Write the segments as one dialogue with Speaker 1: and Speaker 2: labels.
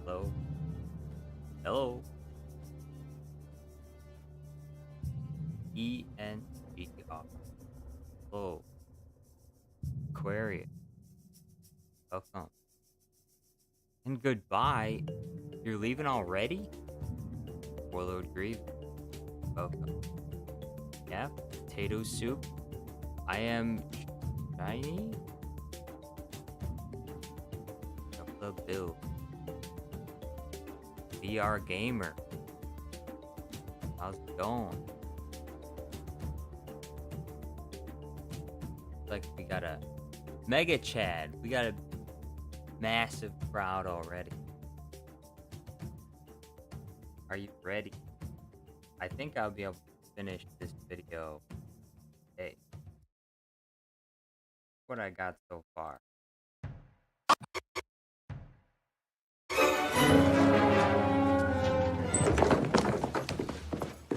Speaker 1: Hello. Hello. ENGR. Hello. Aquarius. Welcome. And goodbye. You're leaving already? Warlord Grieve. Welcome. Yeah. Potato soup. I am shiny. The Bill. VR Gamer. How's it going? Like we got a Mega Chad. We got a massive crowd already. Are you ready? I think I'll be able to finish this video today. What I got so far.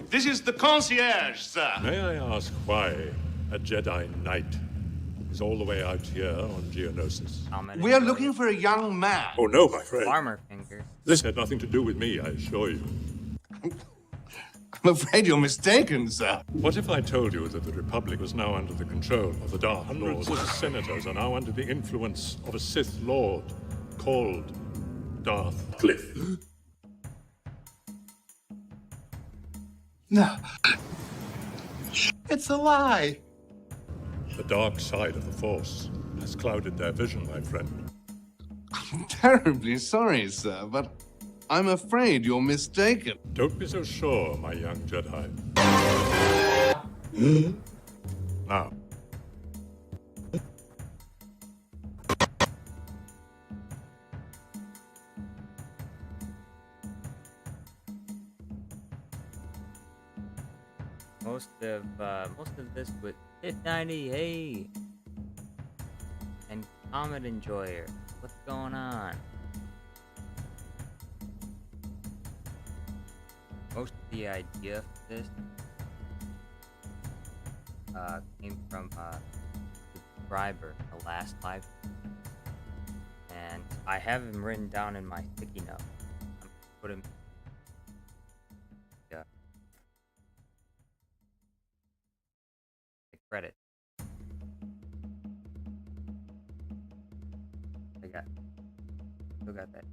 Speaker 2: This is the concierge, sir.
Speaker 3: May I ask why a Jedi Knight is all the way out here on Geonosis?
Speaker 2: We are looking for a young man.
Speaker 3: Oh no, my friend.
Speaker 1: Farmer finger.
Speaker 3: This had nothing to do with me, I assure you.
Speaker 2: I'm afraid you're mistaken, sir.
Speaker 3: What if I told you that the Republic was now under the control of the Dark Lord? Hundreds of senators are now under the influence of a Sith Lord called Darth Cliff.
Speaker 2: No. It's a lie.
Speaker 3: The dark side of the Force has clouded their vision, my friend.
Speaker 2: I'm terribly sorry, sir, but I'm afraid you're mistaken.
Speaker 3: Don't be so sure, my young Jedi. Now,
Speaker 1: Most of this with 90. Hey, and Comet Enjoyer. What's going on? Most of the idea for this came from a subscriber, the last live, and I have him written down in my sticky note. I'm gonna put him. Yeah. The credit. Still got that.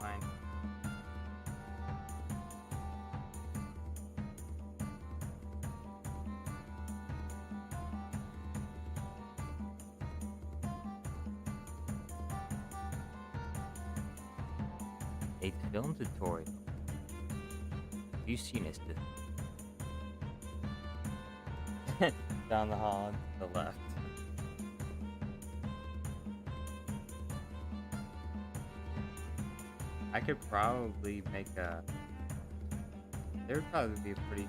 Speaker 1: Fine. A film tutorial. Have you seen this? Down the hall to the left. I could probably make a. There would probably be a pretty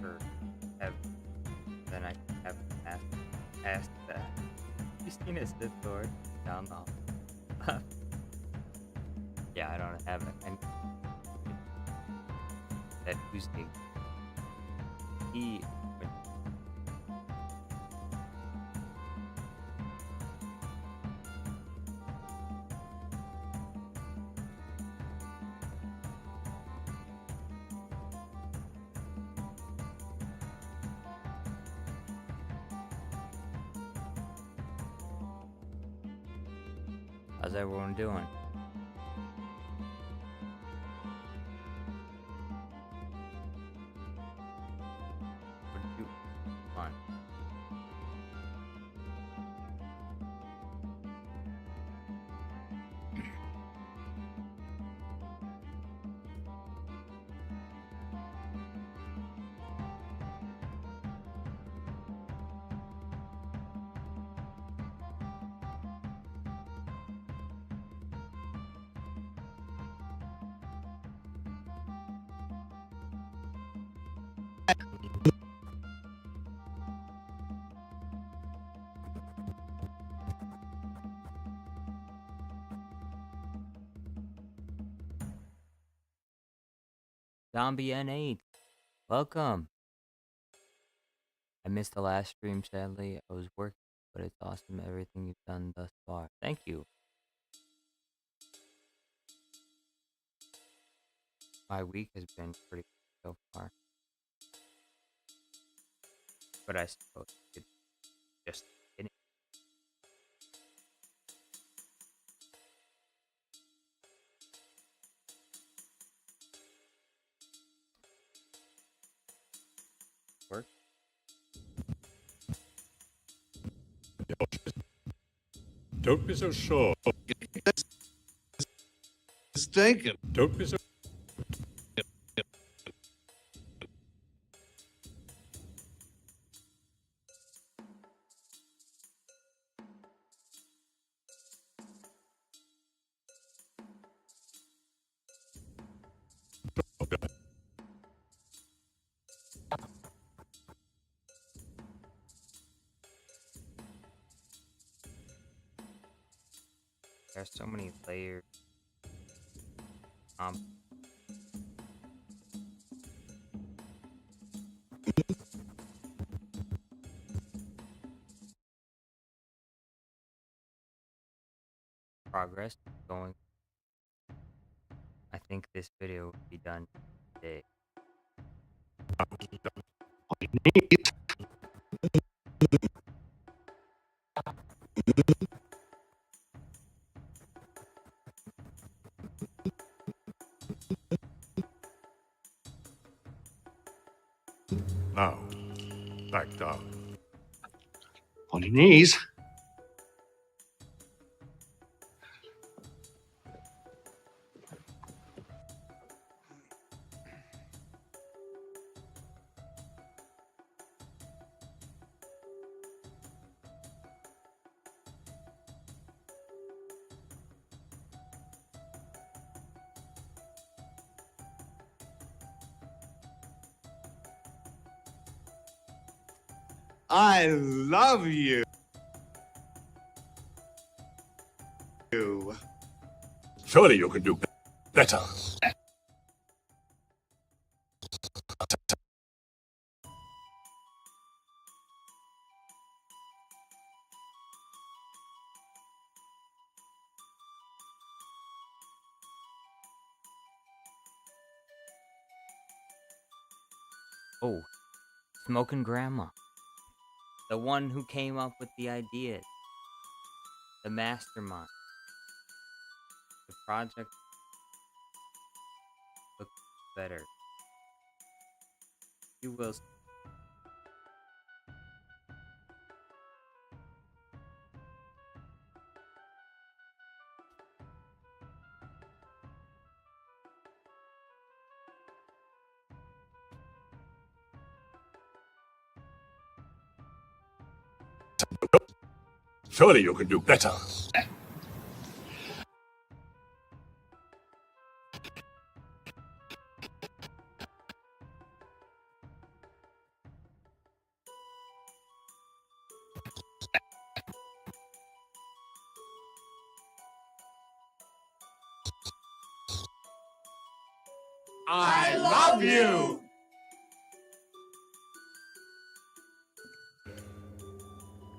Speaker 1: for have. Then I could have asked that. Have you seen his Discord down the hall? Yeah, I don't have it. And that Tuesday, he. How's everyone doing? What did you fun? Zombie N8, welcome. I missed the last stream, sadly. I was working, but it's awesome everything you've done thus far. Thank you. My week has been pretty good so far. But I suppose it's just kidding. Work.
Speaker 3: Don't be so sure.
Speaker 2: Mistaken.
Speaker 3: Don't be so...
Speaker 1: There's so many layers. Progress going. I think this video will be done today.
Speaker 3: Now, back down.
Speaker 2: On your knees. I love you.
Speaker 3: Surely you can do better.
Speaker 1: Oh, Smoking Grandma. The one who came up with the ideas. The mastermind. The project looks better. You will.
Speaker 3: Surely you can do better.
Speaker 2: I love you.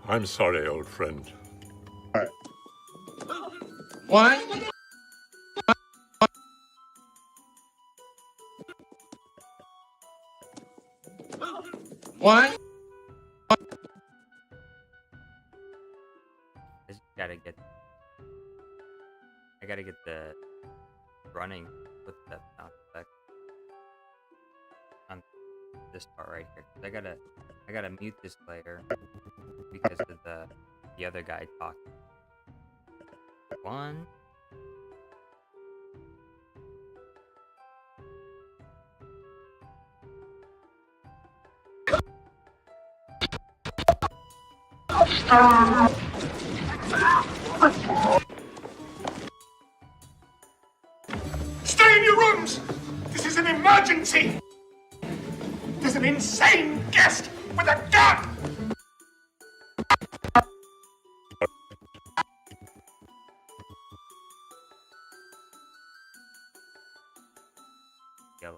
Speaker 3: I'm sorry, old friend.
Speaker 2: What? What?
Speaker 1: I gotta get the running with the sound effect on this part right here. 'Cause I gotta mute this player because of the other guy talking. One.
Speaker 4: Stay in your rooms! This is an emergency! There's an insane guest with a gun!
Speaker 1: Yellow.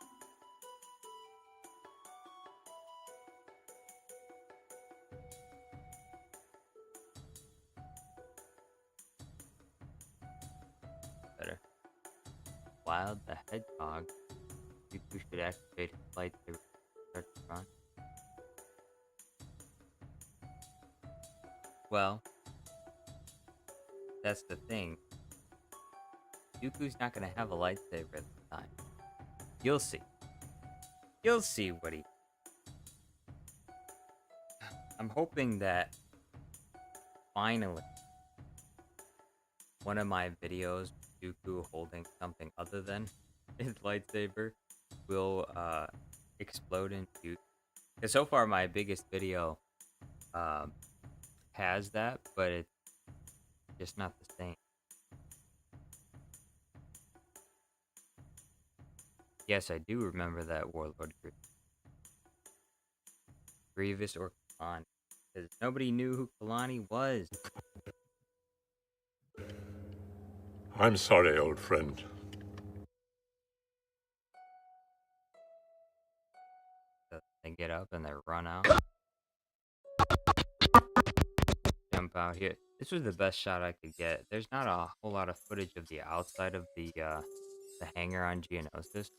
Speaker 1: Wild the Hedgehog, Dooku should activate his lightsaber to start the run. Well, that's the thing. Dooku's not gonna have a lightsaber this time. You'll see. You'll see what he... I'm hoping that finally one of my videos, Dooku holding something other than his lightsaber, will explode into... Because so far my biggest video has that, but it's just not the same. Yes, I do remember that Warlord Grievous or Kalani, because nobody knew who Kalani was.
Speaker 3: I'm sorry, old friend.
Speaker 1: So they get up and they run out. Jump out here. This was the best shot I could get. There's not a whole lot of footage of the outside of the hangar on Geonosis.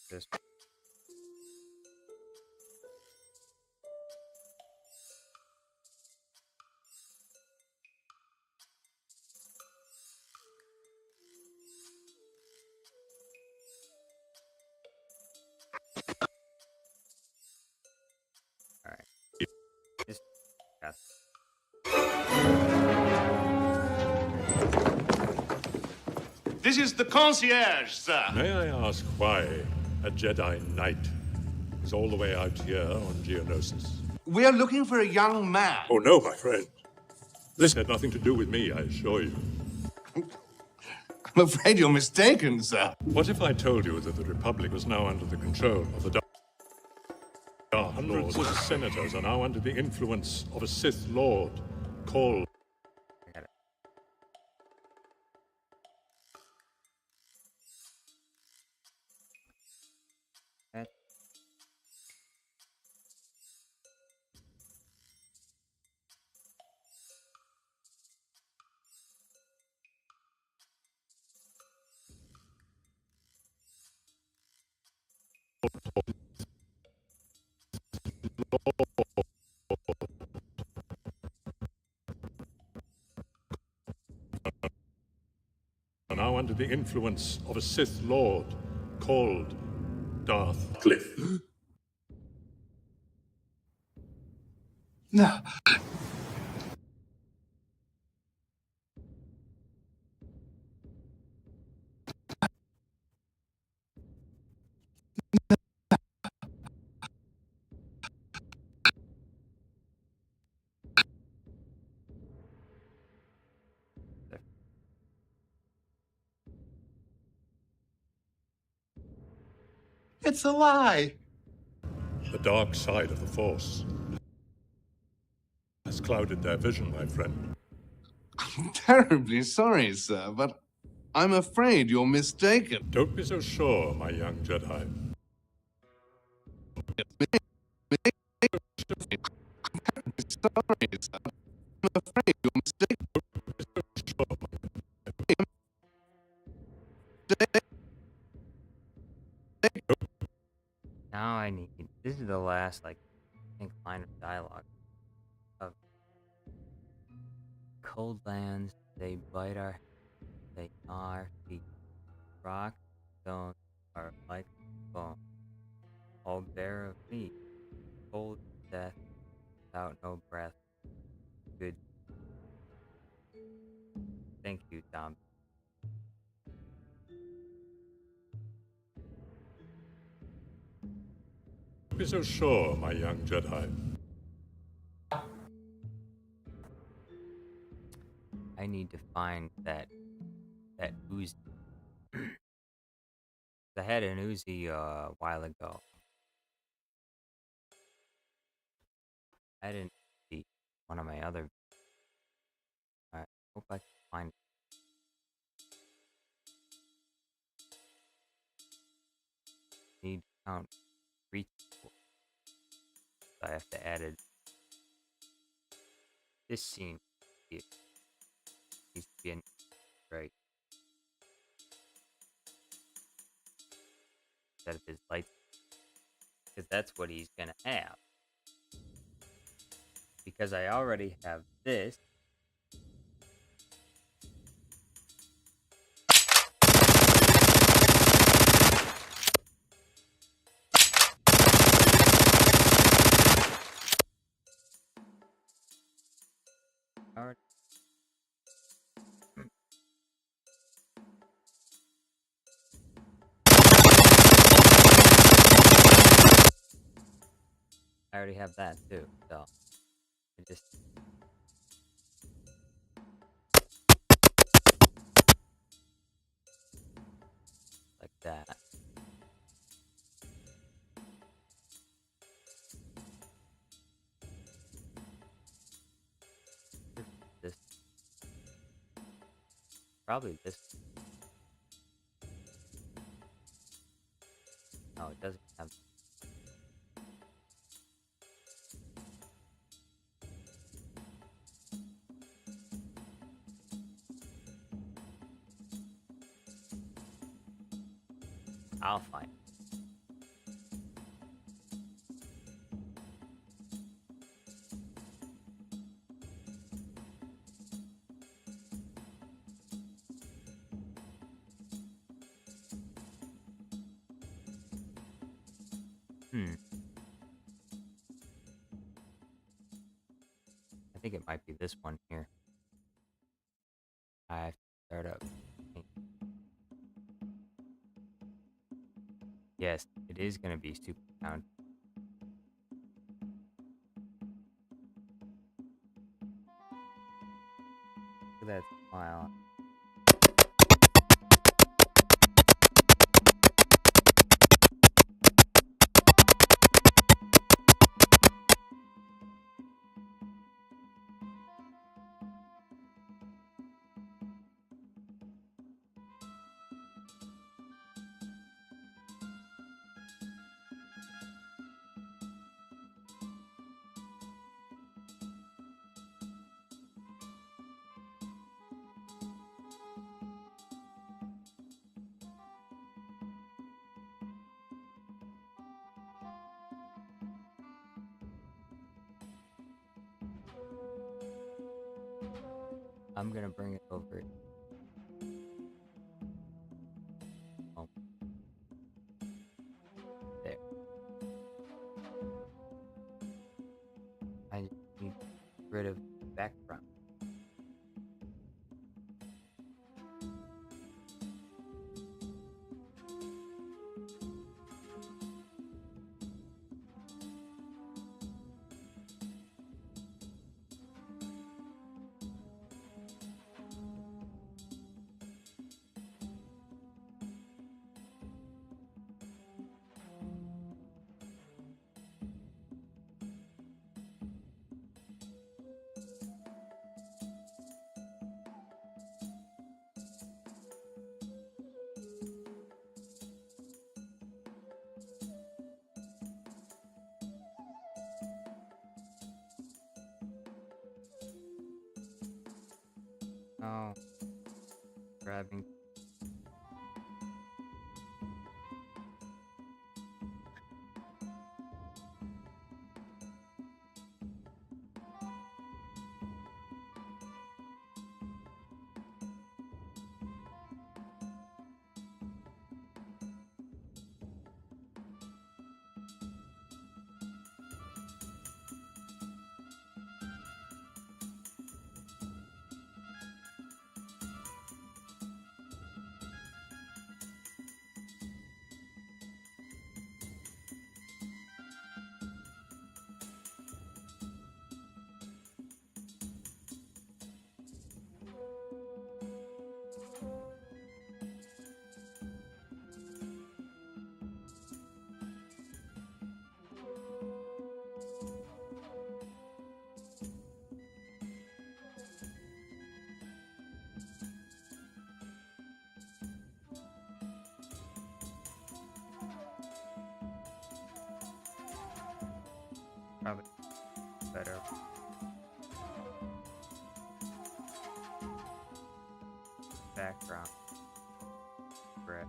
Speaker 1: This. All right. This. Got
Speaker 4: This is the concierge, sir.
Speaker 3: May I ask why a Jedi Knight is all the way out here on Geonosis?
Speaker 2: We are looking for a young man.
Speaker 3: Oh no, my friend. This had nothing to do with me, I assure you.
Speaker 2: I'm afraid you're mistaken, sir.
Speaker 3: What if I told you that the Republic was now under the control of the Dark? Hundreds of senators are now under the influence of a Sith Lord called...
Speaker 1: I got it. That.
Speaker 3: are now under the influence of a Sith Lord called Darth Cliff.
Speaker 2: No.
Speaker 4: It's a lie.
Speaker 3: The dark side of the Force has clouded their vision, my friend.
Speaker 2: I'm terribly sorry, sir, but I'm afraid you're mistaken.
Speaker 3: Don't be so sure, my young Jedi.
Speaker 2: Sorry, sir. I'm afraid you're mistaken.
Speaker 1: Now I need. This is the last, like, I think, line of dialogue. Of cold lands, they bite our. They gnaw our feet. Rock, stone are like bone. All bare of meat. Cold death, without no breath. Good. Thank you, Dom.
Speaker 3: Don't be so sure, my young Jedi.
Speaker 1: I need to find that Uzi. I had an Uzi a while ago. I didn't see one of my other. I hope I can find it. Need to count reach. So I have to add it. This scene needs to be in right instead of his lights, because that's what he's gonna have. Because I already have this. Already. I already have that too, so I just like that. This probably this. No, it doesn't have. I'll find it. I think it might be this one here. I have to start up. Yes, it is going to be super sound. Look at that smile. I'm gonna bring it over. Oh. There. I need to get rid of the background. Oh, grabbing. better. Background. Correct.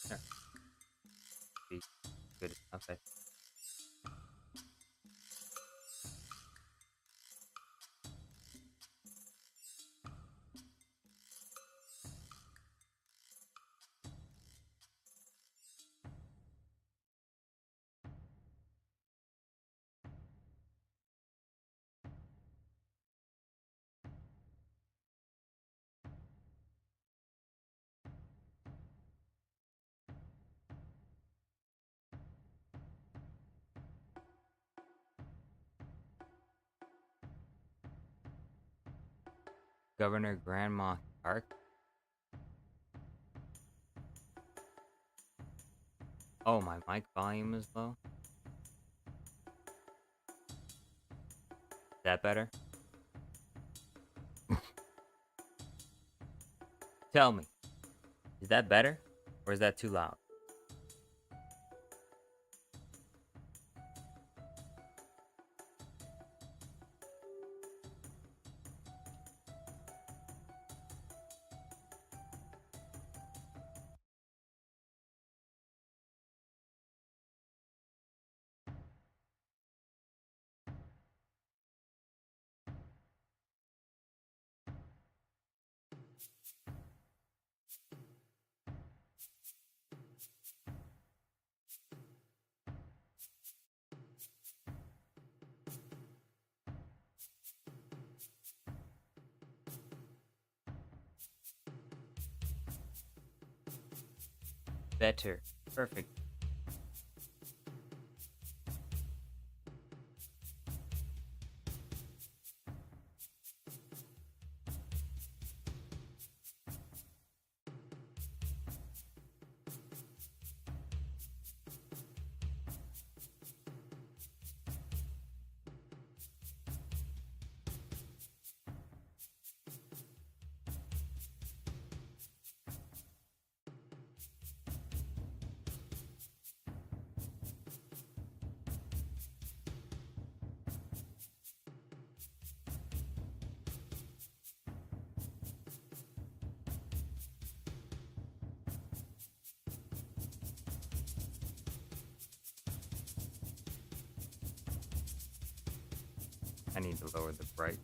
Speaker 1: Sure. Be good enough. Governor Grand Moff Tark. Oh, my mic volume is low. Is that better? Tell me, is that better or is that too loud? Better. Perfect. I need to lower the bright.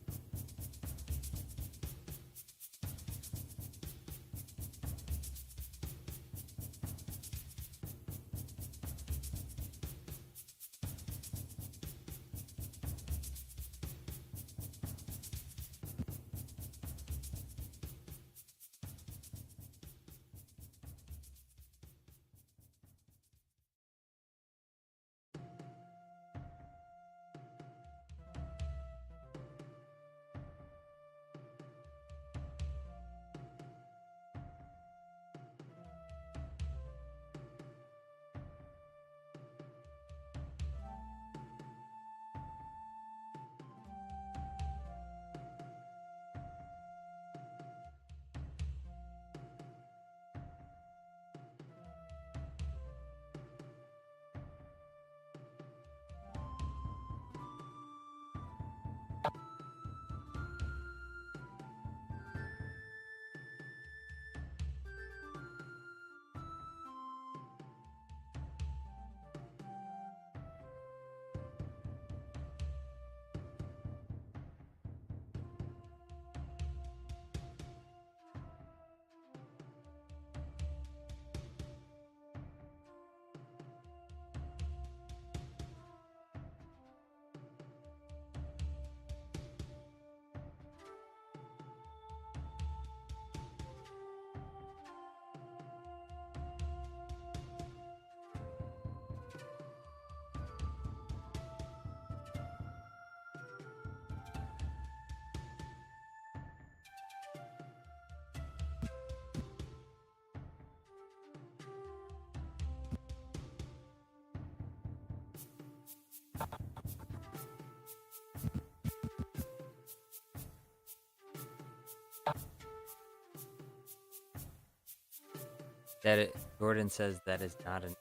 Speaker 1: Gordon says that is not an.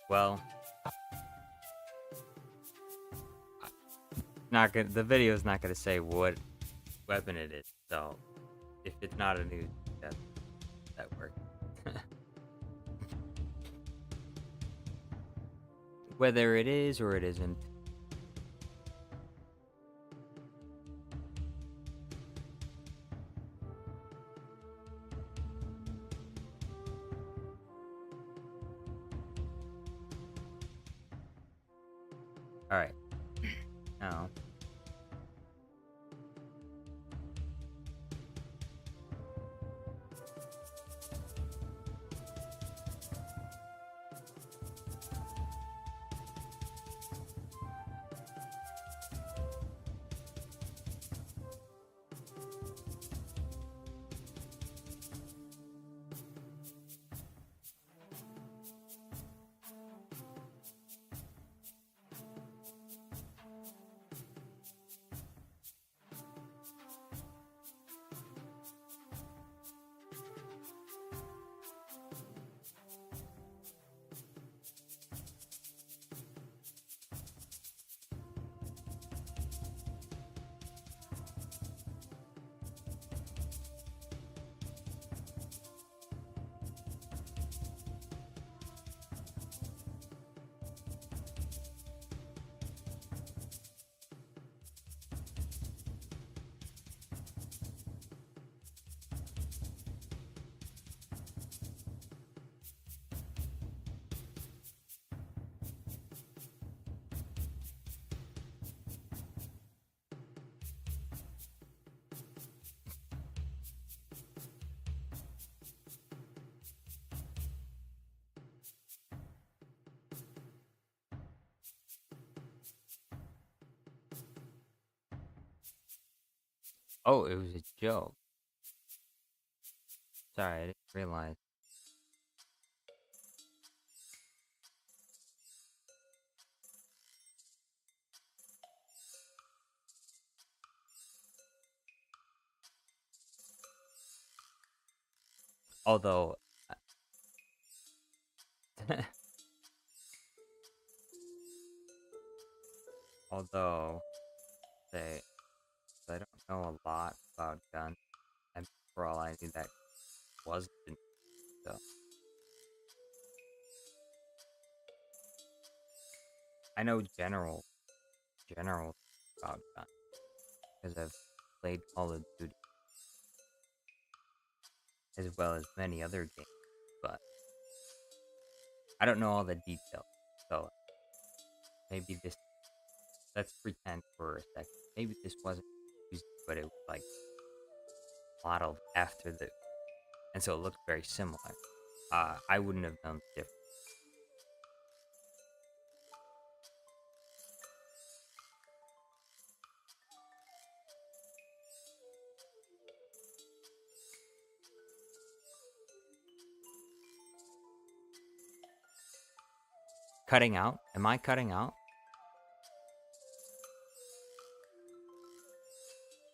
Speaker 1: Well, not gonna. The video is not gonna say what weapon it is. So, if it's not a nude, that works. Whether it is or it isn't. All right. Now. Oh, it was a joke. Sorry, I didn't realize. Although, although, say, I don't know a lot about guns, and for all I knew, that wasn't so. I know general about guns because I've played Call of Duty as well as many other games, but I don't know all the details. So maybe this. Let's pretend for a second. Maybe this wasn't used, but it was like modeled after the, and so it looked very similar. I wouldn't have known the difference. Cutting out? Am I cutting out?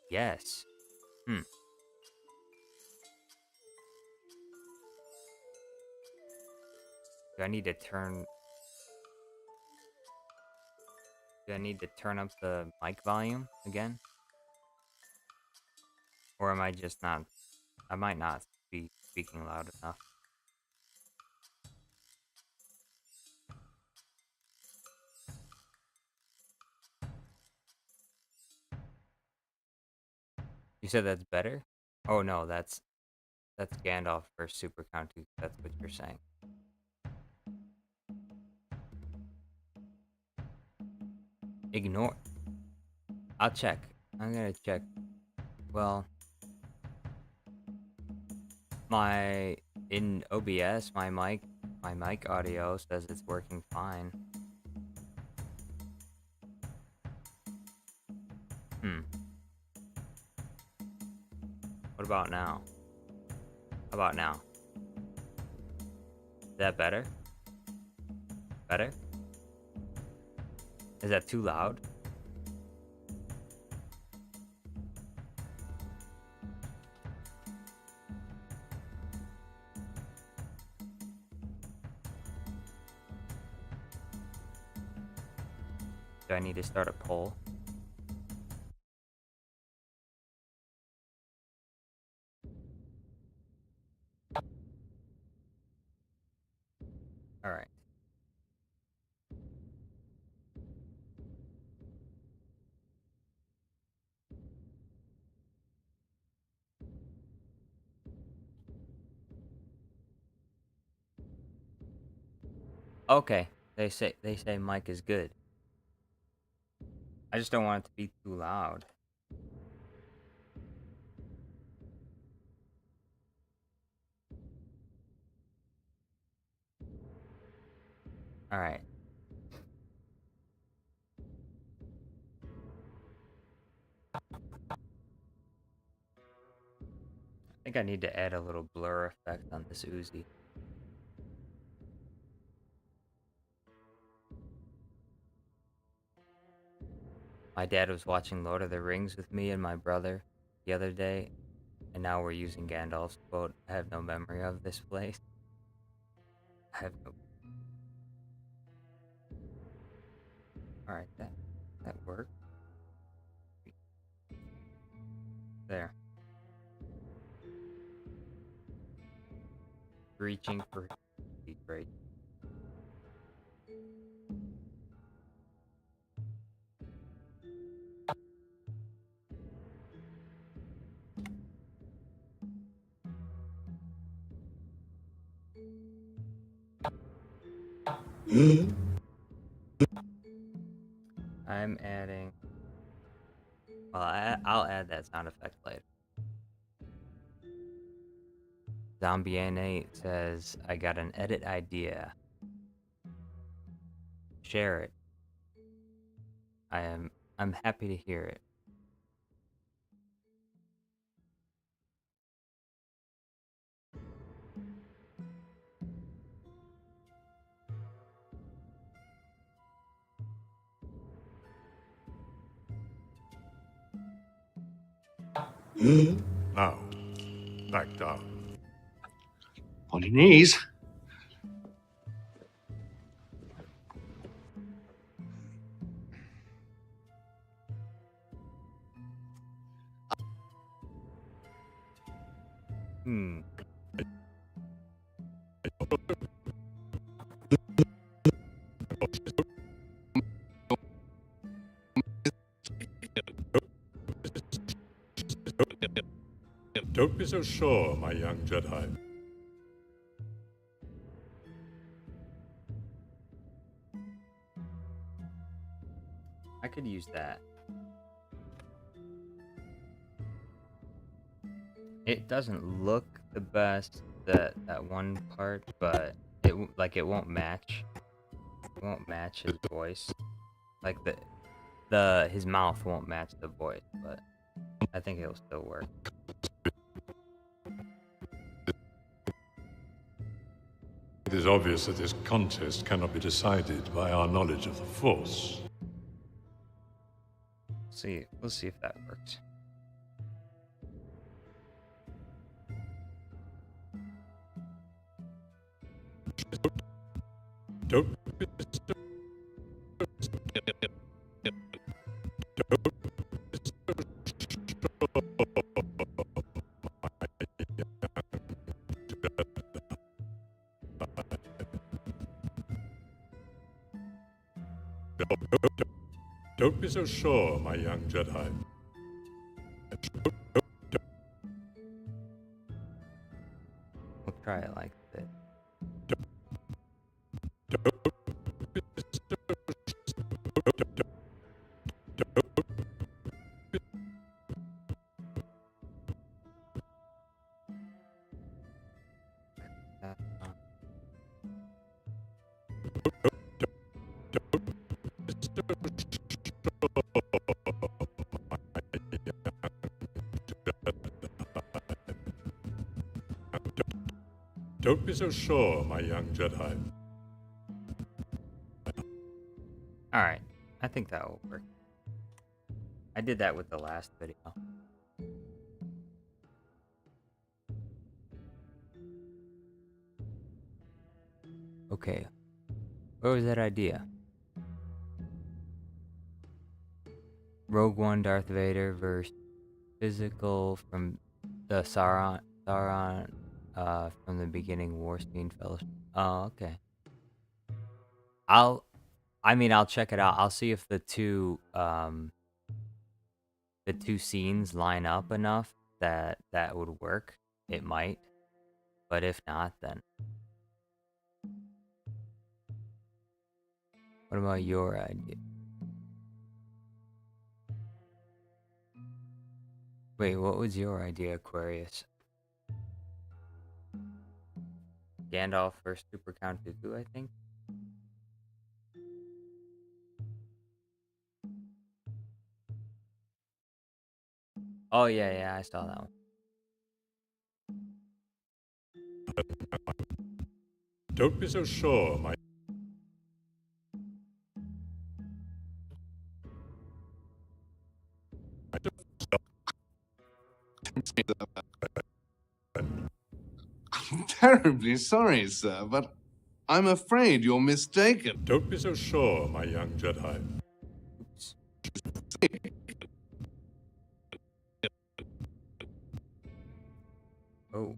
Speaker 1: Yes. Do I need to turn... Do I need to turn up the mic volume again? Or am I just not... I might not be speaking loud enough. You said that's better? Oh no, that's Gandalf versus Super Count 2. That's what you're saying. Ignore. I'll check. I'm gonna check. Well, in OBS, my mic audio says it's working fine. What about now? How about now? Is that better? Better? Is that too loud? Do I need to start a poll? All right. Okay. They say mic is good. I just don't want it to be too loud. All right. I think I need to add a little blur effect on this Uzi. My dad was watching Lord of the Rings with me and my brother the other day, and now we're using Gandalf's quote, I have no memory of this place. I have no... Alright, that worked. There. Reaching for be great. I'm adding... Well, I'll add that sound effect later. Zombie8 says, I got an edit idea. Share it. I'm happy to hear it.
Speaker 3: Now, back down.
Speaker 2: On your knees.
Speaker 3: Don't be so sure, my young Jedi.
Speaker 1: I could use that. It doesn't look the best, that one part, but it won't match. It won't match his voice. Like his mouth won't match the voice, but I think it'll still work.
Speaker 3: It is obvious that this contest cannot be decided by our knowledge of the Force.
Speaker 1: We'll see if that works.
Speaker 3: Don't be Don't be so sure, my young Jedi.
Speaker 1: We'll try it like this.
Speaker 3: Don't be so sure, my young Jedi.
Speaker 1: Alright. I think that will work. I did that with the last video. Okay. What was that idea? Rogue One Darth Vader versus physical from the Sauron from the beginning War Scene Fellowship. Oh, okay. I'll check it out. I'll see if the two scenes line up enough that would work. It might. But if not, then what about your idea? Wait, what was your idea, Aquarius? Gandalf versus Super Count Dooku, I think? Oh, yeah, I saw that one.
Speaker 3: Don't be so sure, my...
Speaker 2: I'm terribly sorry, sir, but I'm afraid you're mistaken.
Speaker 3: Don't be so sure, my young Jedi.
Speaker 1: Oops. Oh.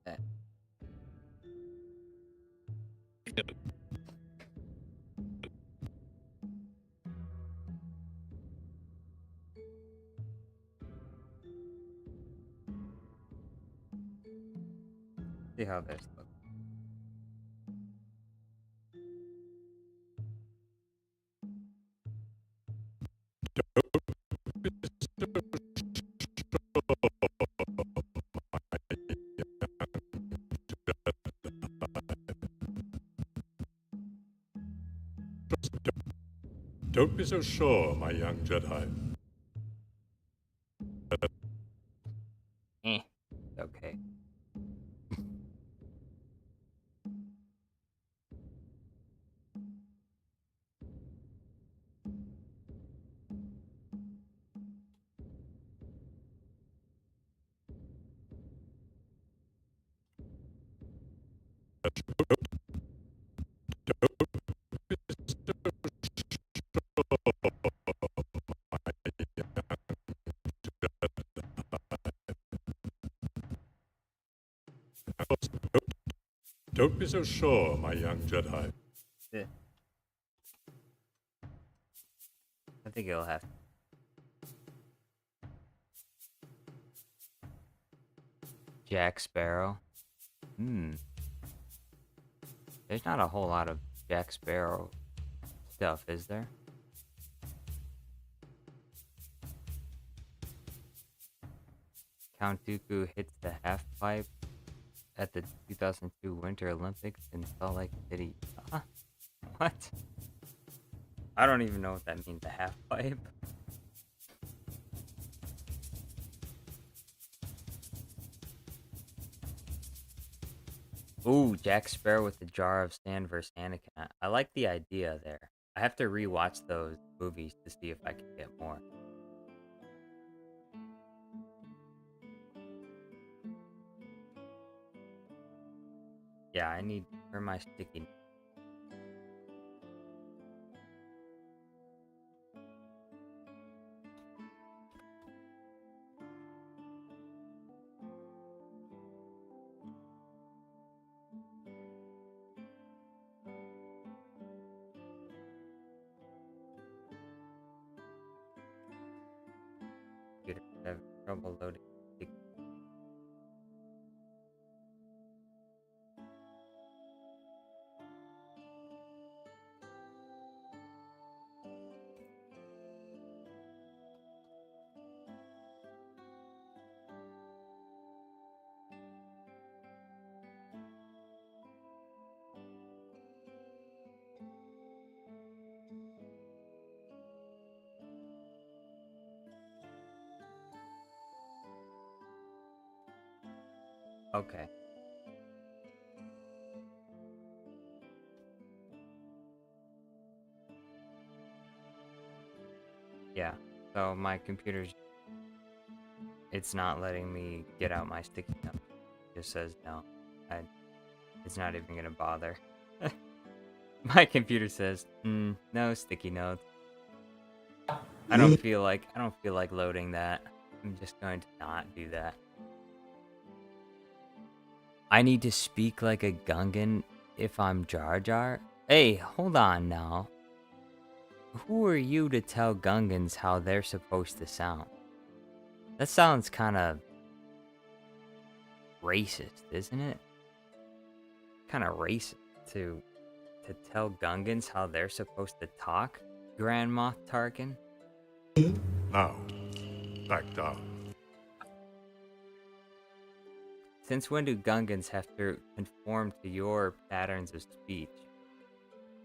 Speaker 1: That. See how this looks.
Speaker 3: Don't be so sure, my young Jedi.
Speaker 1: Okay.
Speaker 3: Don't be so sure, my young Jedi.
Speaker 1: Yeah. I think it'll have. Jack Sparrow. There's not a whole lot of Jack Sparrow stuff, is there? Count Dooku hits the half pipe at the 2002 Winter Olympics in Salt Lake City. Huh? What? I don't even know what that means, the half pipe. Ooh, Jack Sparrow with the jar of sand versus Anakin. I like the idea there. I have to rewatch those movies to see if I can get more. Yeah, I need for my sticky. Computer having trouble loading. Okay. Yeah, so my computer's, it's not letting me get out my sticky note. It just says no. It's not even gonna bother. My computer says, no sticky notes. I don't feel like loading that. I'm just going to not do that. I need to speak like a Gungan if I'm Jar Jar? Hey, hold on now. Who are you to tell Gungans how they're supposed to sound? That sounds kind of racist, isn't it? Kind of racist to tell Gungans how they're supposed to talk, Grand Moff Tarkin?
Speaker 3: Now, back down.
Speaker 1: Since when do Gungans have to conform to your patterns of speech?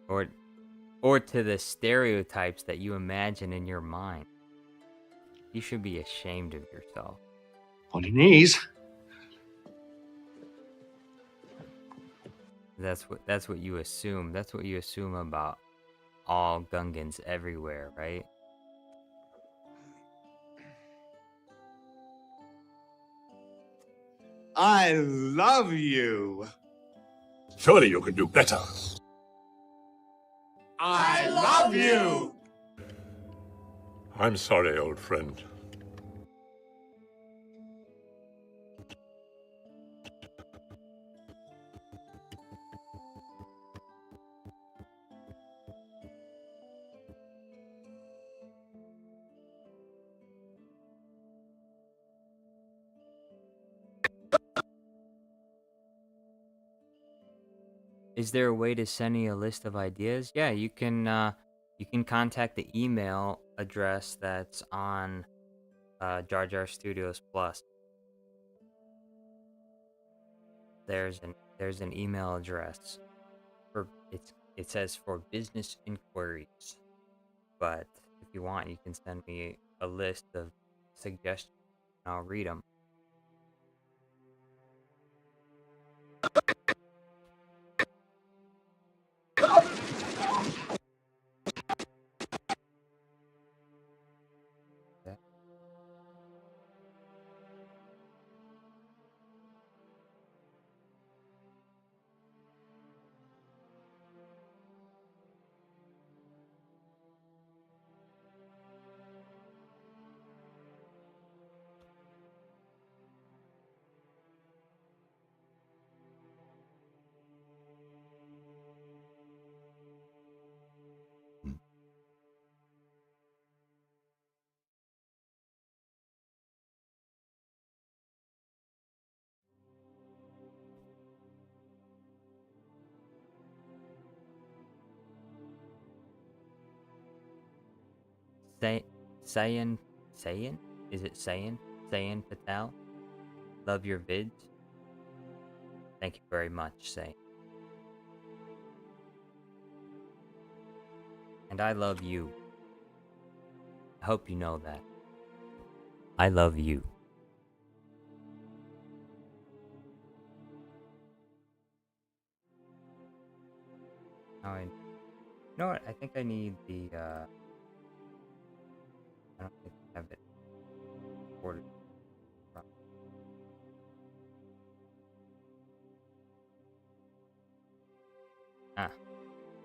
Speaker 1: Or to the stereotypes that you imagine in your mind? You should be ashamed of yourself.
Speaker 2: On your knees.
Speaker 1: That's what you assume. That's what you assume about all Gungans everywhere, right?
Speaker 2: I love you.
Speaker 3: Surely you can do better.
Speaker 2: I love you.
Speaker 3: I'm sorry, old friend.
Speaker 1: Is there a way to send me a list of ideas? Yeah, you can contact the email address that's on Jar Jar Studios Plus. There's an email address for it says for business inquiries. But if you want, you can send me a list of suggestions and I'll read them. Sayan? Is it Sayan? Sayan Patel? Love your vids. Thank you very much, Sayan. And I love you. I hope you know that. I love you. Now you know what? I think I need the I don't think I have it recorded.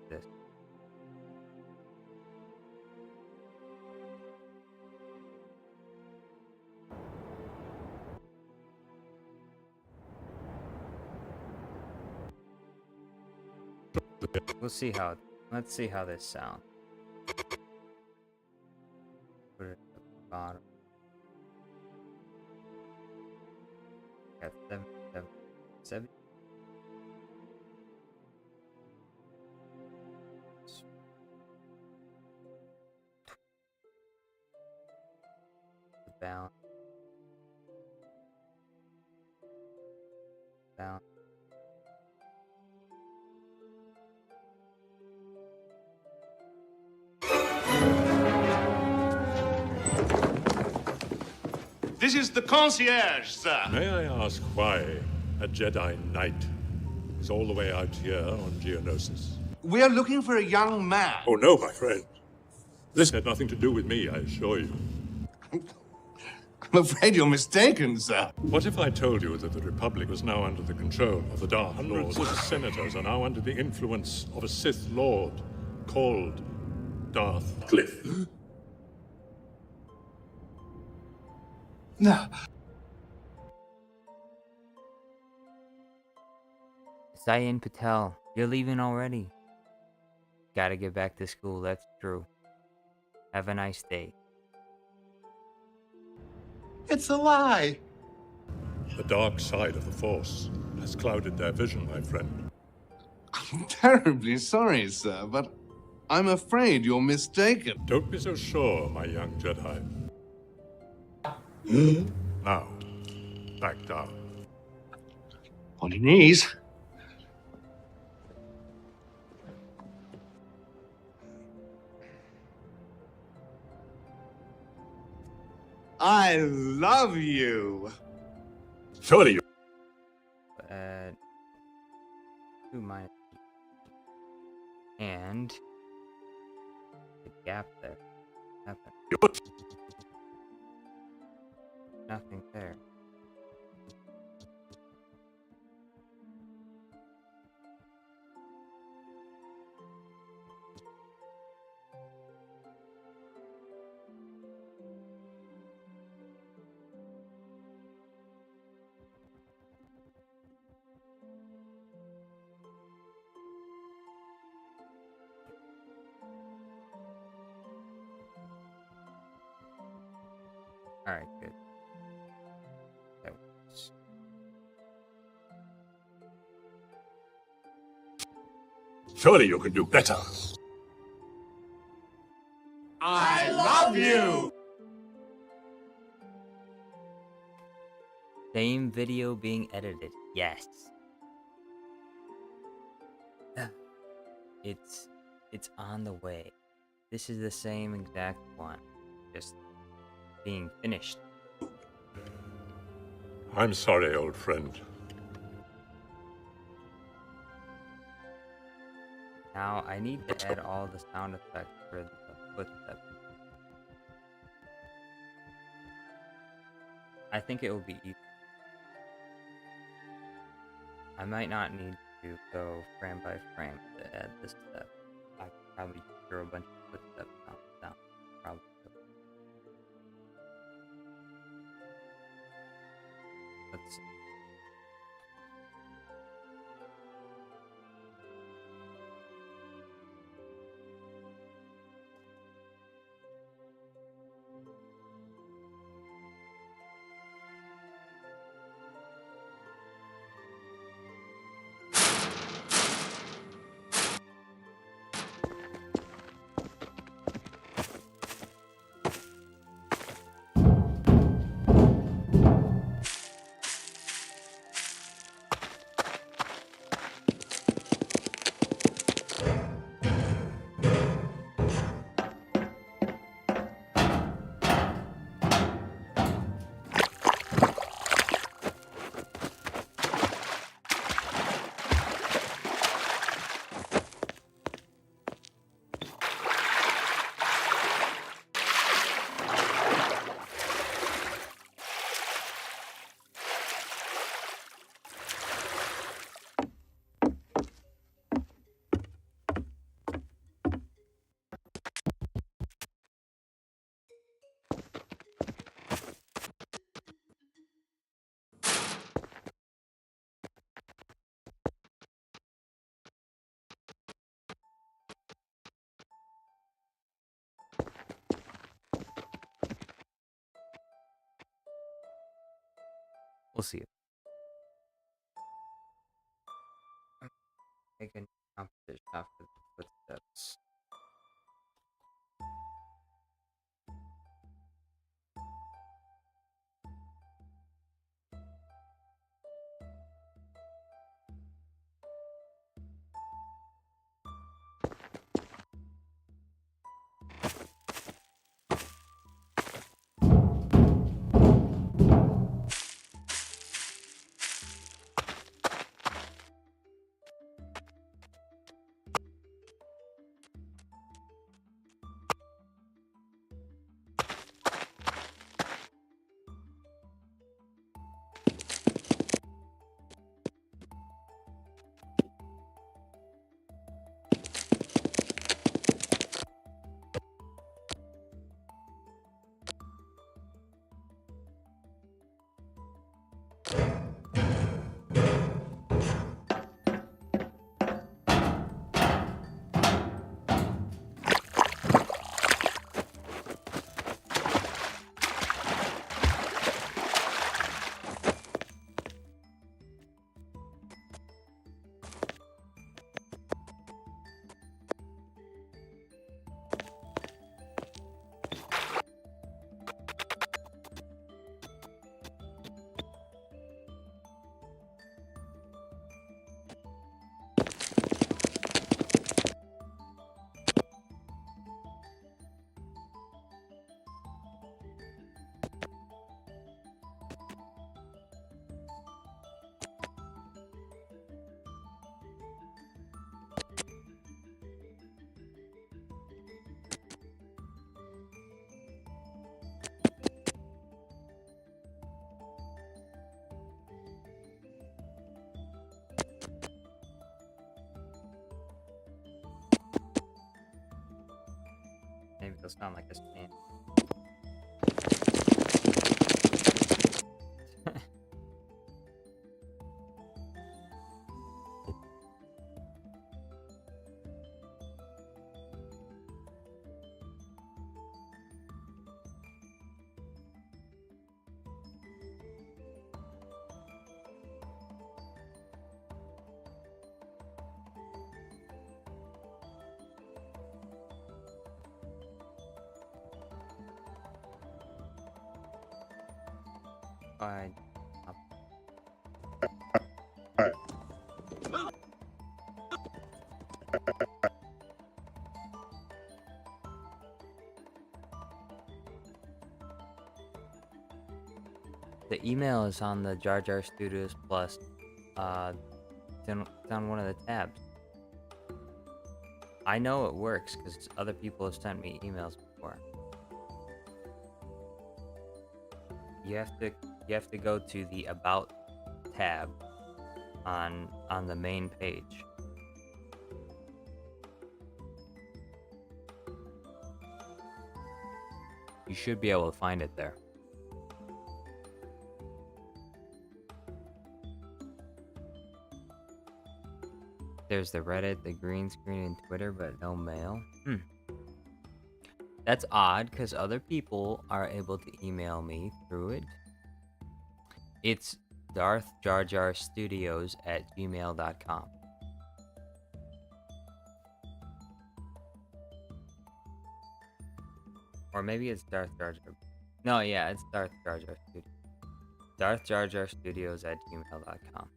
Speaker 1: This. Let's see how this sounds. Put it at the bottom. Got 7. The balance.
Speaker 2: This is the concierge, sir.
Speaker 3: May I ask why A Jedi Knight is all the way out here on Geonosis.
Speaker 2: We are looking for a young man.
Speaker 3: Oh no, my friend. This had nothing to do with me, I assure you.
Speaker 2: I'm afraid you're mistaken, sir.
Speaker 3: What if I told you that the Republic was now under the control of the Dark Lord? Hundreds of senators are now under the influence of a Sith Lord called Darth Cliff.
Speaker 2: No.
Speaker 1: Cyan Patel, you're leaving already. Gotta get back to school, that's true. Have a nice day.
Speaker 4: It's a lie.
Speaker 3: The dark side of the Force has clouded their vision, my friend.
Speaker 2: I'm terribly sorry, sir, but I'm afraid you're mistaken.
Speaker 3: Don't be so sure, my young Jedi. Now, back down.
Speaker 4: On your knees.
Speaker 2: I love you.
Speaker 3: Surely you...
Speaker 1: But 2 minus and the gap there. Nothing. Nothing there. Alright, good. That works.
Speaker 3: Surely you can do better.
Speaker 4: I love you.
Speaker 1: Same video being edited. Yes. It's on the way. This is the same exact one. Just being finished.
Speaker 3: I'm sorry, old friend.
Speaker 1: Now I need to add all the sound effects for the footsteps. I think it will be easy. I might not need to go frame by frame to add this step. I could probably throw a bunch of footsteps down. Probably. Let's see. We'll see it. Make a composition after the footsteps. does sound like a scam. Fine. The email is on the Jar Jar Studios Plus. It's on one of the tabs. I know it works because other people have sent me emails before. You have to go to the About tab on the main page. You should be able to find it there. There's the Reddit, the green screen, and Twitter, but no mail. That's odd, because other people are able to email me through it. It's DarthJarJarStudios@gmail.com. Or maybe it's Darth Jar Jar. No, yeah, it's Darth Jar Jar Studios. DarthJarJarStudios@gmail.com.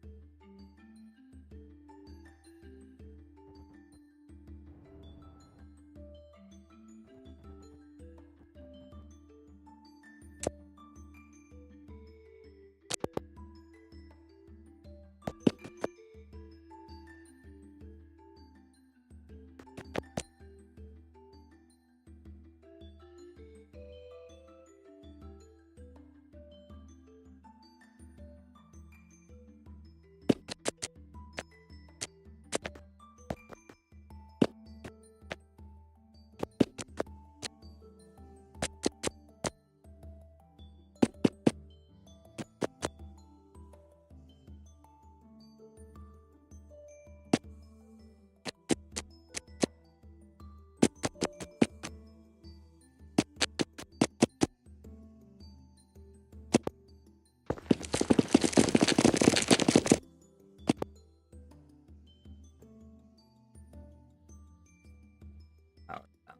Speaker 1: Oh, no.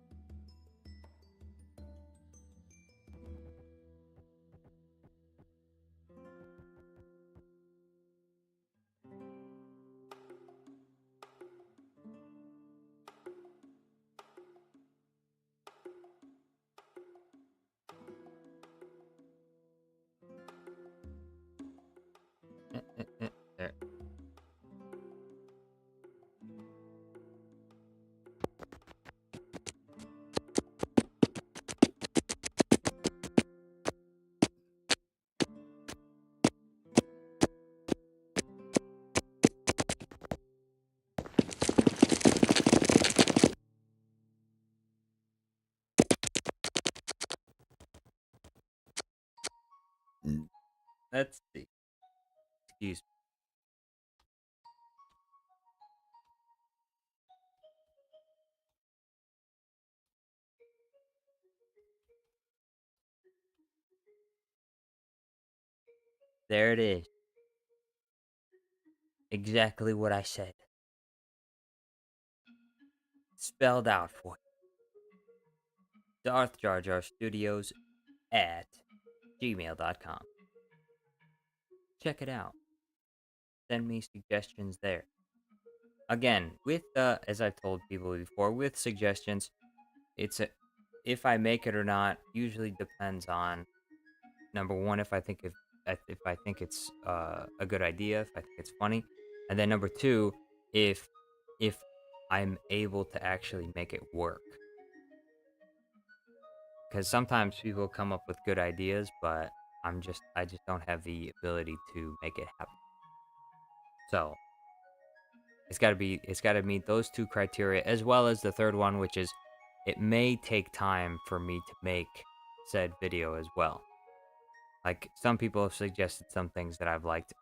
Speaker 1: There. Let's see. Excuse me. There it is. Exactly what I said. Spelled out for you. Darth Jar Jar Studios at gmail.com. Check it out. Send me suggestions there. Again, with as I've told people before, with suggestions, if I make it or not usually depends on number one if I think it's a good idea, if I think it's funny, and then number two if I'm able to actually make it work. Because sometimes people come up with good ideas, but I just don't have the ability to make it happen. So it's got to meet those two criteria, as well as the third one, which is it may take time for me to make said video as well. Like, some people have suggested some things that I've liked.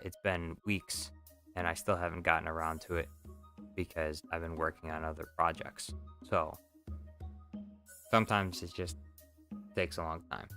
Speaker 1: It's been weeks, and I still haven't gotten around to it because I've been working on other projects. So, sometimes it just takes a long time.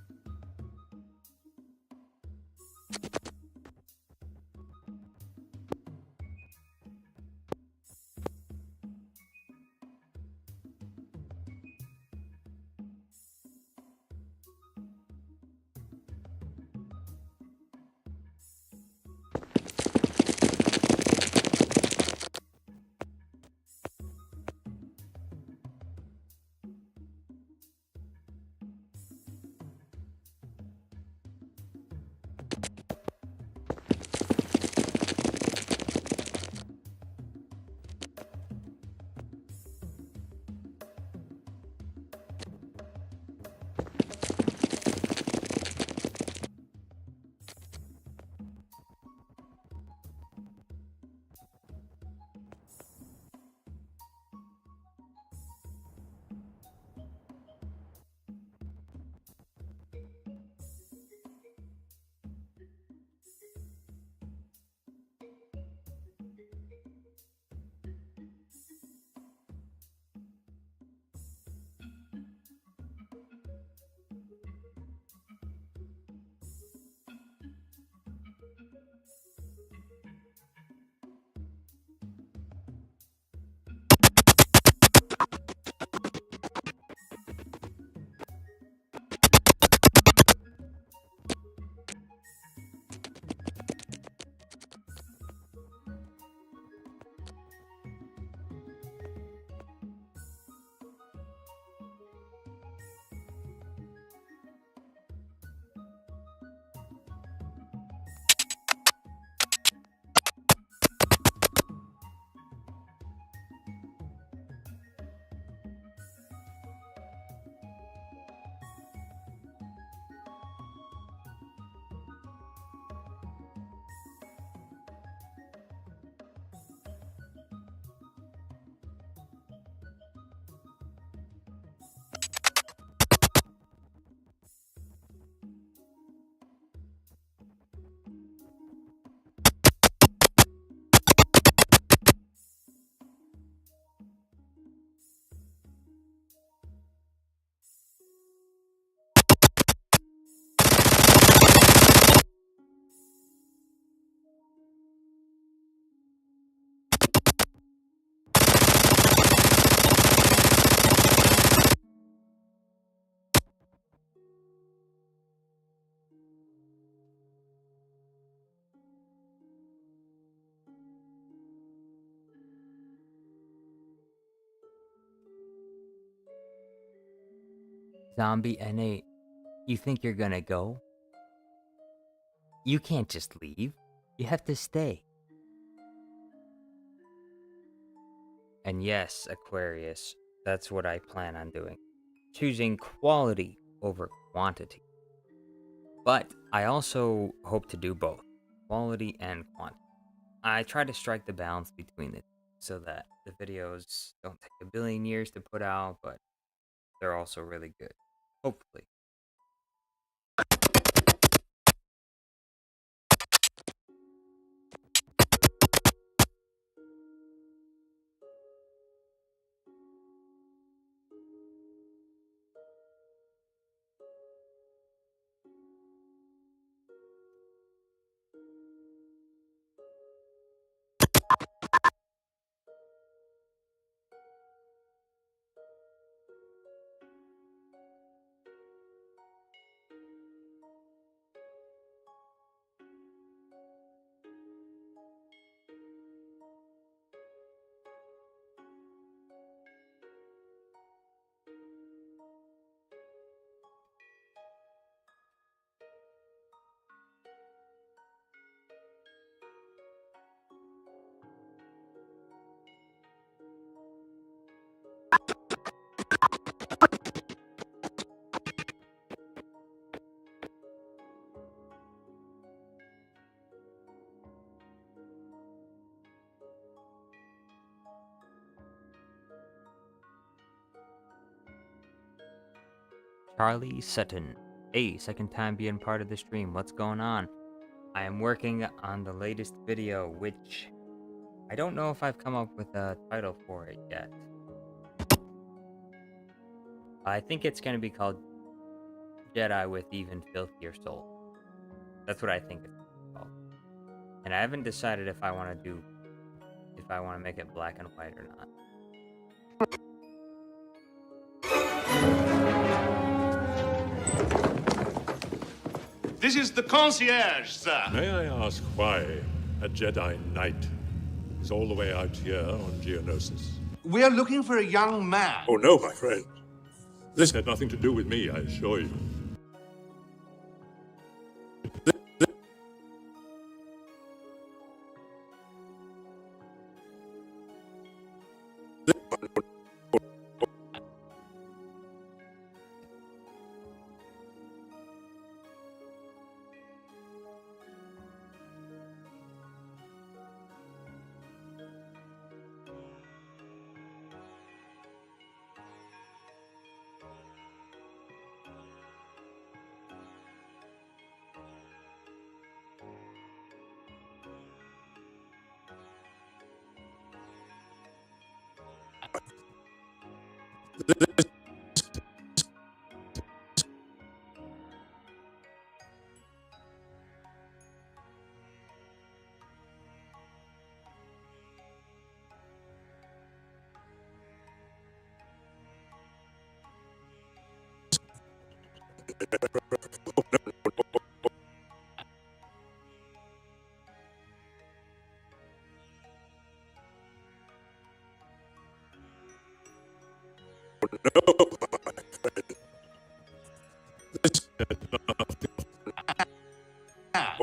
Speaker 1: Zombie N8, you think you're gonna go? You can't just leave. You have to stay. And yes, Aquarius, that's what I plan on doing. Choosing quality over quantity. But I also hope to do both, quality and quantity. I try to strike the balance between it so that the videos don't take a billion years to put out, but they're also really good. Hopefully. Charlie Sutton. Hey, second time being part of the stream. What's going on? I am working on the latest video, which I don't know if I've come up with a title for it yet. I think it's going to be called Jedi with Even Filthier Soul. That's what I think it's called. And I haven't decided if I want to make it black and white or not.
Speaker 5: This is the concierge, sir.
Speaker 3: May I ask why a Jedi Knight is all the way out here on Geonosis?
Speaker 2: We are looking for a young man.
Speaker 3: Oh no, my friend. This had nothing to do with me, I assure you.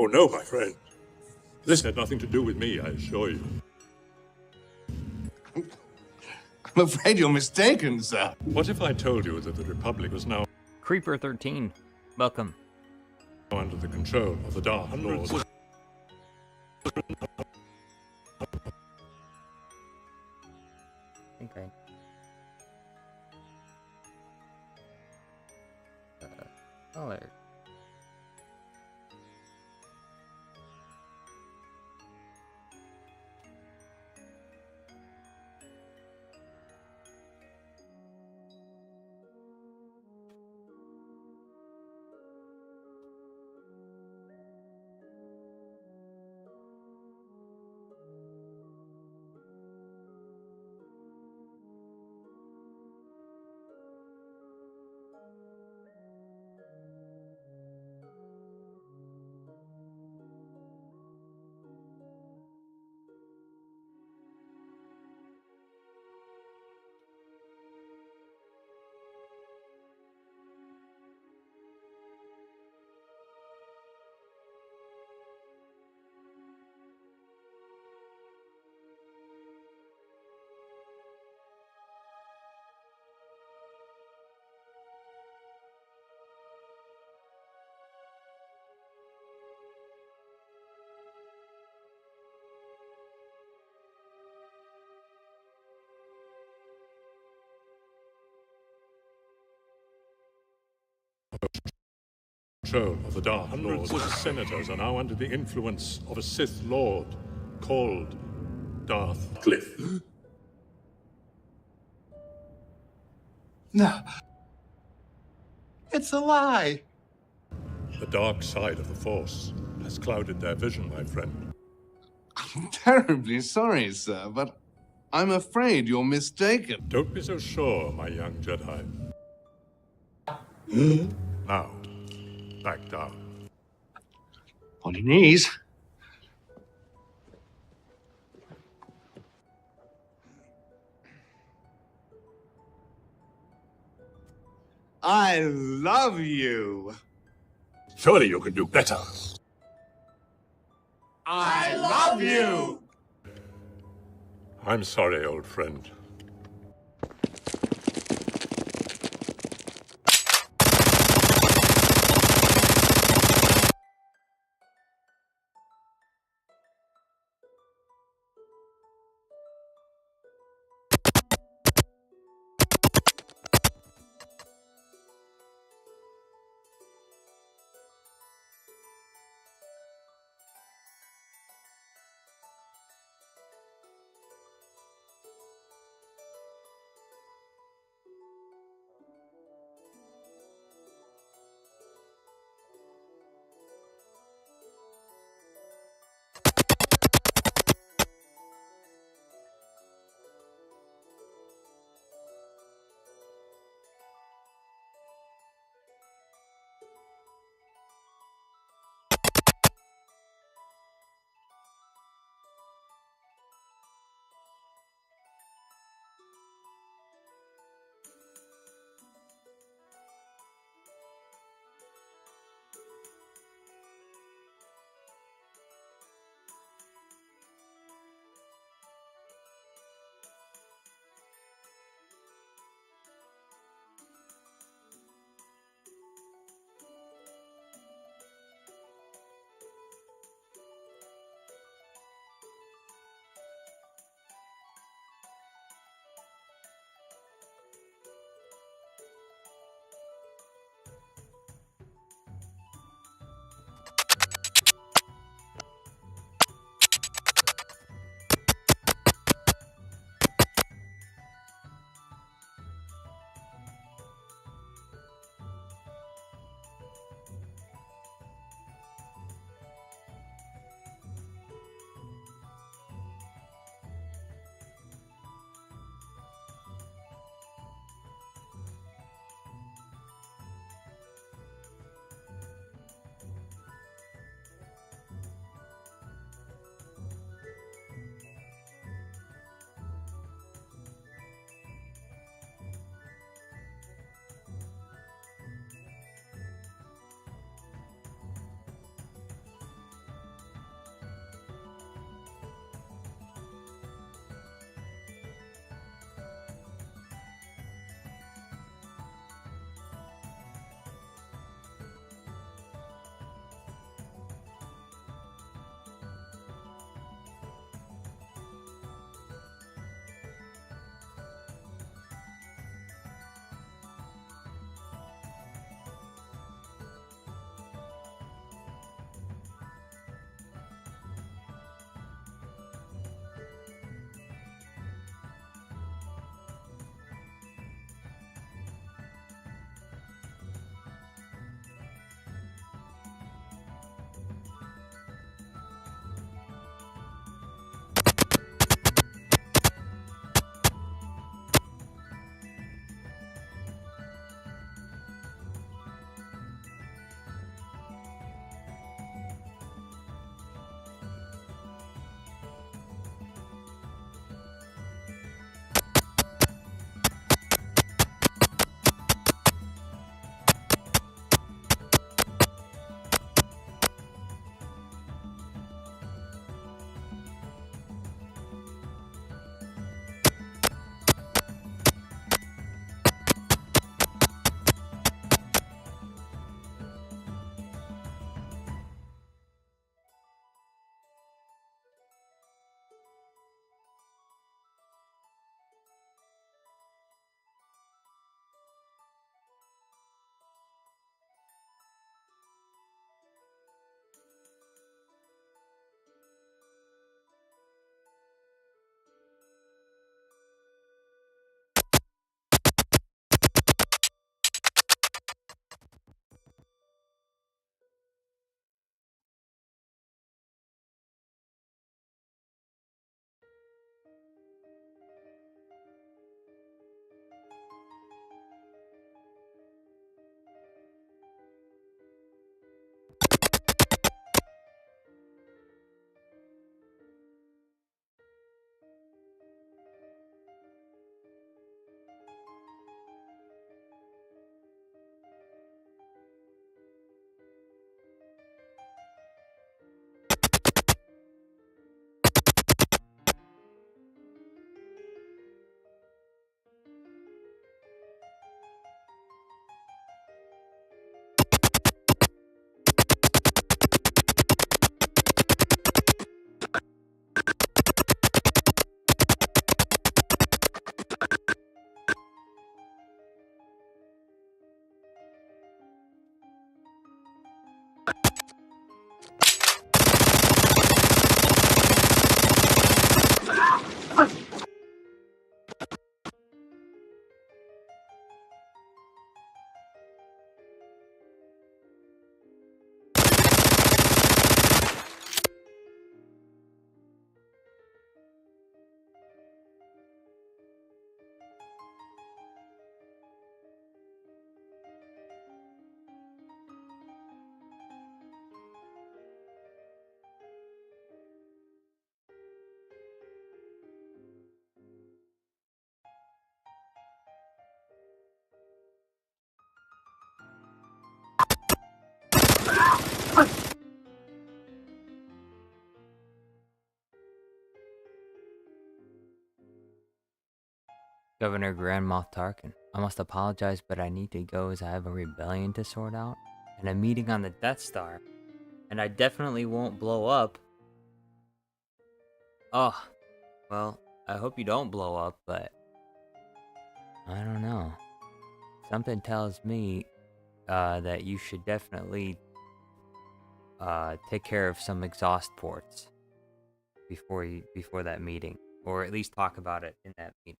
Speaker 3: Oh no, my friend. This had nothing to do with me, I assure you.
Speaker 2: I'm afraid you're mistaken, sir.
Speaker 3: What if I told you that the Republic was now
Speaker 1: Creeper 13, welcome.
Speaker 3: under the control of the Dark Lord?
Speaker 1: Okay. Color.
Speaker 3: Control of the Dark Lord. Hundreds of senators are now under the influence of a Sith Lord called Darth Cliff.
Speaker 5: No. It's a lie.
Speaker 3: The dark side of the Force has clouded their vision, my friend.
Speaker 2: I'm terribly sorry, sir, but I'm afraid you're mistaken.
Speaker 3: Don't be so sure, my young Jedi. Now, back down.
Speaker 5: On your knees. I love you.
Speaker 3: Surely you can do better.
Speaker 5: I love you.
Speaker 3: I'm sorry, old friend.
Speaker 6: Governor Grand Moff Tarkin, I must apologize, but I need to go as I have a rebellion to sort out and a meeting on the Death Star. And I definitely won't blow up. Oh, well, I hope you don't blow up, but I don't know. Something tells me that you should definitely take care of some exhaust ports before that meeting, or at least talk about it in that meeting.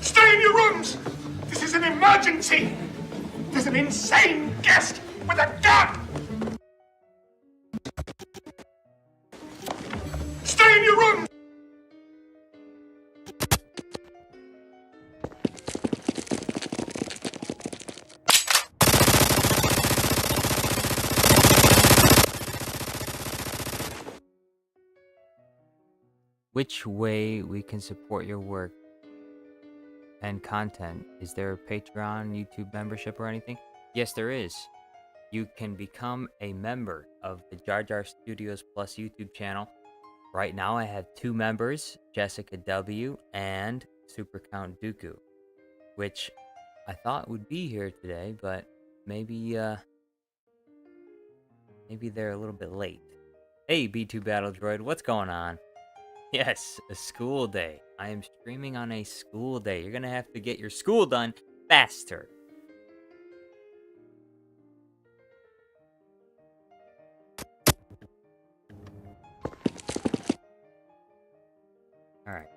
Speaker 4: Stay in your rooms! This is an emergency! There's an insane guest with a gun! Stay in your rooms!
Speaker 6: Which way we can support your work and content? Is there a Patreon, YouTube membership, or anything? Yes, there is. You can become a member of the Jar Jar Studios Plus YouTube channel. Right now, I have 2 members, Jessica W. and Super Count Dooku, which I thought would be here today, but maybe they're a little bit late. Hey, B2 Battle Droid, what's going on? Yes, a school day. I am streaming on a school day. You're gonna have to get your school done faster. Alright.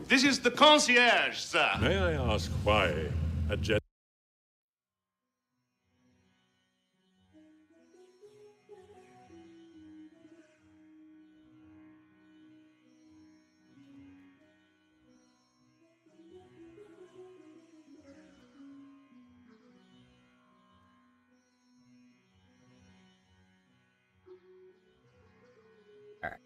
Speaker 5: This is the concierge, sir.
Speaker 3: May I ask why a jet?
Speaker 6: Alright.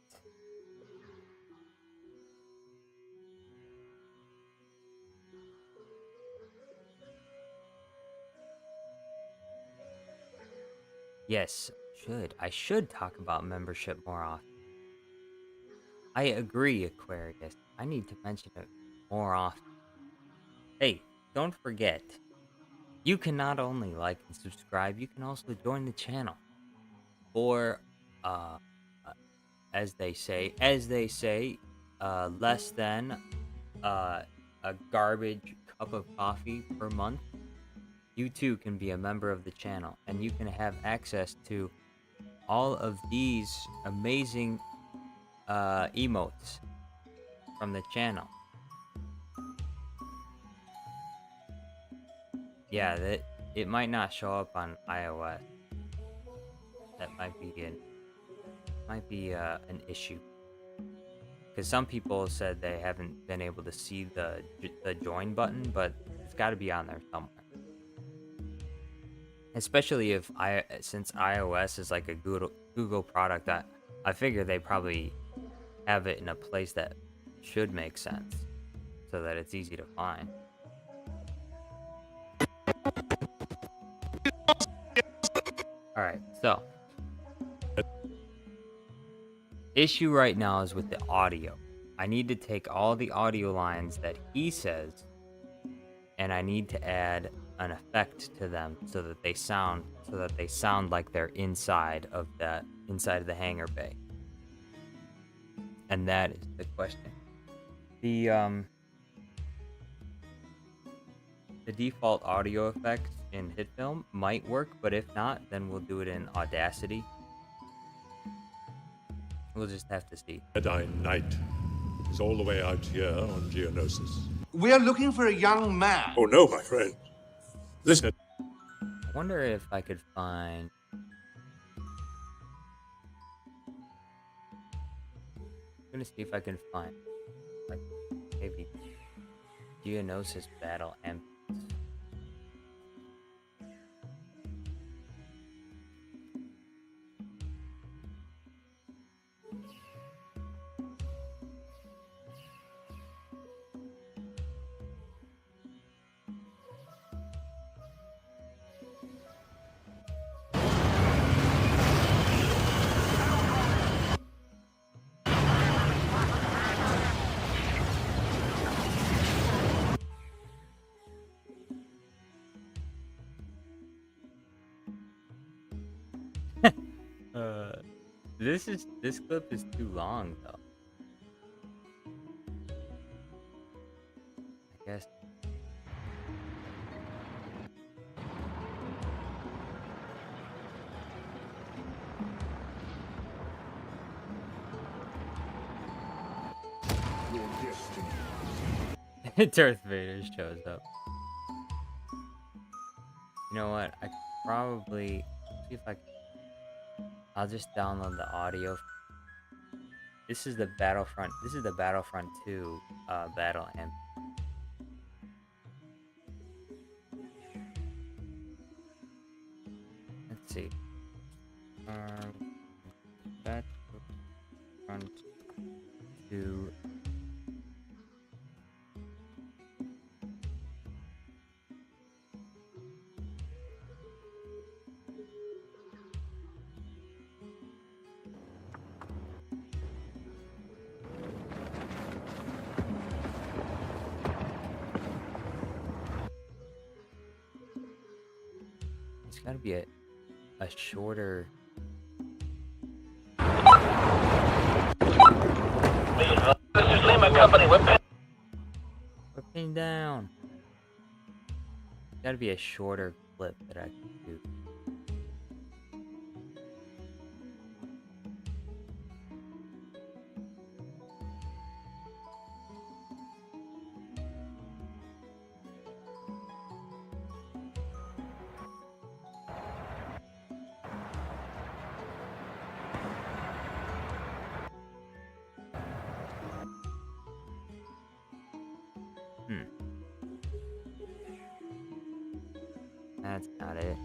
Speaker 6: Yes, I should talk about membership more often. I agree, Aquarius. I need to mention it more often. Hey, don't forget, you can not only like and subscribe, you can also join the channel. For, as they say, less than a garbage cup of coffee per month, you too can be a member of the channel, and you can have access to all of these amazing emotes from the channel. Yeah, it might not show up on iOS, that might be an issue. Because some people said they haven't been able to see the join button, but it's got to be on there somewhere. Especially if since iOS is like a Google product, I figure they probably have it in a place that should make sense, so that it's easy to find. All right, so issue right now is with the audio. I need to take all the audio lines that he says, and I need to add an effect to them so that they sound like they're inside of the hangar bay. And that is the question. The default audio effects in HitFilm might work, but if not, then we'll do it in Audacity. We'll just have to see.
Speaker 3: Jedi Knight is all the way out here on Geonosis.
Speaker 2: We are looking for a young man.
Speaker 3: Oh no, my friend. Listen.
Speaker 6: I wonder if I could find... I'm gonna see if I can find, like, maybe Geonosis battle ambience. This clip is too long though. I guess. Darth Vader shows up. You know what? I could probably see if I can. I'll just download the audio. This is the Battlefront 2 battle amp. Let's see. Battlefront 2. It's gotta be a shorter.
Speaker 7: This is Lima Company.
Speaker 6: We're pinned down. It's gotta be a shorter clip that I can do. That's not it.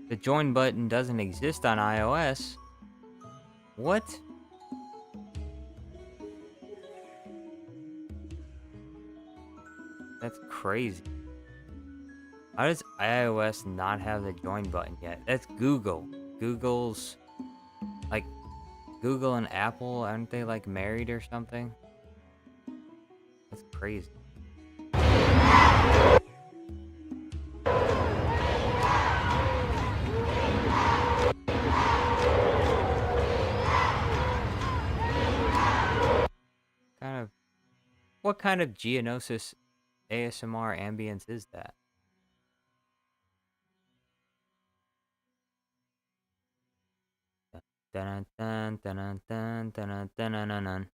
Speaker 6: The join button doesn't exist on iOS. What? That's crazy. How does iOS not have the join button yet? That's Google. Google's like Google and Apple, aren't they like married or something? That's crazy. What kind of Geonosis ASMR ambience is that? Dun dun dun dun dun dun dun dun dun dun.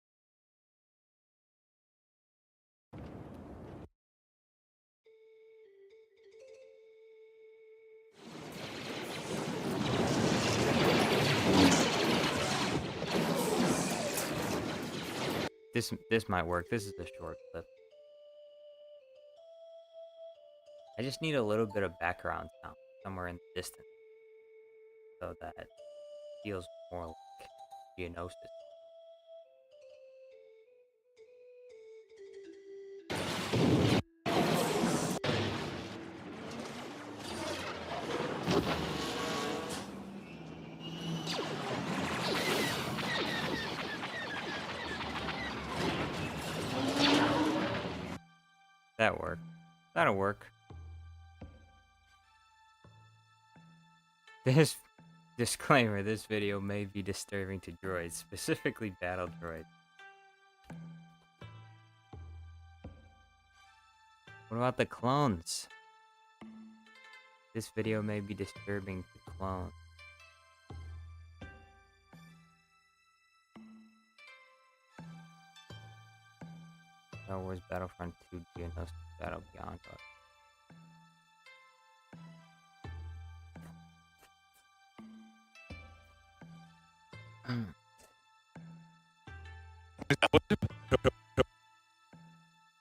Speaker 6: This might work. This is a short clip. I just need a little bit of background sound somewhere in the distance so that it feels more like Geonosis. That worked. That'll work. This disclaimer, this video may be disturbing to droids, specifically battle droids. What about the clones? This video may be disturbing to clones. Star Wars Battlefront 2 Geonosis Battle Beyond.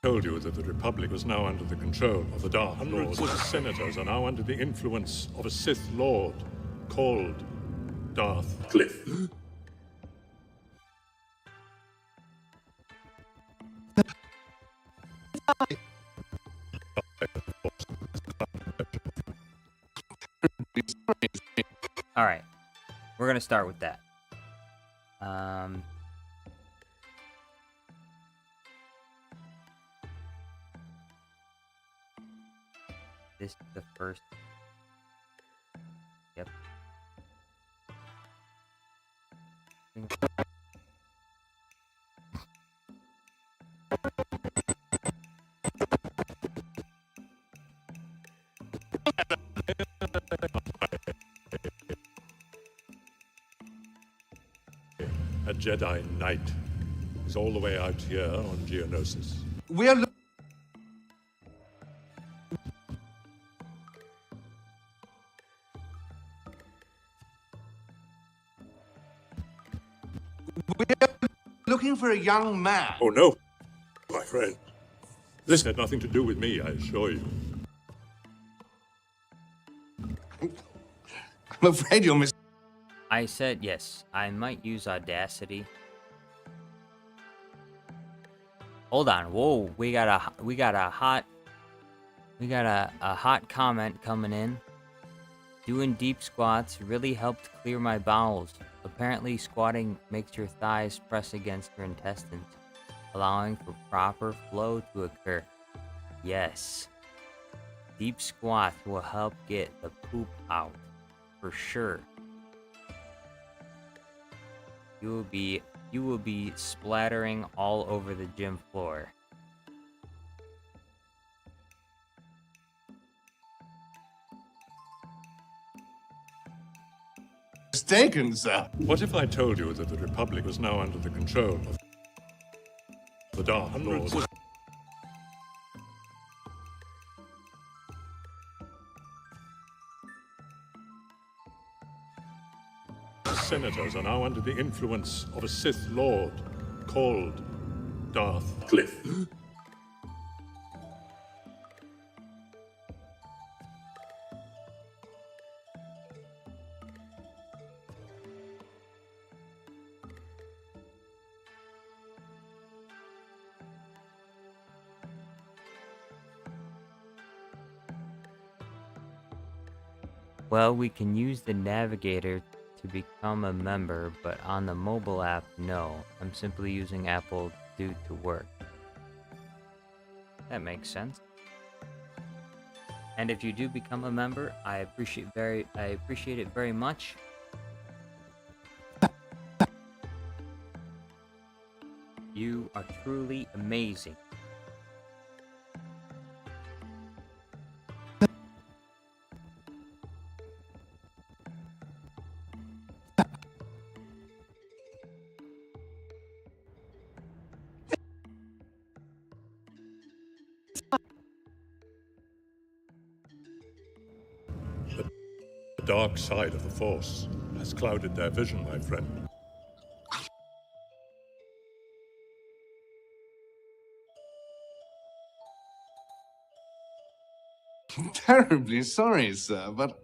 Speaker 3: Told you that the Republic was now under the control of the Dark Lord. Hundreds of senators are now under the influence of a Sith Lord called Darth Cliff.
Speaker 6: All right, we're gonna start with that. This is the first. Yep.
Speaker 3: A Jedi Knight is all the way out here on Geonosis.
Speaker 2: We are looking for a young man.
Speaker 3: Oh no, my friend. This had nothing to do with me, I assure you.
Speaker 2: I'm afraid you're
Speaker 6: I said yes. I might use Audacity. Hold on. Whoa, we got a hot comment coming in. Doing deep squats really helped clear my bowels. Apparently, squatting makes your thighs press against your intestines, allowing for proper flow to occur. Yes. Deep squats will help get the poop out, for sure. You will be splattering all over the gym floor.
Speaker 2: mistaken, sir.
Speaker 3: What if I told you that the Republic was now under the control of the Dark Lord? Senators are now under the influence of a Sith Lord called Darth Cliff.
Speaker 6: Well, we can use the navigator to become a member, but on the mobile app, no. I'm simply using Apple due to work. That makes sense. And if you do become a member, I appreciate it very much. You are truly amazing.
Speaker 3: The dark side of the Force has clouded their vision, my friend.
Speaker 2: I'm terribly sorry, sir, but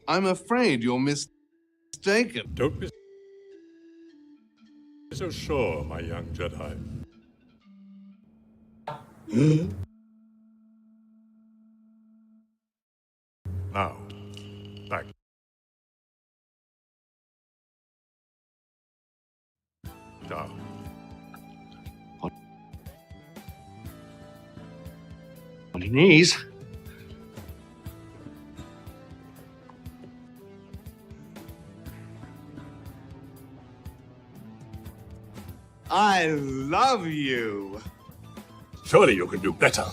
Speaker 2: I'm afraid you're mistaken.
Speaker 3: Don't be so sure, my young Jedi. Now, back. Down.
Speaker 5: On your knees.
Speaker 2: I love you.
Speaker 3: Surely you can do better.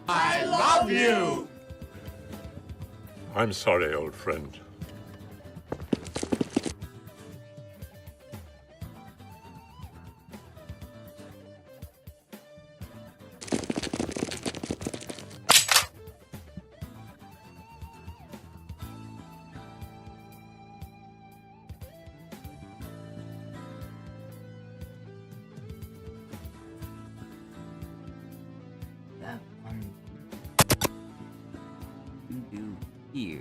Speaker 2: I love you.
Speaker 3: I'm sorry, old friend.
Speaker 6: That one you do here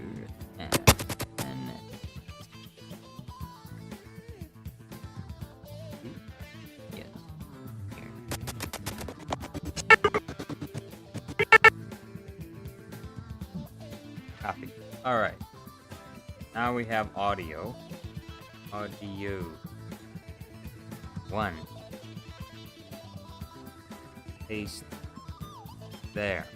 Speaker 6: and then yes here. Copy. All right. Now we have audio. Audio. 1. Paste there.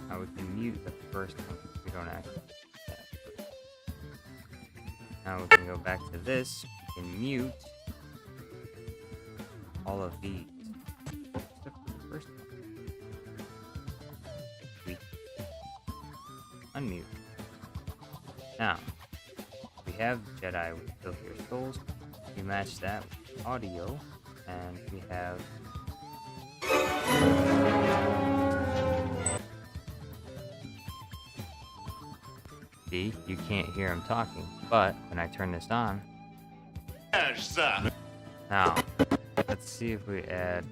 Speaker 6: Now we can mute the first one. We don't actually do that. Now we can go back to this. We can mute all of these. Except for the first one. We unmute. Now, we have Jedi with Kill Your Souls. We match that with audio, and we have see, you can't hear him talking, but when I turn this on,
Speaker 5: Yes, sir.
Speaker 6: now let's see if we add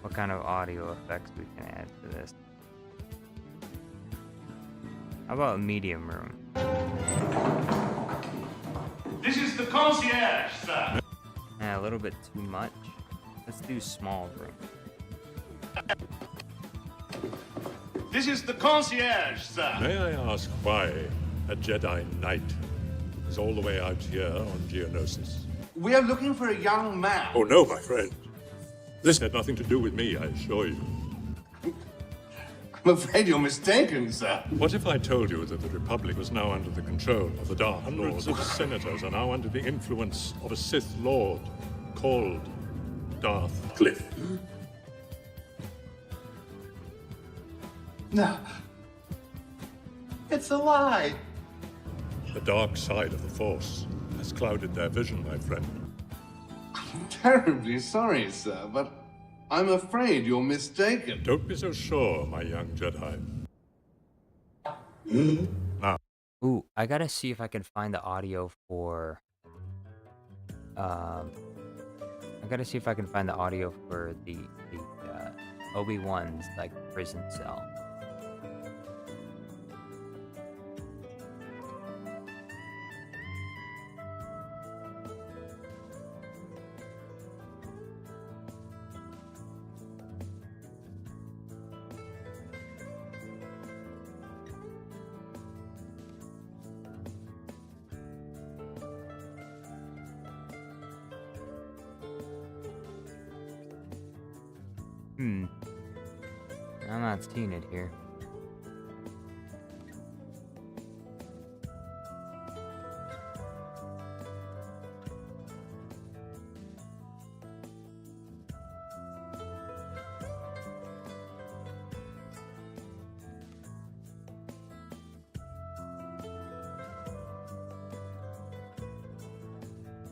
Speaker 6: what kind of audio effects we can add to this. How about a medium room?
Speaker 5: This is the concierge, sir.
Speaker 6: A little bit too much. Let's do small room.
Speaker 5: This is the concierge, sir.
Speaker 3: May I ask why a Jedi Knight is all the way out here on Geonosis?
Speaker 2: We are looking for a young man.
Speaker 3: Oh no, my friend. This had nothing to do with me, I assure you.
Speaker 2: I'm afraid you're mistaken, sir.
Speaker 3: What if I told you that the Republic was now under the control of the Dark Lord? Hundreds of senators are now under the influence of a Sith Lord called Darth Cliff.
Speaker 2: No. It's a lie.
Speaker 3: The dark side of the Force has clouded their vision, my friend.
Speaker 2: I'm terribly sorry, sir, but I'm afraid you're mistaken.
Speaker 3: Don't be so sure, my young Jedi. Now,
Speaker 6: Ooh, I gotta see if I can find the audio for. I gotta see if I can find the audio for the Obi-Wan's like prison cell. I'm not seeing it here.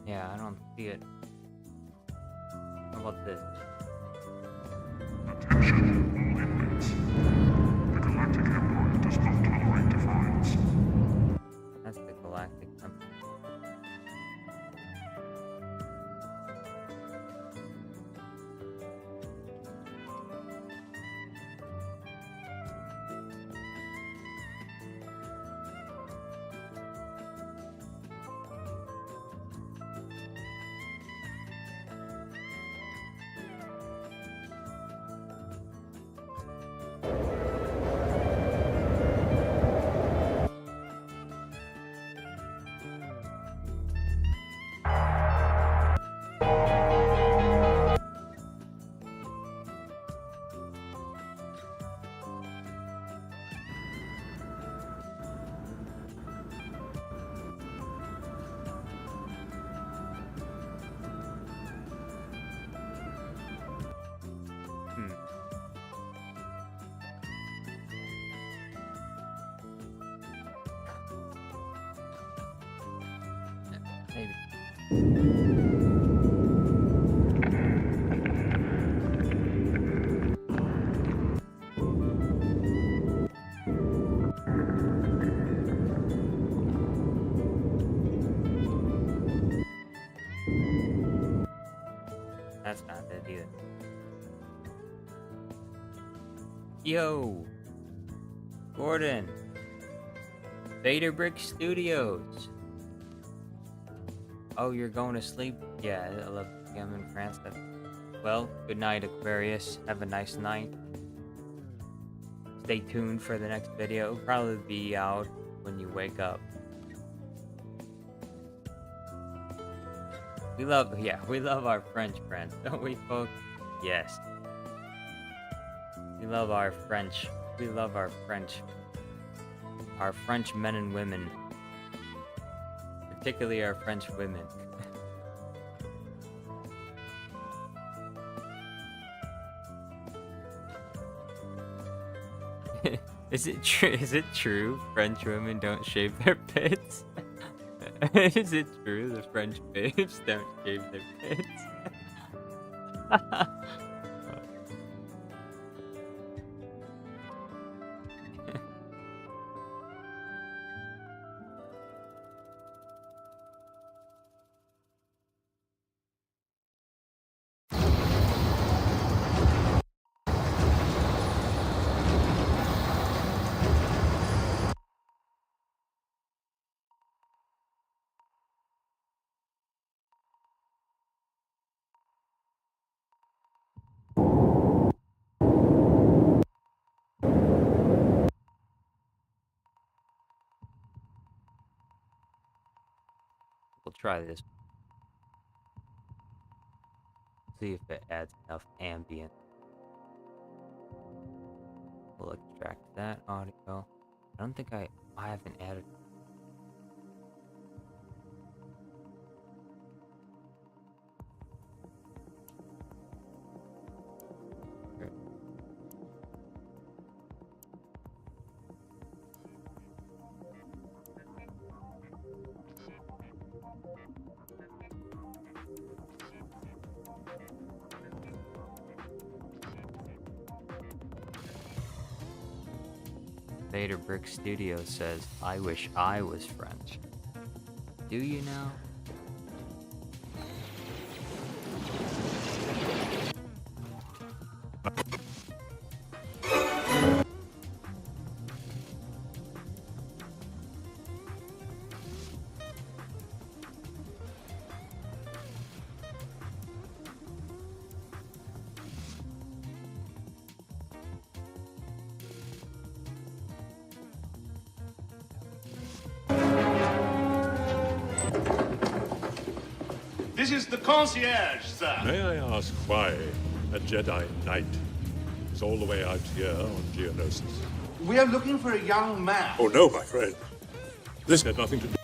Speaker 6: Yeah, I don't see it. How about this?
Speaker 4: Attention, all inmates. The Galactic Empire does not tolerate defiance.
Speaker 1: That's not it either. Yo! Gordon! Vader Brick Studios! Oh, you're going to sleep? Yeah, at 11 p.m. in France. Well, good night, Aquarius. Have a nice night. Stay tuned for the next video. It'll probably be out when you wake up. We love our French friends, don't we, folks? Yes. We love our French men and women. Particularly our French women. Is it true French women don't shave their pits? Is it true the French babes don't shave their pits? We'll try this. See if it adds enough ambient. We'll extract that audio. I don't think I haven't added. Vader Brick Studio says, I wish I was French. Do you now?
Speaker 5: This is the concierge, sir.
Speaker 3: May I ask why a Jedi Knight is all the way out here on Geonosis?
Speaker 2: We are looking for a young man.
Speaker 3: Oh no, my friend. This had nothing to do.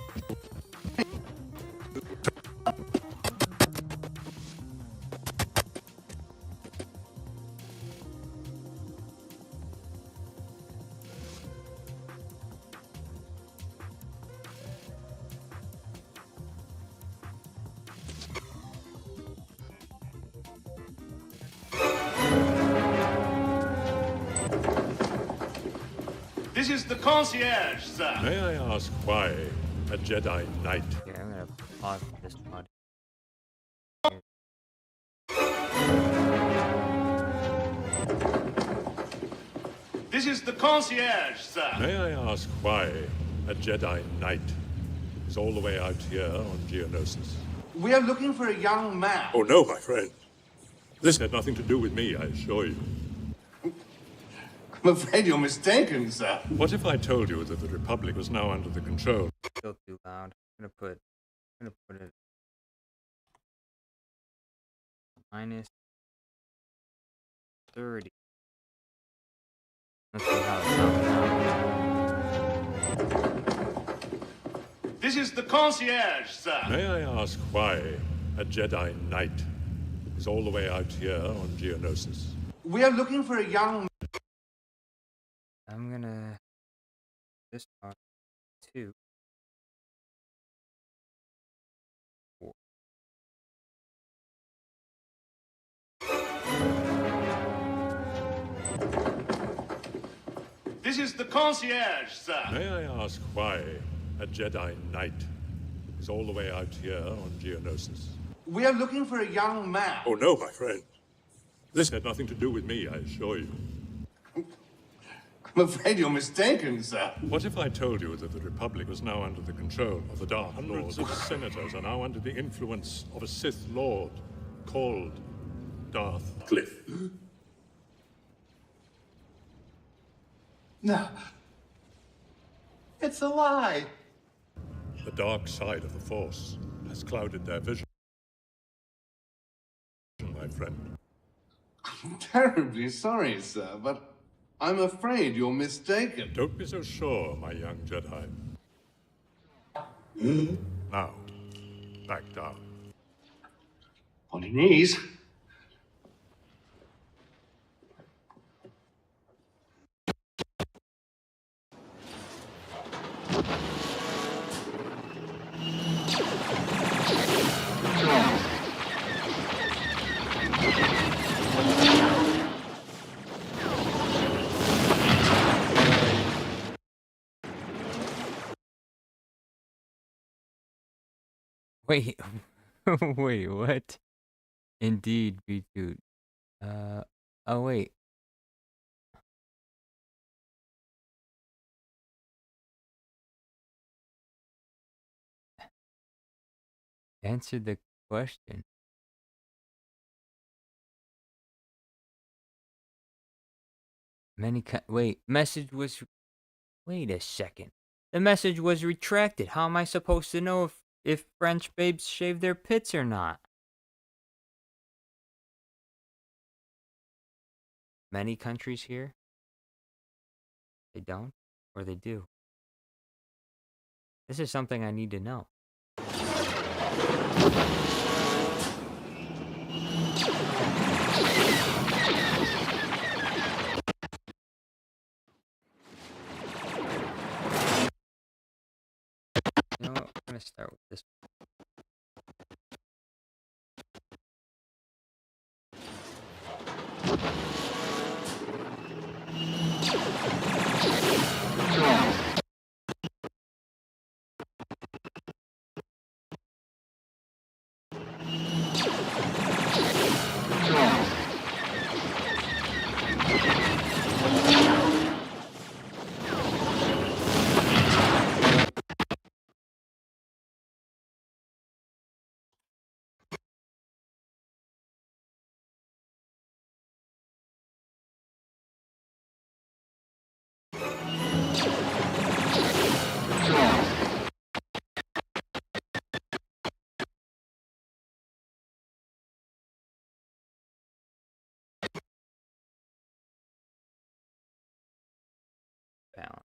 Speaker 5: This is the concierge, sir.
Speaker 3: May I ask why a Jedi Knight?
Speaker 1: Here, I'm gonna pause this audio.
Speaker 5: This is the concierge, sir.
Speaker 3: May I ask why a Jedi Knight is all the way out here on Geonosis?
Speaker 2: We are looking for a young man.
Speaker 3: Oh no, my friend. This had nothing to do with me, I assure you.
Speaker 2: I'm afraid you're mistaken, sir.
Speaker 3: What if I told you that the Republic was now under the control?
Speaker 1: Still too loud. I'm gonna put it minus 30. Let's see how it sounds now.
Speaker 5: This is the concierge, sir.
Speaker 3: May I ask why a Jedi Knight is all the way out here on Geonosis?
Speaker 2: We are looking for a young
Speaker 1: I'm gonna this on 2.
Speaker 5: This is the concierge, sir.
Speaker 3: May I ask why a Jedi Knight is all the way out here on Geonosis?
Speaker 2: We are looking for a young man.
Speaker 3: Oh no, my friend. This had nothing to do with me, I assure you.
Speaker 2: I'm afraid you're mistaken, sir.
Speaker 3: What if I told you that the Republic was now under the control of the Dark Lord? Hundreds of senators are now under the influence of a Sith Lord called Darth Cliff.
Speaker 2: No. It's a lie.
Speaker 3: The dark side of the Force has clouded their vision, my friend.
Speaker 2: I'm terribly sorry, sir, but I'm afraid you're mistaken.
Speaker 3: Don't be so sure, my young Jedi. Now, back down.
Speaker 2: On your knees.
Speaker 6: Wait, wait, what? Indeed, B-Dude. Oh wait. Answer the question. Wait, message was... Wait a second. The message was retracted. How am I supposed to know if French babes shave their pits or not? Many countries here, they don't, or they do. This is something I need to know. You know what? I'm gonna start with this. Balance.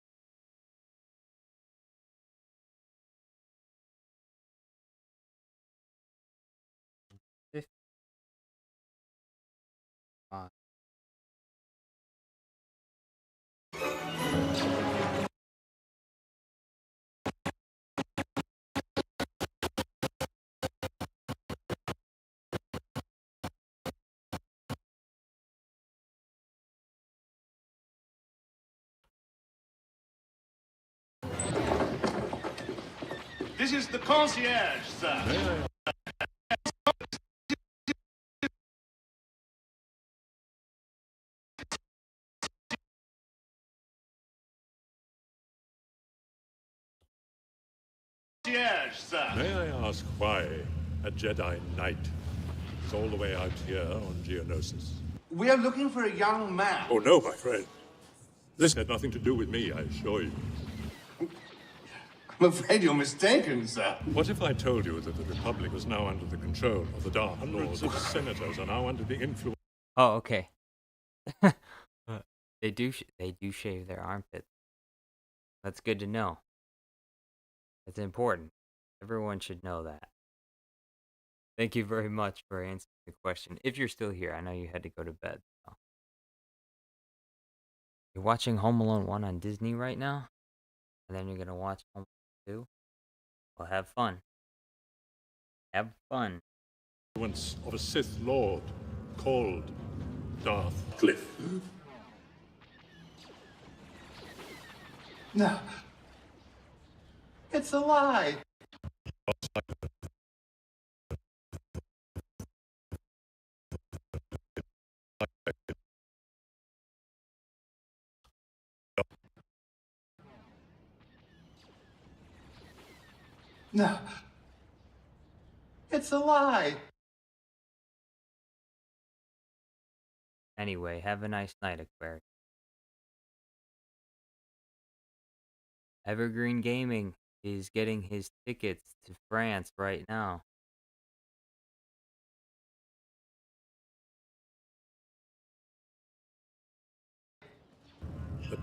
Speaker 5: This is the concierge, sir.
Speaker 3: May I
Speaker 5: Concierge, sir.
Speaker 3: May I ask why a Jedi Knight is all the way out here on Geonosis?
Speaker 2: We are looking for a young man.
Speaker 3: Oh no, my friend. This had nothing to do with me, I assure you.
Speaker 2: I'm afraid you're mistaken, sir.
Speaker 3: What if I told you that the Republic was now under the control of the Dark Lord? Hundreds of senators are now under the influence.
Speaker 6: Oh, okay. They do shave their armpits. That's good to know. That's important. Everyone should know that. Thank you very much for answering the question. If you're still here, I know you had to go to bed. So. You're watching Home Alone 1 on Disney right now? And then you're going to watch Home Alone 2? Well, have fun. Have fun.
Speaker 3: Influence of a Sith Lord called Darth Cliff.
Speaker 4: No. It's a lie. No. It's a lie.
Speaker 6: Anyway, have a nice night, Aquarius. Evergreen Gaming is getting his tickets to France right now.
Speaker 3: The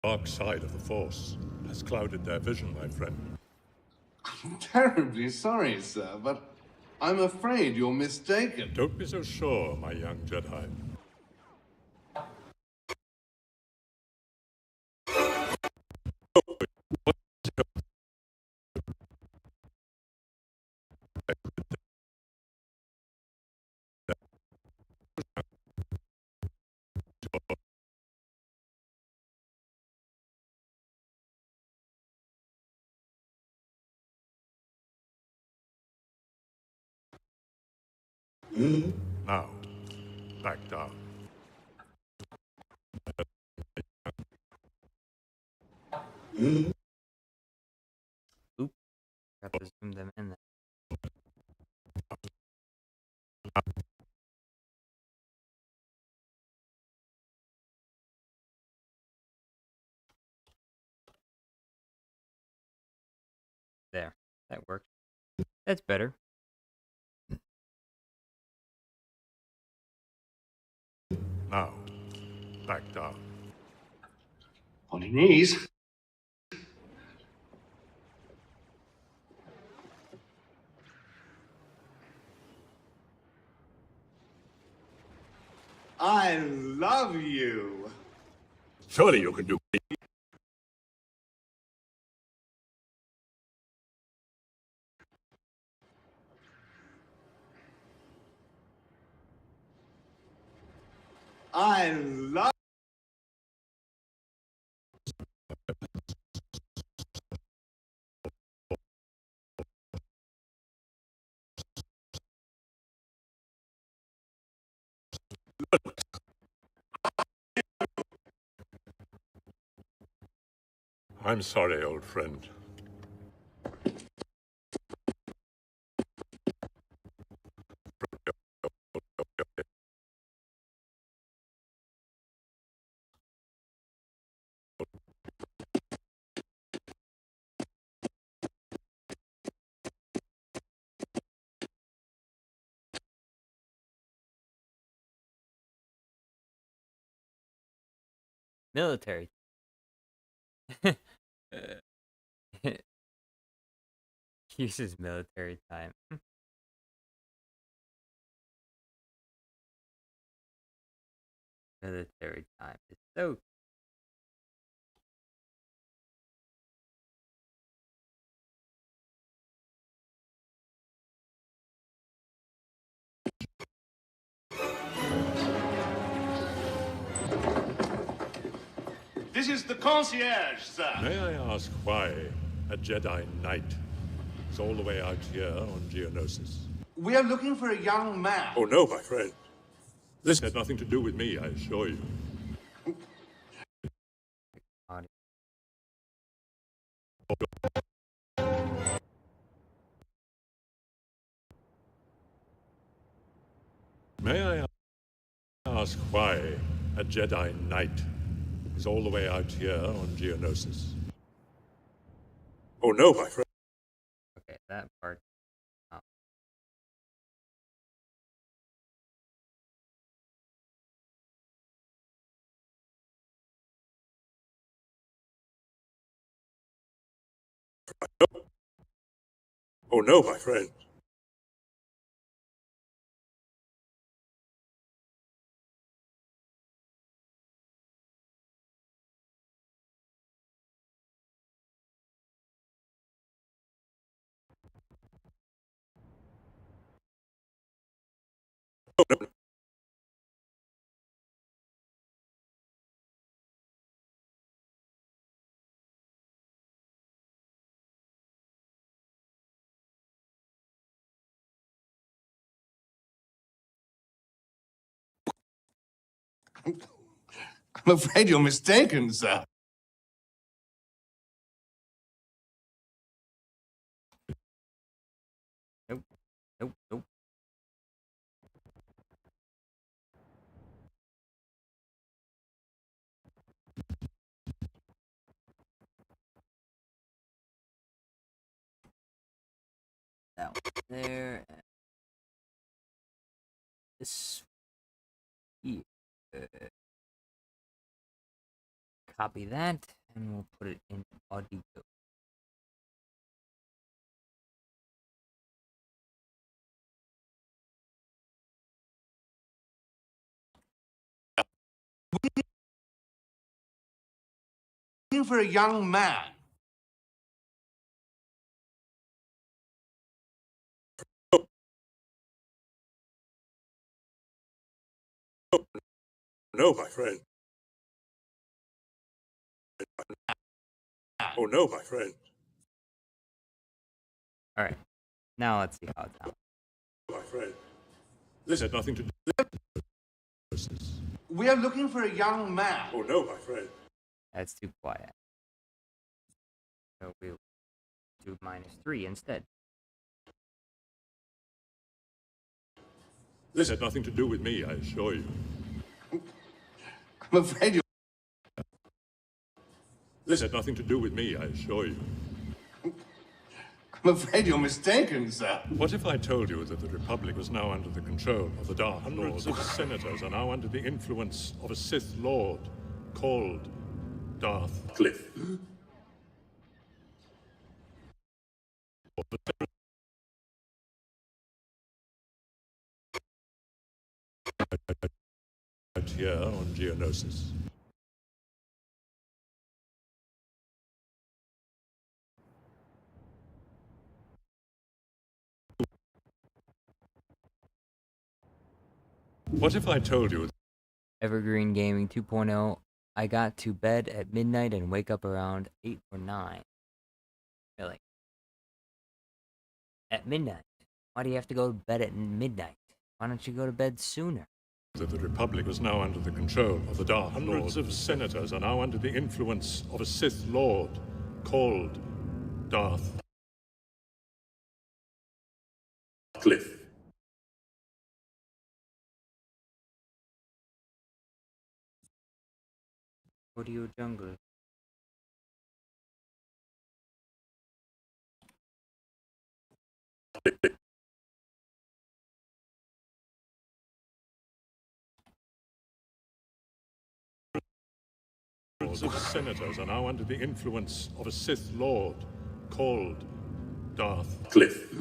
Speaker 3: dark side of the Force has clouded their vision, my friend.
Speaker 2: I'm terribly sorry, sir, but I'm afraid you're mistaken.
Speaker 3: Don't be so sure, my young Jedi. Now, back down.
Speaker 6: Oop. Got to zoom them in there. There. That works. That's better.
Speaker 3: Now, back down.
Speaker 2: On your knees. I love you.
Speaker 3: Surely you can do it.
Speaker 2: I love.
Speaker 3: I'm sorry, old friend.
Speaker 6: Military. Uses military time. Military time. It's so.
Speaker 5: This is the concierge, sir.
Speaker 3: May I ask why a Jedi Knight is all the way out here on Geonosis?
Speaker 2: We are looking for a young man.
Speaker 3: Oh no, my friend. This had nothing to do with me, I assure you.
Speaker 6: Audio.
Speaker 3: May I ask why a Jedi Knight is all the way out here on Geonosis? Oh no, my friend.
Speaker 6: Okay, that part. Oh.
Speaker 3: Oh no, my friend.
Speaker 2: I'm afraid you're mistaken, sir.
Speaker 6: Nope. Nope. Nope. That one there. And this here. Copy that, and we'll put it in audio.
Speaker 2: Looking for a young man.
Speaker 3: No, my friend. Oh no, my friend.
Speaker 6: All right. Now let's see how it sounds.
Speaker 3: My friend. This had nothing to do with this.
Speaker 2: We are looking for a young man.
Speaker 3: Oh no, my friend.
Speaker 6: That's too quiet. So we'll do -3 instead.
Speaker 3: This had nothing to do with me, I assure you.
Speaker 2: I'm afraid you're...
Speaker 3: This had nothing to do with me, I assure you.
Speaker 2: I'm afraid you're mistaken, sir.
Speaker 3: What if I told you that the Republic was now under the control of the Dark Lord? Hundreds of senators are now under the influence of a Sith Lord called Darth Cliff. Out here on Geonosis. What if I told you
Speaker 6: Evergreen Gaming 2.0. I got to bed at midnight and wake up around 8 or 9. Really? At midnight? Why do you have to go to bed at midnight? Why don't you go to bed sooner?
Speaker 3: that the Republic was now under the control of the Dark Lord? Hundreds of senators are now under the influence of a Sith Lord called Darth Cliff.
Speaker 6: Audio Jungle.
Speaker 3: Hundreds of senators are now under the influence of a Sith Lord called Darth Cliff.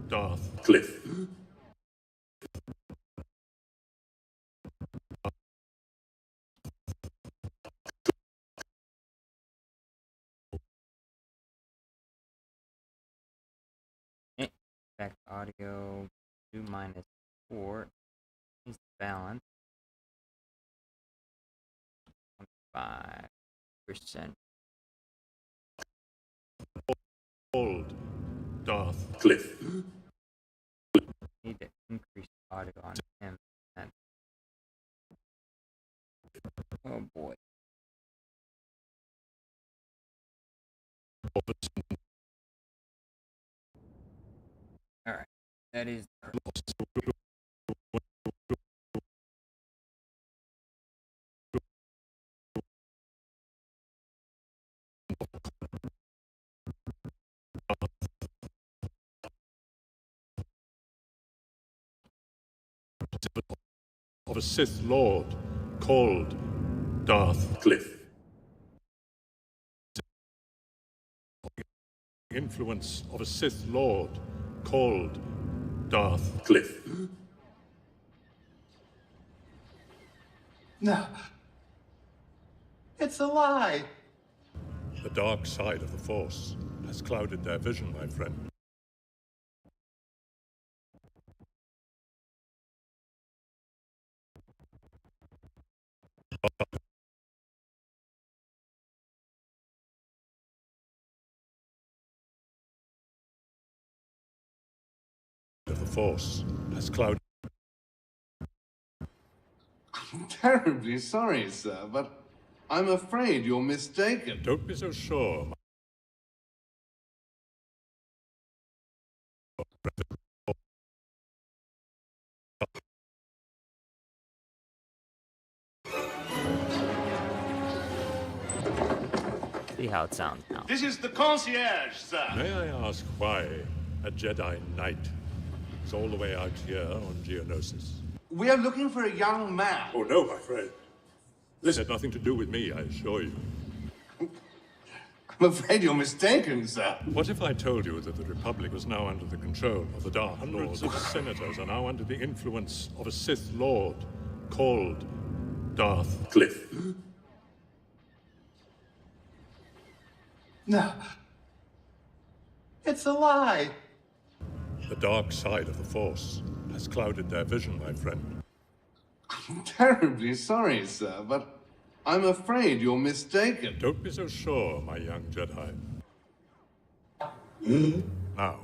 Speaker 3: Darth Cliff.
Speaker 6: Back audio 2 minus 4 is balance 5%.
Speaker 3: Called Darth Cliff.
Speaker 6: Need to increase audio on him. Oh boy. Alright. That is
Speaker 3: of a Sith Lord called Darth Cliff. Influence of a Sith Lord called Darth Cliff.
Speaker 2: No. It's a lie.
Speaker 3: The dark side of the Force has clouded their vision, my friend. Force has clouded.
Speaker 2: I'm terribly sorry, sir, but I'm afraid you're mistaken.
Speaker 3: Don't be so sure.
Speaker 6: See how it sounds now.
Speaker 5: This is the concierge, sir.
Speaker 3: May I ask why a Jedi Knight is all the way out here on Geonosis?
Speaker 2: We are looking for a young man.
Speaker 3: Oh no, my friend. This had nothing to do with me, I assure you.
Speaker 2: I'm afraid you're mistaken, sir.
Speaker 3: What if I told you that the Republic was now under the control of the Dark Lord? Hundreds of senators are now under the influence of a Sith Lord called Darth Cliff.
Speaker 2: No. It's a lie.
Speaker 3: The dark side of the Force has clouded their vision, my friend.
Speaker 2: I'm terribly sorry, sir, but I'm afraid you're mistaken.
Speaker 3: Don't be so sure, my young Jedi. Now,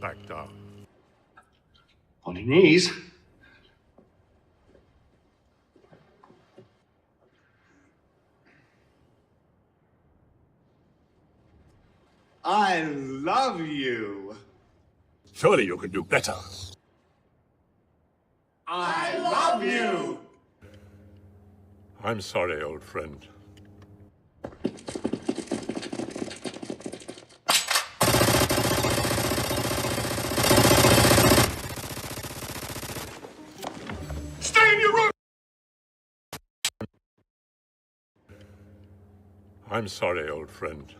Speaker 3: back down.
Speaker 2: On your knees. I love you.
Speaker 3: Surely you can do better.
Speaker 2: I love you.
Speaker 3: I'm sorry, old friend.
Speaker 4: Stay in your room!
Speaker 3: I'm sorry, old friend.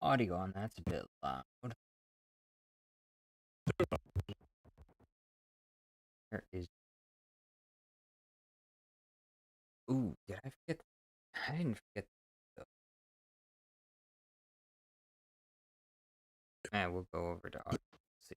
Speaker 6: Audio on that's a bit loud. Where is? Ooh, did I forget? I didn't forget. And we'll go over to audio. See.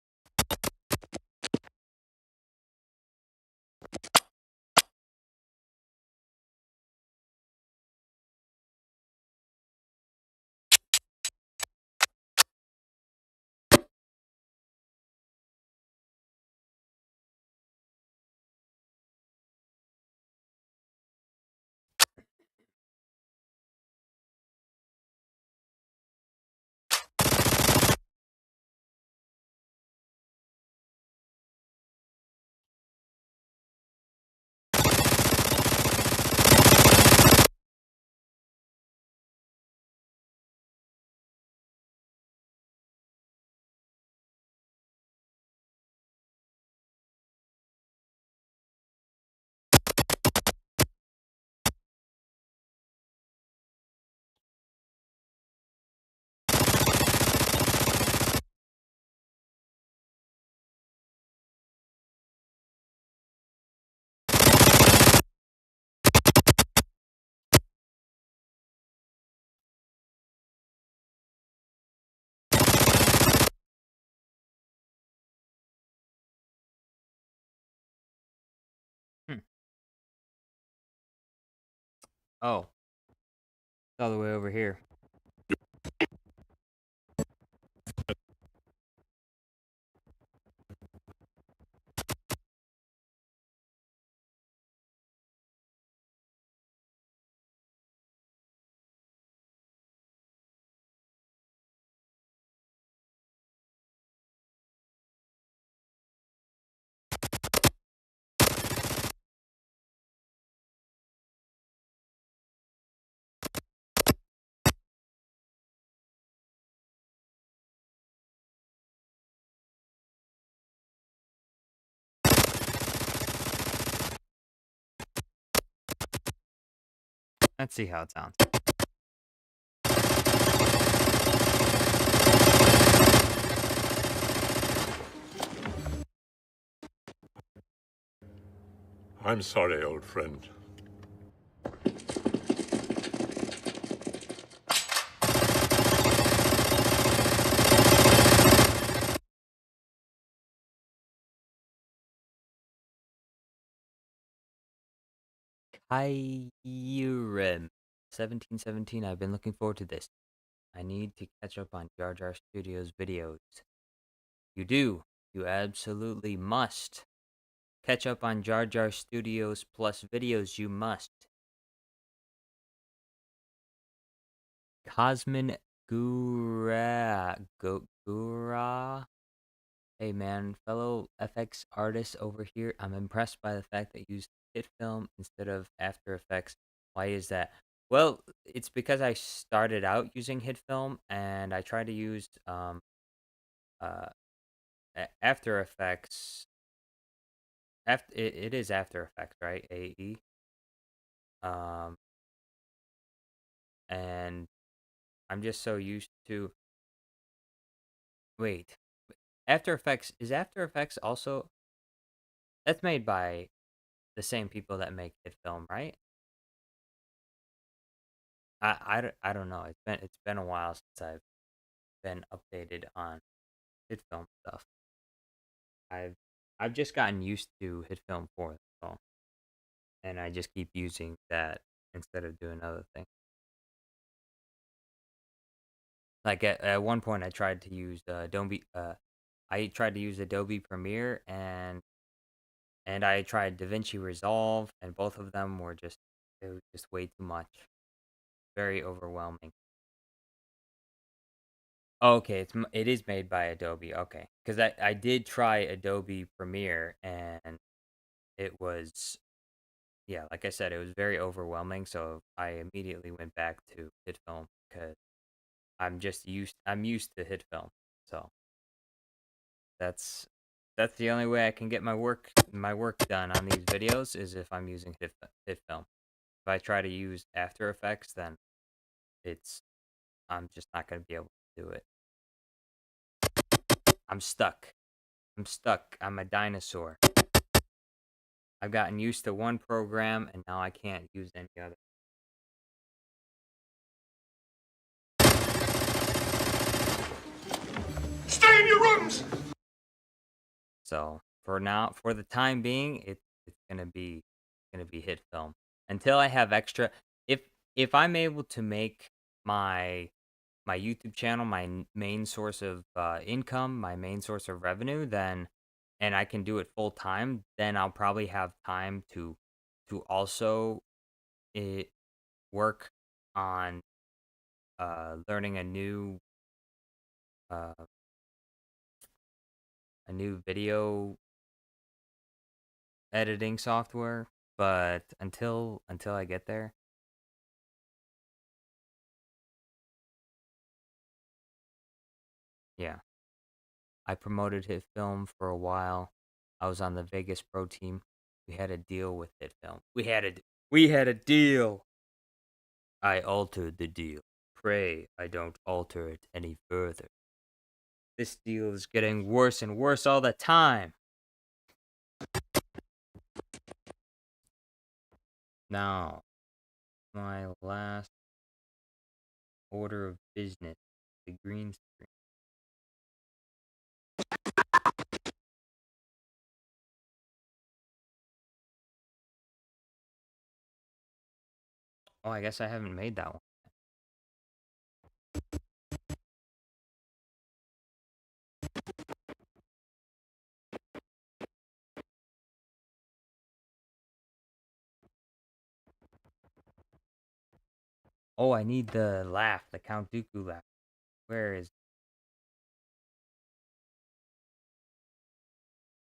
Speaker 6: Oh, it's all the way over here. Let's see how it sounds.
Speaker 3: I'm sorry, old friend.
Speaker 6: Skyrim 1717. I've been looking forward to this. I need to catch up on Jar Jar Studios videos. You do. You absolutely must. Catch up on Jar Jar Studios plus videos. You must. Cosmin Gura. Hey man, fellow FX artists over here. I'm impressed by the fact that you used HitFilm instead of After Effects. Why is that? Well, it's because I started out using HitFilm and I tried to use uh After Effects. It is After Effects, right? AE. Um, and I'm just so used to. Wait, After Effects is After Effects also? That's made by the same people that make HitFilm, right? I don't know. It's been a while since I've been updated on HitFilm stuff. I've I've just gotten used to HitFilm 4, so, and I just keep using that instead of doing other things. Like at one point, I tried to use Adobe. I tried to use Adobe Premiere and I tried DaVinci Resolve, and both of them were just it was just way too much, very overwhelming. Okay, it is made by Adobe. Okay, because I did try Adobe Premiere and it was, yeah, like I said, it was very overwhelming. So I immediately went back to HitFilm because I'm used to HitFilm. So that's that's the only way I can get my work done on these videos is if I'm using HitFilm. If I try to use After Effects, then it's I'm just not gonna be able to do it. I'm stuck. I'm stuck. I'm a dinosaur. I've gotten used to one program and now I can't use any other.
Speaker 4: Stay in your rooms!
Speaker 6: So for now, for the time being, it's gonna be HitFilm until I have extra. If I'm able to make my YouTube channel my main source of income, my main source of revenue, then and I can do it full time, then I'll probably have time to also it work on learning uh a new video editing software. But until I get there, yeah. I promoted HitFilm for a while. I was on the Vegas Pro team. We had a deal with HitFilm. We had a deal. I altered the deal. Pray I don't alter it any further. This deal is getting worse and worse all the time. Now, my last order of business, the green screen. Oh, I guess I haven't made that one. Oh, I need the laugh, the Count Dooku laugh. Where is?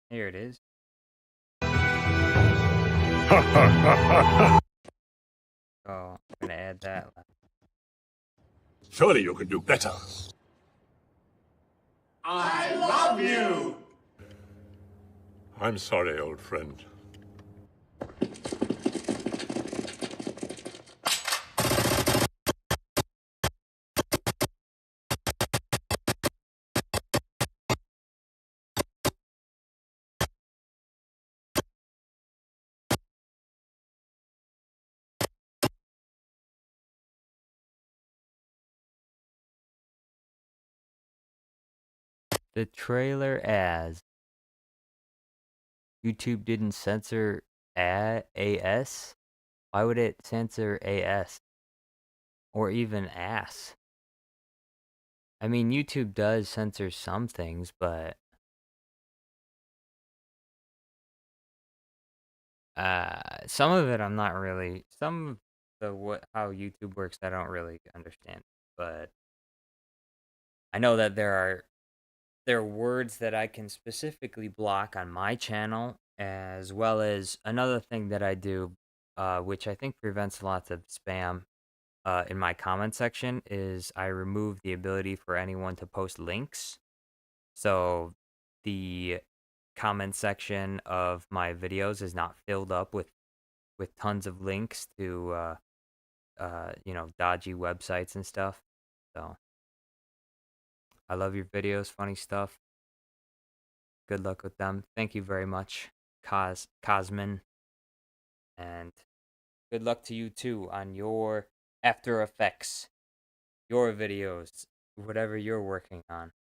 Speaker 6: Here it is. Oh, I'm gonna add that.
Speaker 3: Surely you can do better.
Speaker 4: I love you!
Speaker 3: I'm sorry, old friend.
Speaker 6: The trailer as YouTube didn't censor AS? Why would it censor AS? Or even ass? I mean, YouTube does censor some things, but some of it I'm not really, some of how YouTube works I don't really understand, but I know that there are words that I can specifically block on my channel, as well as another thing that I do, which I think prevents lots of spam in my comment section, is I remove the ability for anyone to post links. So the comment section of my videos is not filled up with tons of links to dodgy websites and stuff. So I love your videos, funny stuff. Good luck with them. Thank you very much, Cosmin. And good luck to you too on your After Effects, your videos, whatever you're working on.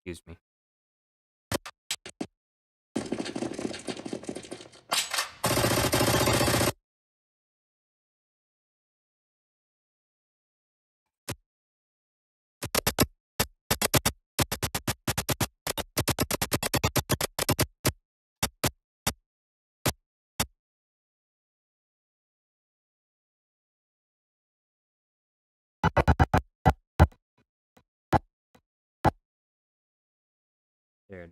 Speaker 6: Excuse me. Dude.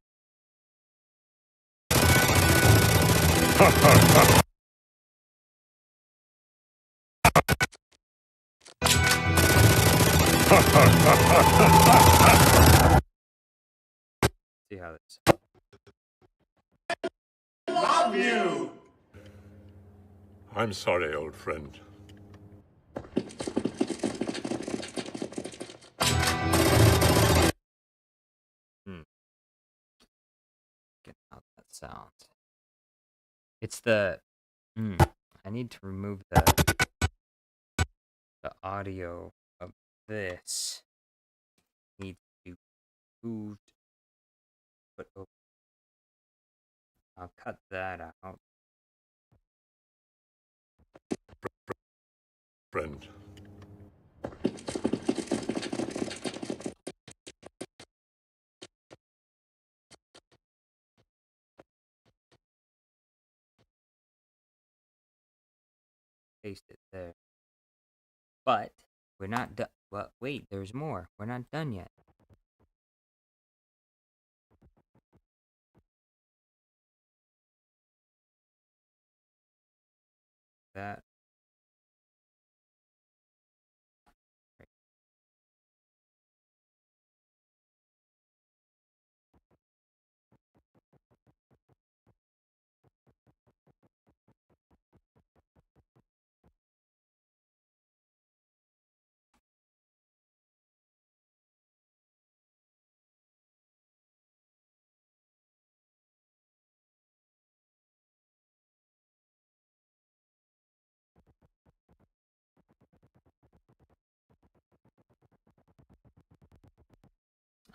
Speaker 6: See how this.
Speaker 4: Love you!
Speaker 3: I'm sorry, old friend.
Speaker 6: Get out that sound. It's the. I need to remove the audio of this. Need to boot. But oh, I'll cut that out.
Speaker 3: Friend.
Speaker 6: Paste it there. But we're not done. Well, wait, there's more. We're not done yet. That.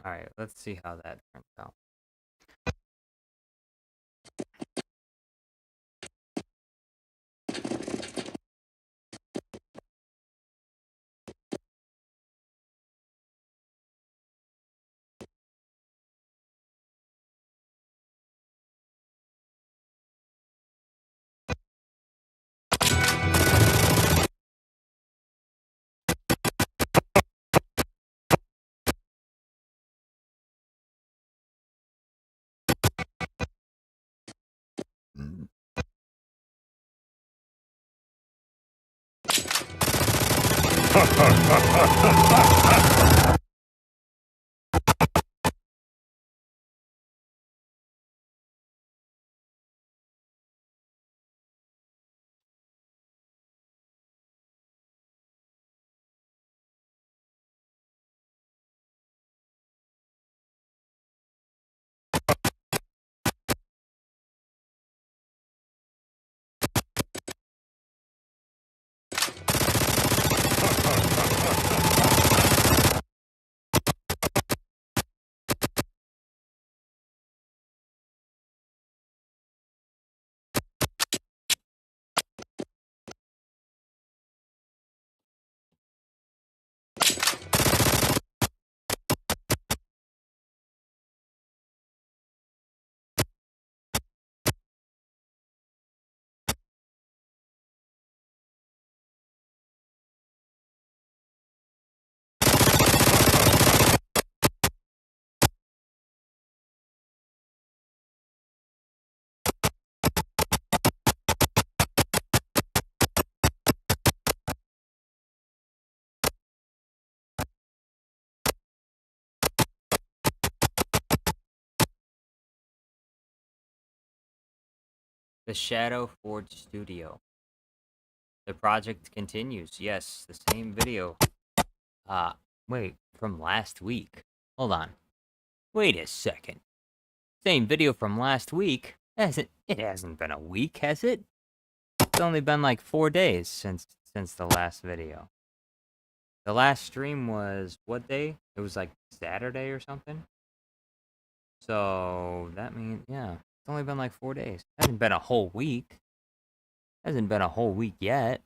Speaker 6: All right, let's see how that turns out. The Shadow Forge Studio. The project continues. Yes, the same video. Wait, from last week. Hold on. Wait a second. Same video from last week? It hasn't been a week, has it? It's only been like 4 days since the last video. The last stream was what day? It was like Saturday or something. So that means, yeah, it's only been like 4 days. Hasn't been a whole week. Hasn't been a whole week yet.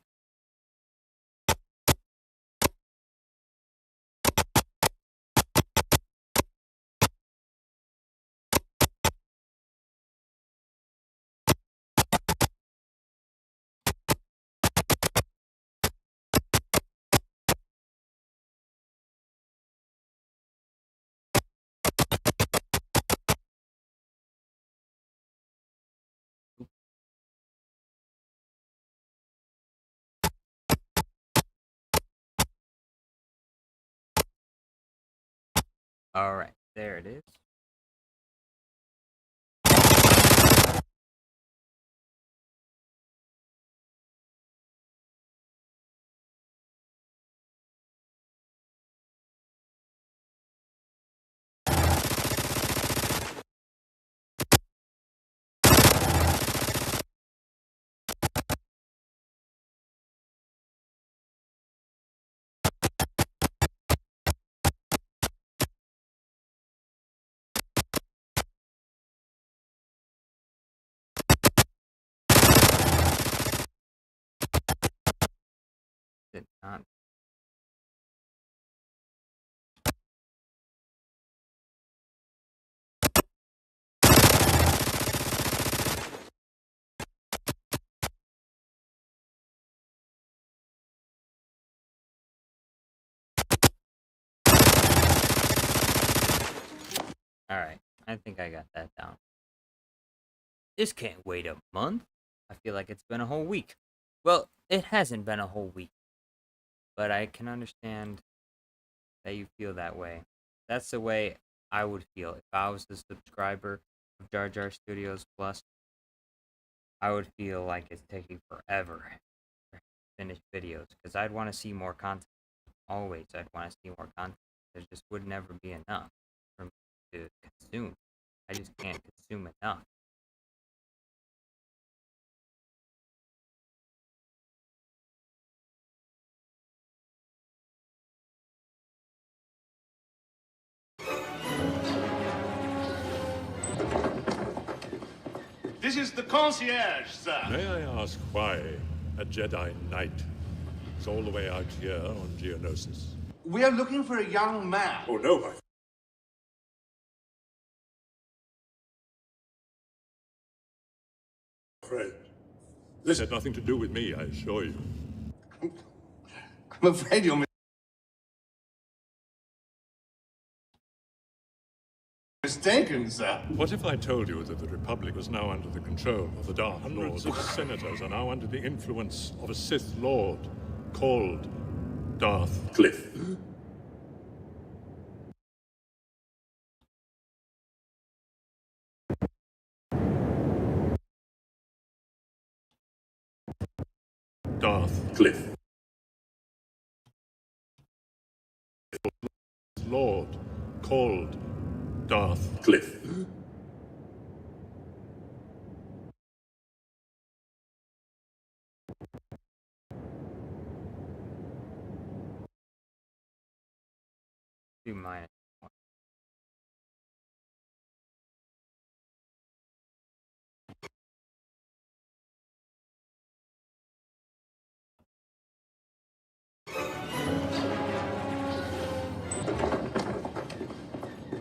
Speaker 6: All right, there it is. Did not. All right, I think I got that down. This can't wait a month. I feel like it's been a whole week. Well, it hasn't been a whole week, but I can understand that you feel that way. That's the way I would feel if I was a subscriber of Jar Jar Studios Plus. I would feel like it's taking forever to finish videos because I'd want to see more content. Always, I'd want to see more content. There just would never be enough for me to consume. I just can't consume enough.
Speaker 5: This is the concierge, sir.
Speaker 3: May I ask why a Jedi Knight is all the way out here on Geonosis?
Speaker 2: We are looking for a young man.
Speaker 3: Oh, no, my friend. This had nothing to do with me, I assure you.
Speaker 2: I'm afraid you're mistaken, sir.
Speaker 3: What if I told you that the Republic was now under the control of the Dark Lord? Hundreds of senators are now under the influence of a Sith Lord called Darth Cliff. Darth Cliff. Lord called Darth Cliff.
Speaker 6: Do minus one.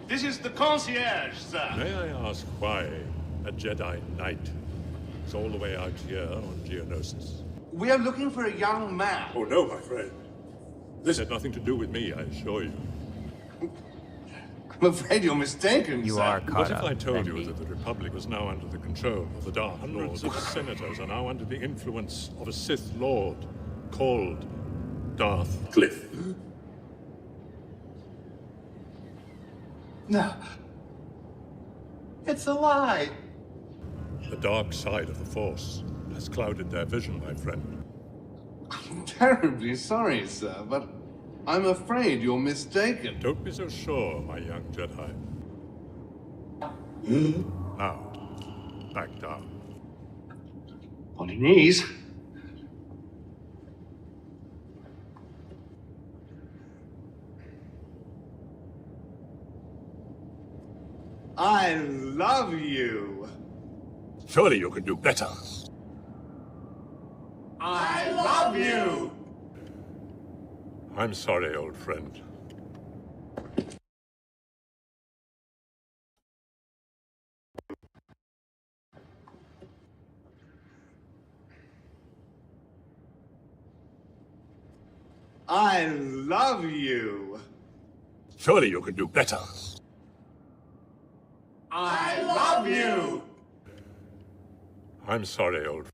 Speaker 5: This is the concierge, sir.
Speaker 3: May I ask why a Jedi Knight is all the way out here on Geonosis?
Speaker 2: We are looking for a young man.
Speaker 3: Oh, no, my friend. This had nothing to do with me, I assure you.
Speaker 2: I'm afraid you're mistaken,
Speaker 6: You
Speaker 2: sir.
Speaker 6: are caught
Speaker 3: What if
Speaker 6: up,
Speaker 3: I told you
Speaker 6: Bendy.
Speaker 3: that the Republic was now under the control of the Dark Lord? Hundreds of senators are now under the influence of a Sith Lord called Darth Cliff.
Speaker 2: No. It's a lie.
Speaker 3: The dark side of the Force has clouded their vision, my friend.
Speaker 2: I'm terribly sorry, sir, but I'm afraid you're mistaken.
Speaker 3: Don't be so sure, my young Jedi. Now, back down.
Speaker 5: On your knees.
Speaker 2: I love you.
Speaker 3: Surely you can do better.
Speaker 2: I love you.
Speaker 3: I'm sorry, old friend.
Speaker 2: I love you.
Speaker 3: Surely you can do better.
Speaker 2: I love you.
Speaker 3: I'm sorry, old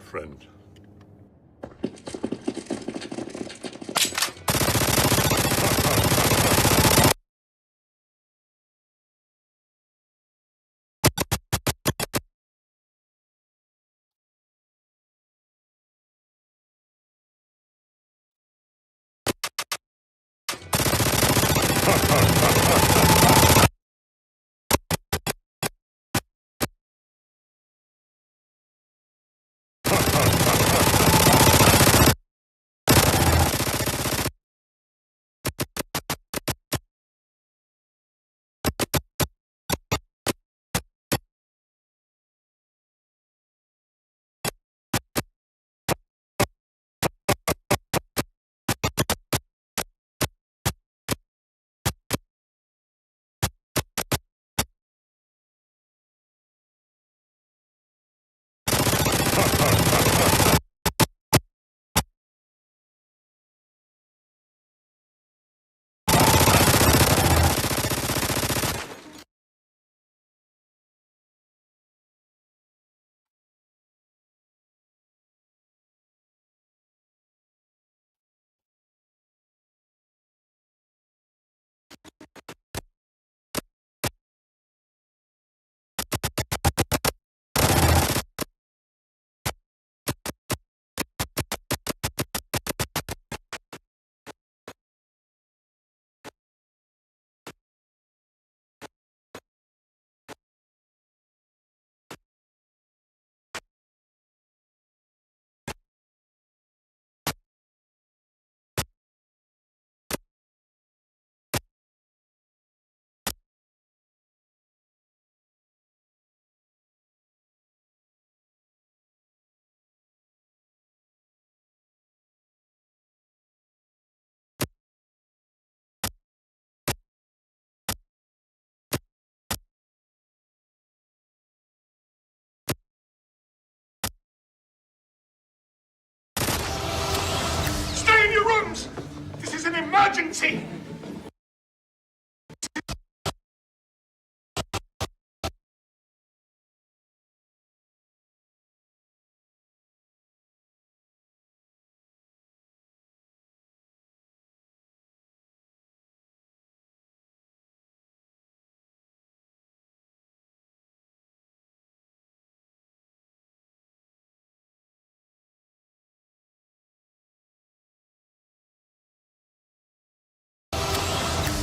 Speaker 3: friend.
Speaker 4: Stay in your rooms! This is an emergency!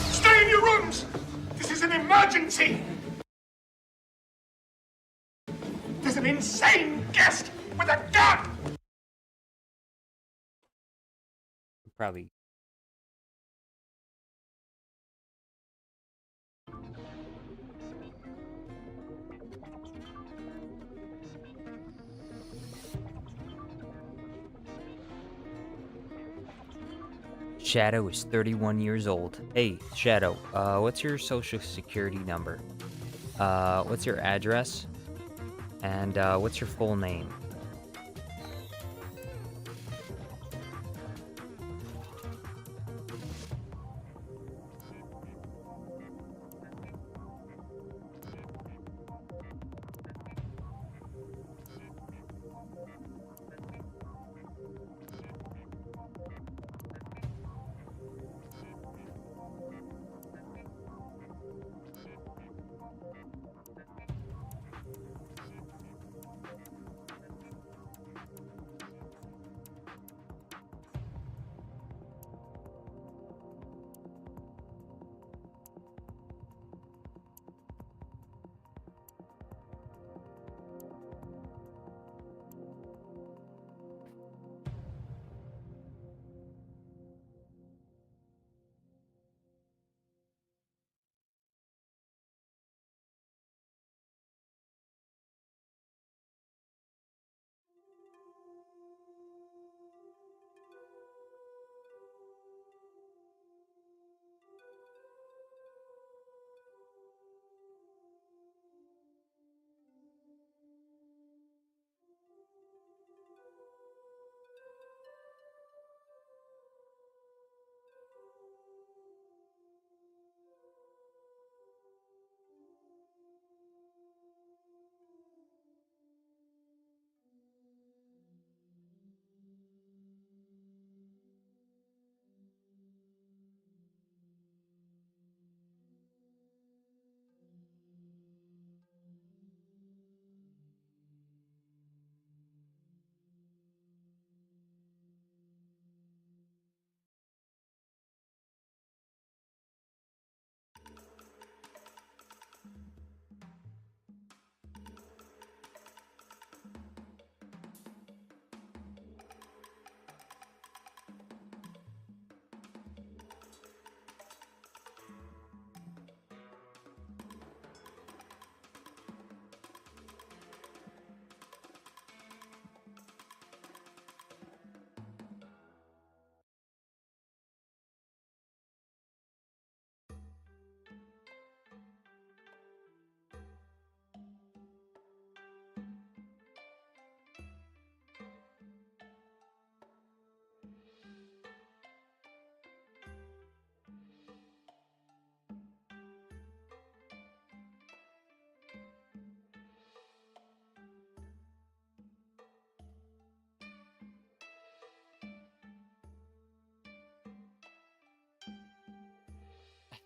Speaker 4: Stay in your rooms! This is an emergency! There's an insane guest with a gun!
Speaker 6: Probably. Shadow is 31 years old. Hey, Shadow, what's your social security number? What's your address? And what's your full name?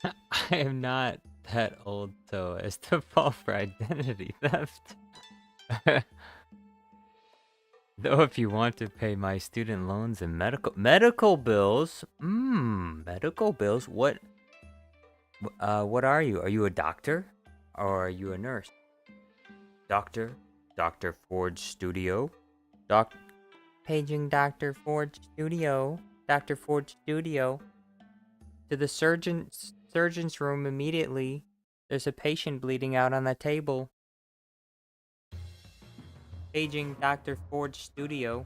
Speaker 6: I am not that old, so as to fall for identity theft. Though if you want to pay my student loans and medical bills, medical bills. What are you? Are you a doctor, or are you a nurse? Dr. Ford Studio, paging Dr. Ford Studio, Dr. Ford Studio. To the surgeon's room immediately. There's a patient bleeding out on the table. Paging Dr. Ford Studio.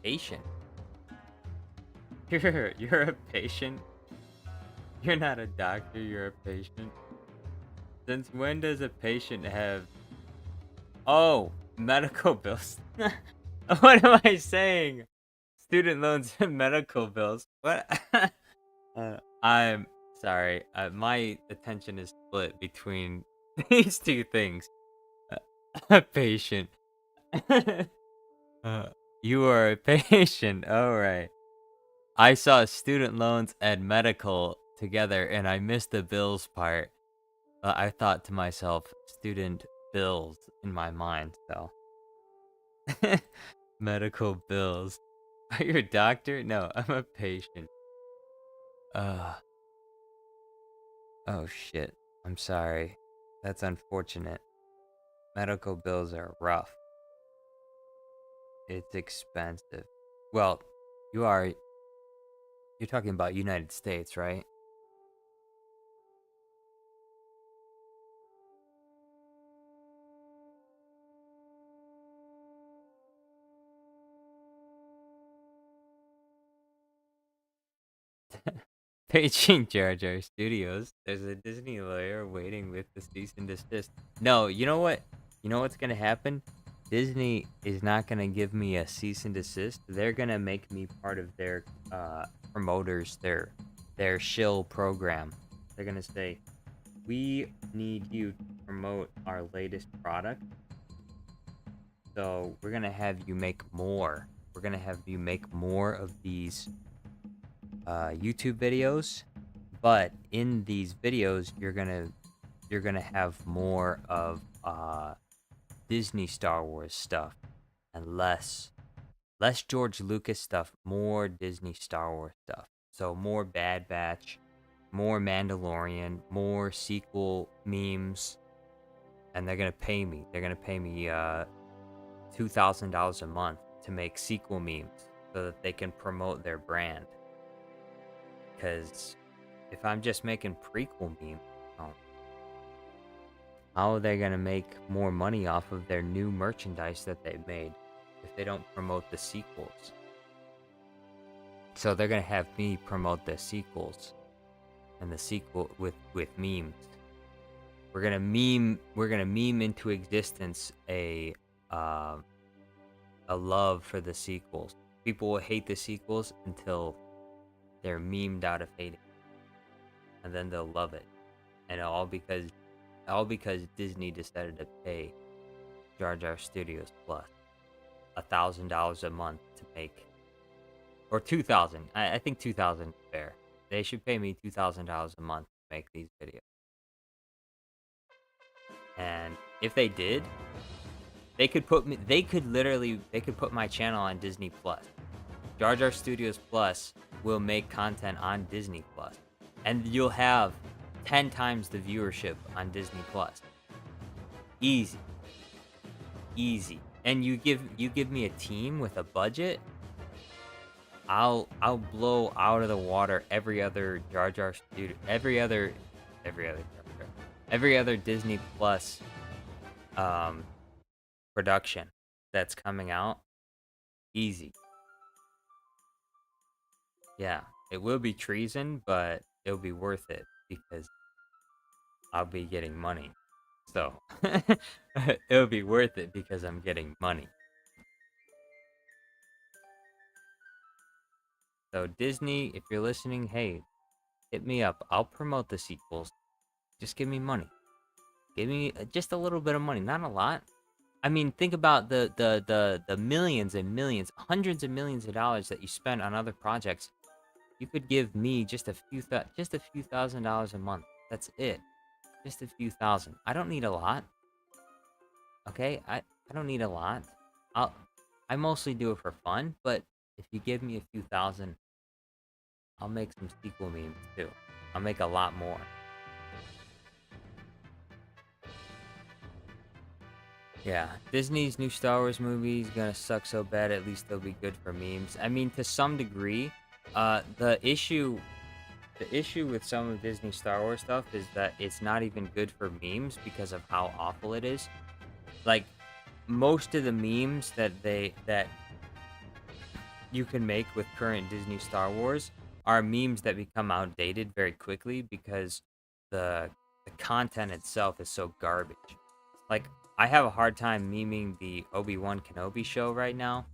Speaker 6: Patient? You're a patient? You're not a doctor, you're a patient. Since when does a patient have... Oh, medical bills. What am I saying? Student loans and medical bills. What? I'm sorry. My attention is split between these two things. A patient. You are a patient. Alright. I saw student loans and medical together and I missed the bills part. I thought to myself, student bills in my mind, so. Medical bills. Are you a doctor? No, I'm a patient. Oh shit. I'm sorry. That's unfortunate. Medical bills are rough. It's expensive. Well, you're talking about United States, right? Paging Jar Jar Studios. There's a Disney lawyer waiting with the cease and desist. No, you know what? You know what's gonna happen? Disney is not gonna give me a cease and desist. They're gonna make me part of their promoters, their shill program. They're gonna say, we need you to promote our latest product. So we're gonna have you make more. We're gonna have you make more of these YouTube videos, but in these videos you're gonna have more of Disney Star Wars stuff and less George Lucas stuff, more Disney Star Wars stuff. So more Bad Batch, more Mandalorian, more sequel memes, and they're gonna pay me. They're gonna pay me $2,000 a month to make sequel memes so that they can promote their brand. Because if I'm just making prequel memes, how are they gonna make more money off of their new merchandise that they've made if they don't promote the sequels? So they're gonna have me promote the sequels and the sequel with memes. We're gonna meme into existence a love for the sequels. People will hate the sequels until they're memed out of hating, and then they'll love it, and all because Disney decided to pay Jar Jar Studios Plus $1,000 a month to make, or $2,000. I think $2,000 is fair. They should pay me $2,000 a month to make these videos. And if they did, they could put my channel on Disney Plus. Jar Jar Studios Plus will make content on Disney Plus, and you'll have 10 times the viewership on Disney Plus. Easy. And you give me a team with a budget, I'll blow out of the water every other Jar Jar studio, every other Disney Plus production that's coming out. Easy. Yeah, it will be treason, but it'll be worth it because I'll be getting money. So it'll be worth it because I'm getting money. So Disney, if you're listening, hey, hit me up. I'll promote the sequels. Just give me money. Give me just a little bit of money, not a lot. I mean, think about the millions and millions, hundreds of millions of dollars that you spend on other projects. You could give me just a few $1,000s a month. That's it. Just a few thousand. I don't need a lot. Okay? I don't need a lot. I mostly do it for fun, but if you give me a few thousand, I'll make some sequel memes too. I'll make a lot more. Yeah, Disney's new Star Wars movie is gonna suck so bad, at least they'll be good for memes. I mean, to some degree, the issue with some of Disney Star Wars stuff is that it's not even good for memes because of how awful it is. Like, most of the memes that you can make with current Disney Star Wars are memes that become outdated very quickly because the content itself is so garbage. Like, I have a hard time memeing the Obi-Wan Kenobi show right now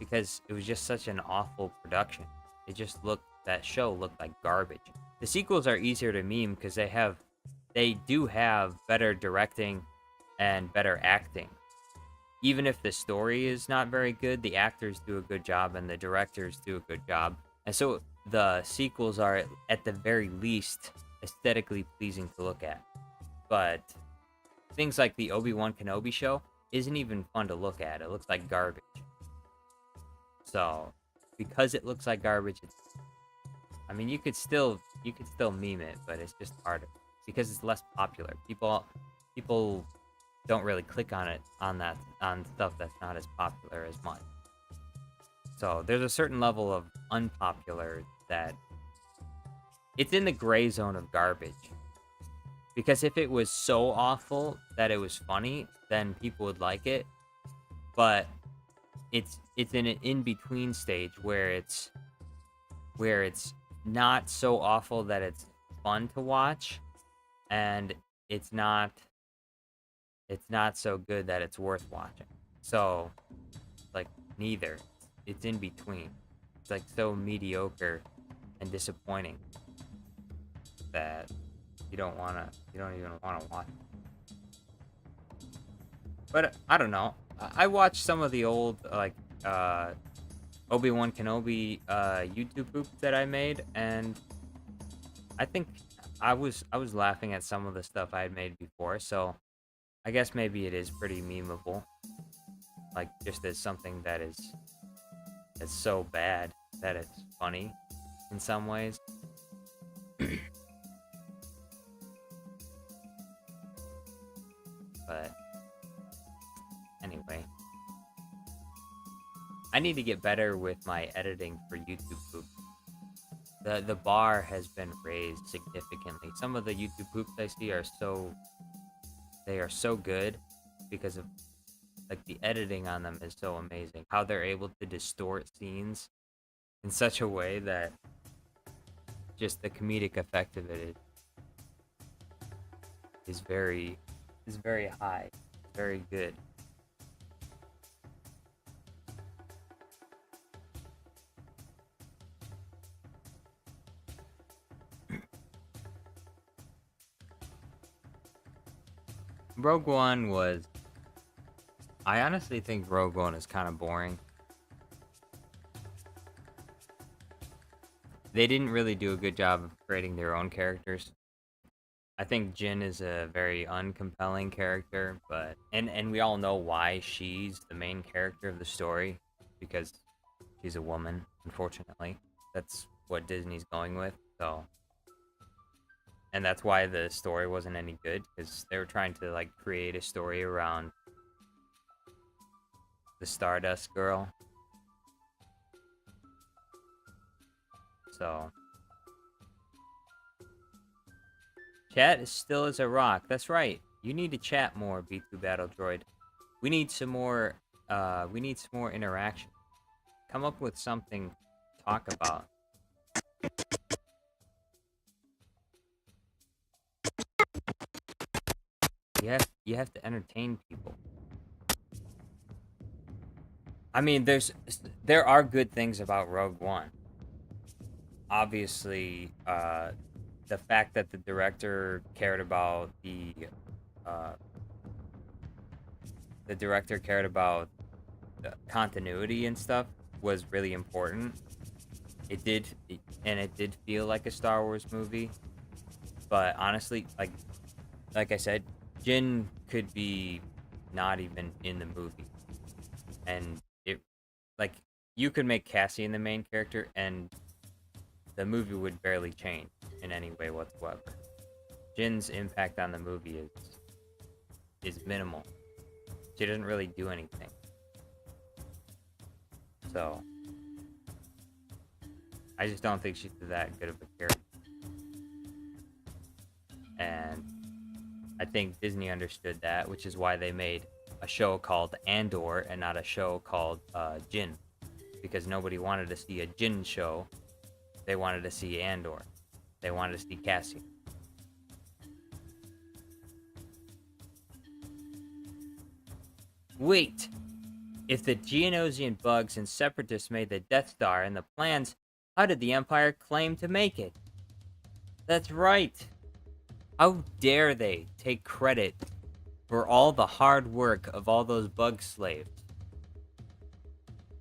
Speaker 6: because it was just such an awful production. That show looked like garbage. The sequels are easier to meme because they do have better directing and better acting. Even if the story is not very good, the actors do a good job and the directors do a good job. And so the sequels are, at the very least, aesthetically pleasing to look at. But things like the Obi-Wan Kenobi show isn't even fun to look at. It looks like garbage. So, because it looks like garbage, I mean, you could still meme it, but it's just harder because it's less popular. People don't really click on it on stuff that's not as popular as much. So there's a certain level of unpopular that it's in the gray zone of garbage. Because if it was so awful that it was funny, then people would like it. But it's in an in-between stage where it's not so awful that it's fun to watch, and it's not so good that it's worth watching. So, like, neither. It's in between. It's like so mediocre and disappointing that you don't even wanna watch it. But I don't know. I watched some of the old Obi-Wan Kenobi YouTube poop that I made, and I think I was laughing at some of the stuff I had made before, so I guess maybe it is pretty memeable. Like, just as something that's so bad that it's funny in some ways. But anyway, I need to get better with my editing for YouTube poop. The bar has been raised significantly. Some of the YouTube poops I see are so good because of, like, the editing on them is so amazing. How they're able to distort scenes in such a way that just the comedic effect of it is very high, very good. Rogue One was... I honestly think Rogue One is kind of boring. They didn't really do a good job of creating their own characters. I think Jyn is a very uncompelling character, but... And we all know why she's the main character of the story. Because she's a woman, unfortunately. That's what Disney's going with, so... And that's why the story wasn't any good, because they were trying to, like, create a story around the Stardust girl. So... Chat is still as a rock. That's right. You need to chat more, B2 Battle Droid. We need some more interaction. Come up with something to talk about. You have to entertain people. I mean, there are good things about Rogue One. obviously, the fact that the director cared about the director cared about the continuity and stuff was really important. And it did feel like a Star Wars movie. But honestly, like I said, Jin could be not even in the movie, and it like you could make Cassian the main character, and the movie would barely change in any way whatsoever. Jin's impact on the movie is minimal. She doesn't really do anything. So I just don't think she's that good of a character. And I think Disney understood that, which is why they made a show called Andor and not a show called Jin. Because nobody wanted to see a Jin show. They wanted to see Andor. They wanted to see Cassian. Wait! If the Geonosian bugs and Separatists made the Death Star and the plans, how did the Empire claim to make it? That's right! How dare they take credit for all the hard work of all those bug slaves?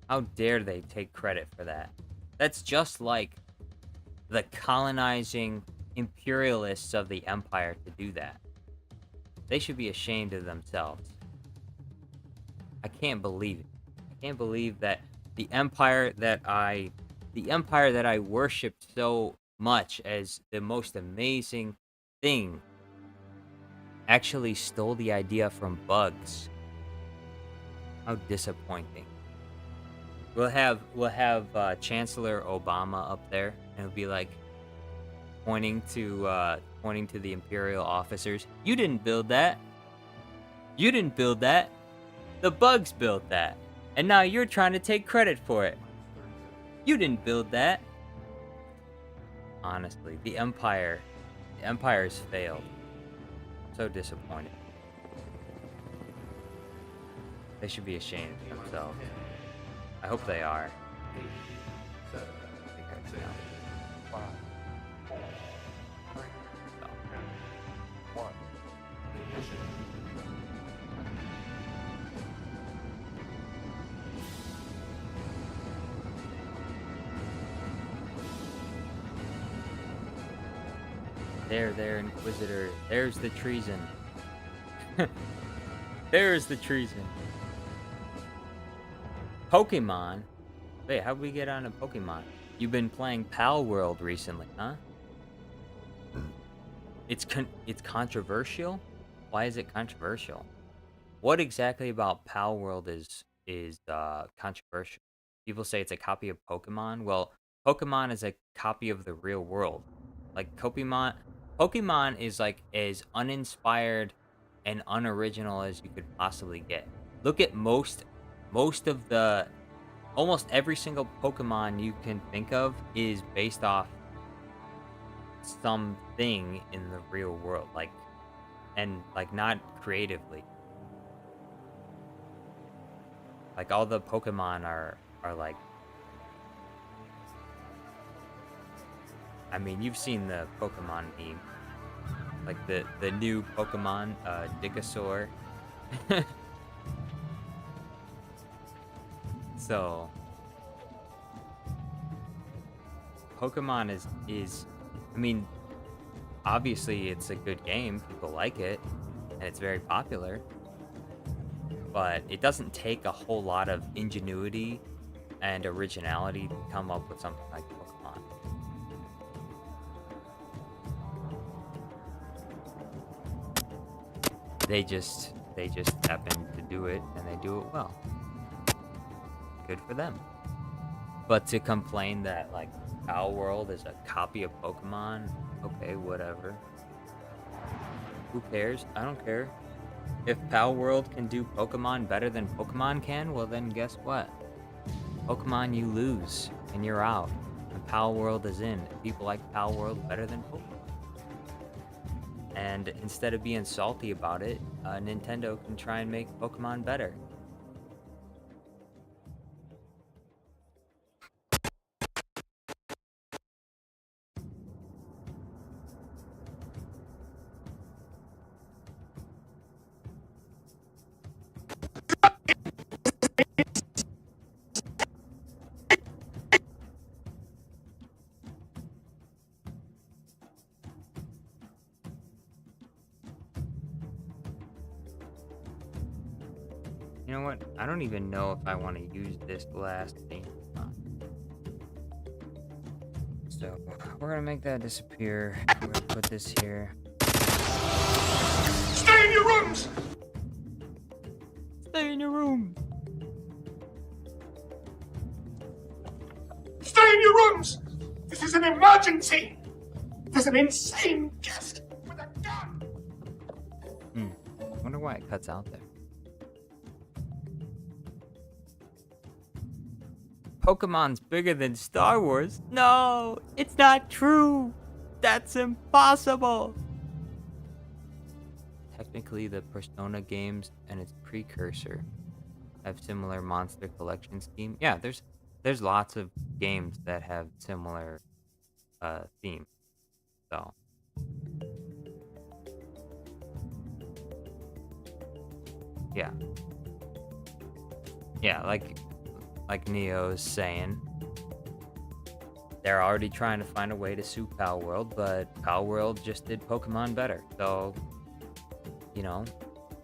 Speaker 6: How dare they take credit for that? That's just like the colonizing imperialists of the Empire to do that. They should be ashamed of themselves. I can't believe it. I can't believe that the empire that I worshipped so much as the most amazing thing actually stole the idea from bugs. How disappointing. We'll have Chancellor Obama up there, and it'll be like pointing to the Imperial officers. You didn't build that. You didn't build that. The bugs built that. And now you're trying to take credit for it. You didn't build that. Honestly, the Empire's failed. So disappointed. They should be ashamed of themselves. I hope they are. There, Inquisitor. There's the treason. There's the treason. Pokemon? Wait, how'd we get on a Pokemon? You've been playing Pal World recently, huh? It's controversial? Why is it controversial? What exactly about Pal World is controversial? People say it's a copy of Pokemon. Well, Pokemon is a copy of the real world. Like Pokemon is like as uninspired and unoriginal as you could possibly get. Look at almost every single Pokemon you can think of is based off something in the real world, like not creatively. Like all the Pokemon are like, I mean, you've seen the Pokemon meme. Like the new Pokemon, Dickasaur. So Pokemon is I mean, obviously it's a good game, people like it, and it's very popular. But it doesn't take a whole lot of ingenuity and originality to come up with something like Pokemon. They just happen to do it, and they do it well. Good for them. But to complain that like Pal World is a copy of Pokemon, okay, whatever. Who cares? I don't care. If Pal World can do Pokemon better than Pokemon can, well then guess what? Pokemon, you lose, and you're out. And Pal World is in. People like Pal World better than Pokemon. And instead of being salty about it, Nintendo can try and make Pokemon better. what? I don't even know if I want to use this last thing. So we're gonna make that disappear. We're gonna put this here.
Speaker 4: Stay in your rooms!
Speaker 6: Stay in your room.
Speaker 4: Stay in your rooms! This is an emergency! There's an insane guest with a gun!
Speaker 6: I wonder why it cuts out there. Pokemon's bigger than Star Wars? No, it's not true. That's impossible. Technically, the Persona games and its precursor have similar monster collection scheme. Yeah, there's lots of games that have similar theme. So yeah, like Neo's saying, they're already trying to find a way to sue Pal World, but Pal World just did Pokemon better. So, you know,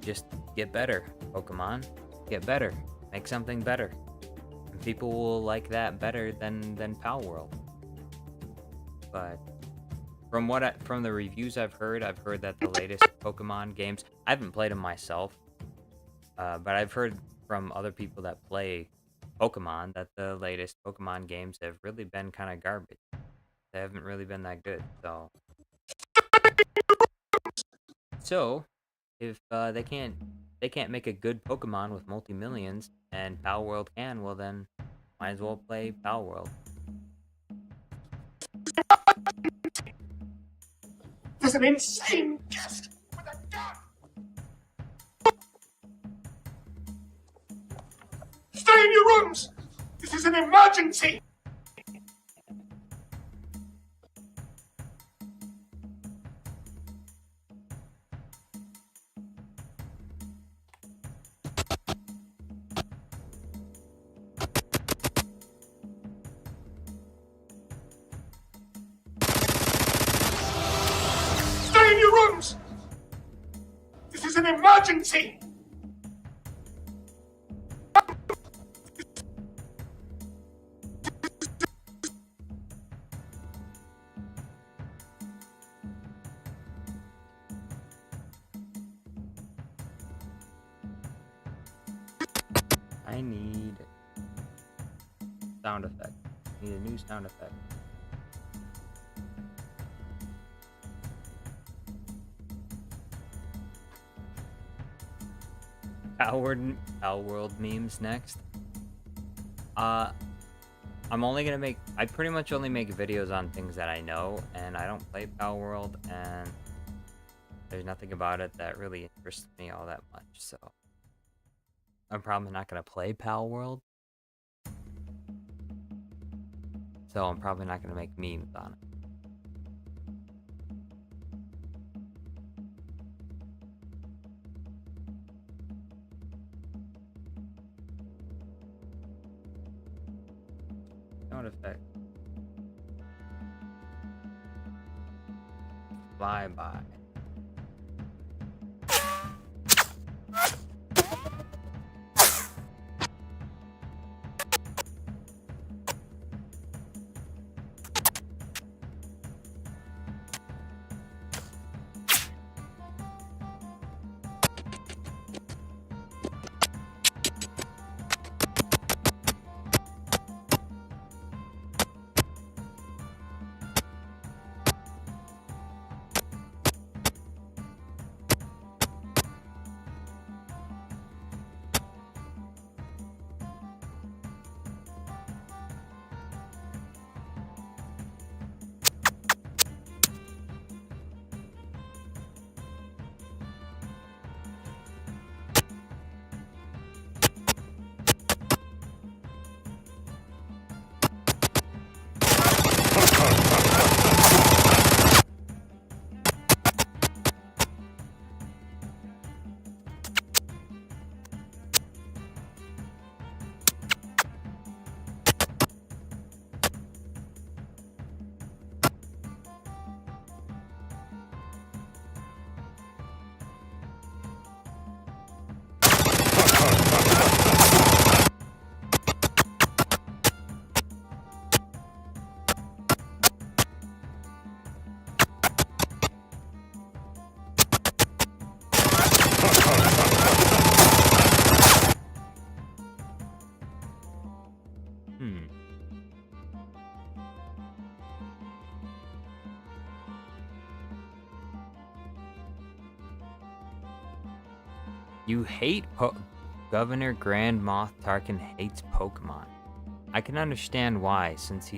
Speaker 6: just get better, Pokemon. Get better. Make something better. And people will like that better than Pal World. But from the reviews I've heard that the latest Pokemon games, I haven't played them myself, but I've heard from other people that play Pokemon that the latest Pokemon games have really been kind of garbage. They haven't really been that good. So if they can't make a good Pokemon with multi-millions and Pal World can, well then might as well play Pal World.
Speaker 4: There's an insane guest with a gun! Stay in your rooms! This is an emergency! Stay in your rooms! This is an emergency!
Speaker 6: I need sound effect. I need a new sound effect. Pal World memes next. I pretty much only make videos on things that I know, and I don't play Pal World, and there's nothing about it that really interests me all that much, so I'm probably not gonna play Pal World. So I'm probably not gonna make memes on it. Sound effect. Bye bye. Hmm. You hate Governor Grand Moff Tarkin hates Pokemon. I can understand why, since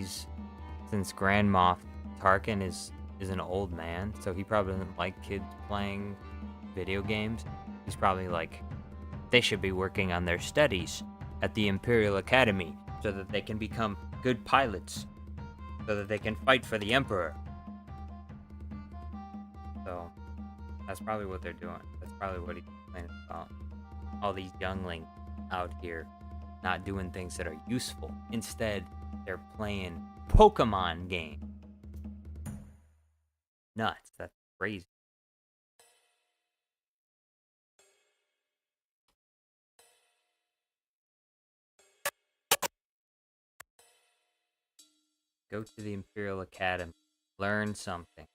Speaker 6: Grand Moff Tarkin is an old man, so he probably doesn't like kids playing video games. He's probably like, they should be working on their studies at the Imperial Academy so that they can become good pilots, so that they can fight for the Emperor. So that's probably what they're doing. That's probably what he's complaining about. All these younglings out here not doing things that are useful. Instead, they're playing Pokemon games. Nuts. That's crazy. Go to the Imperial Academy. Learn something.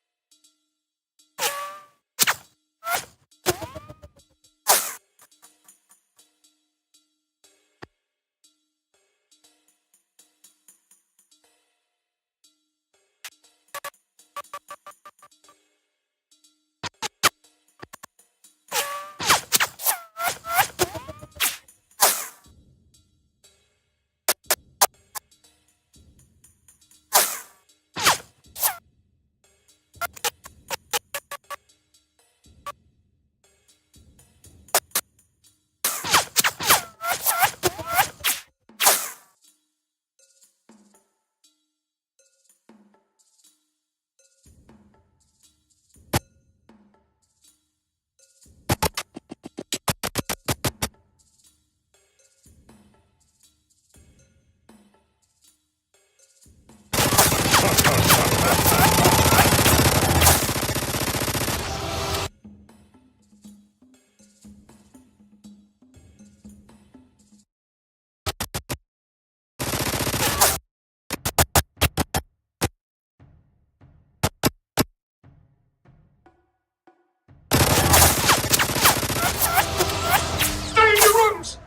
Speaker 4: Stay in your rooms!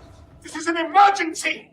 Speaker 4: This is an emergency!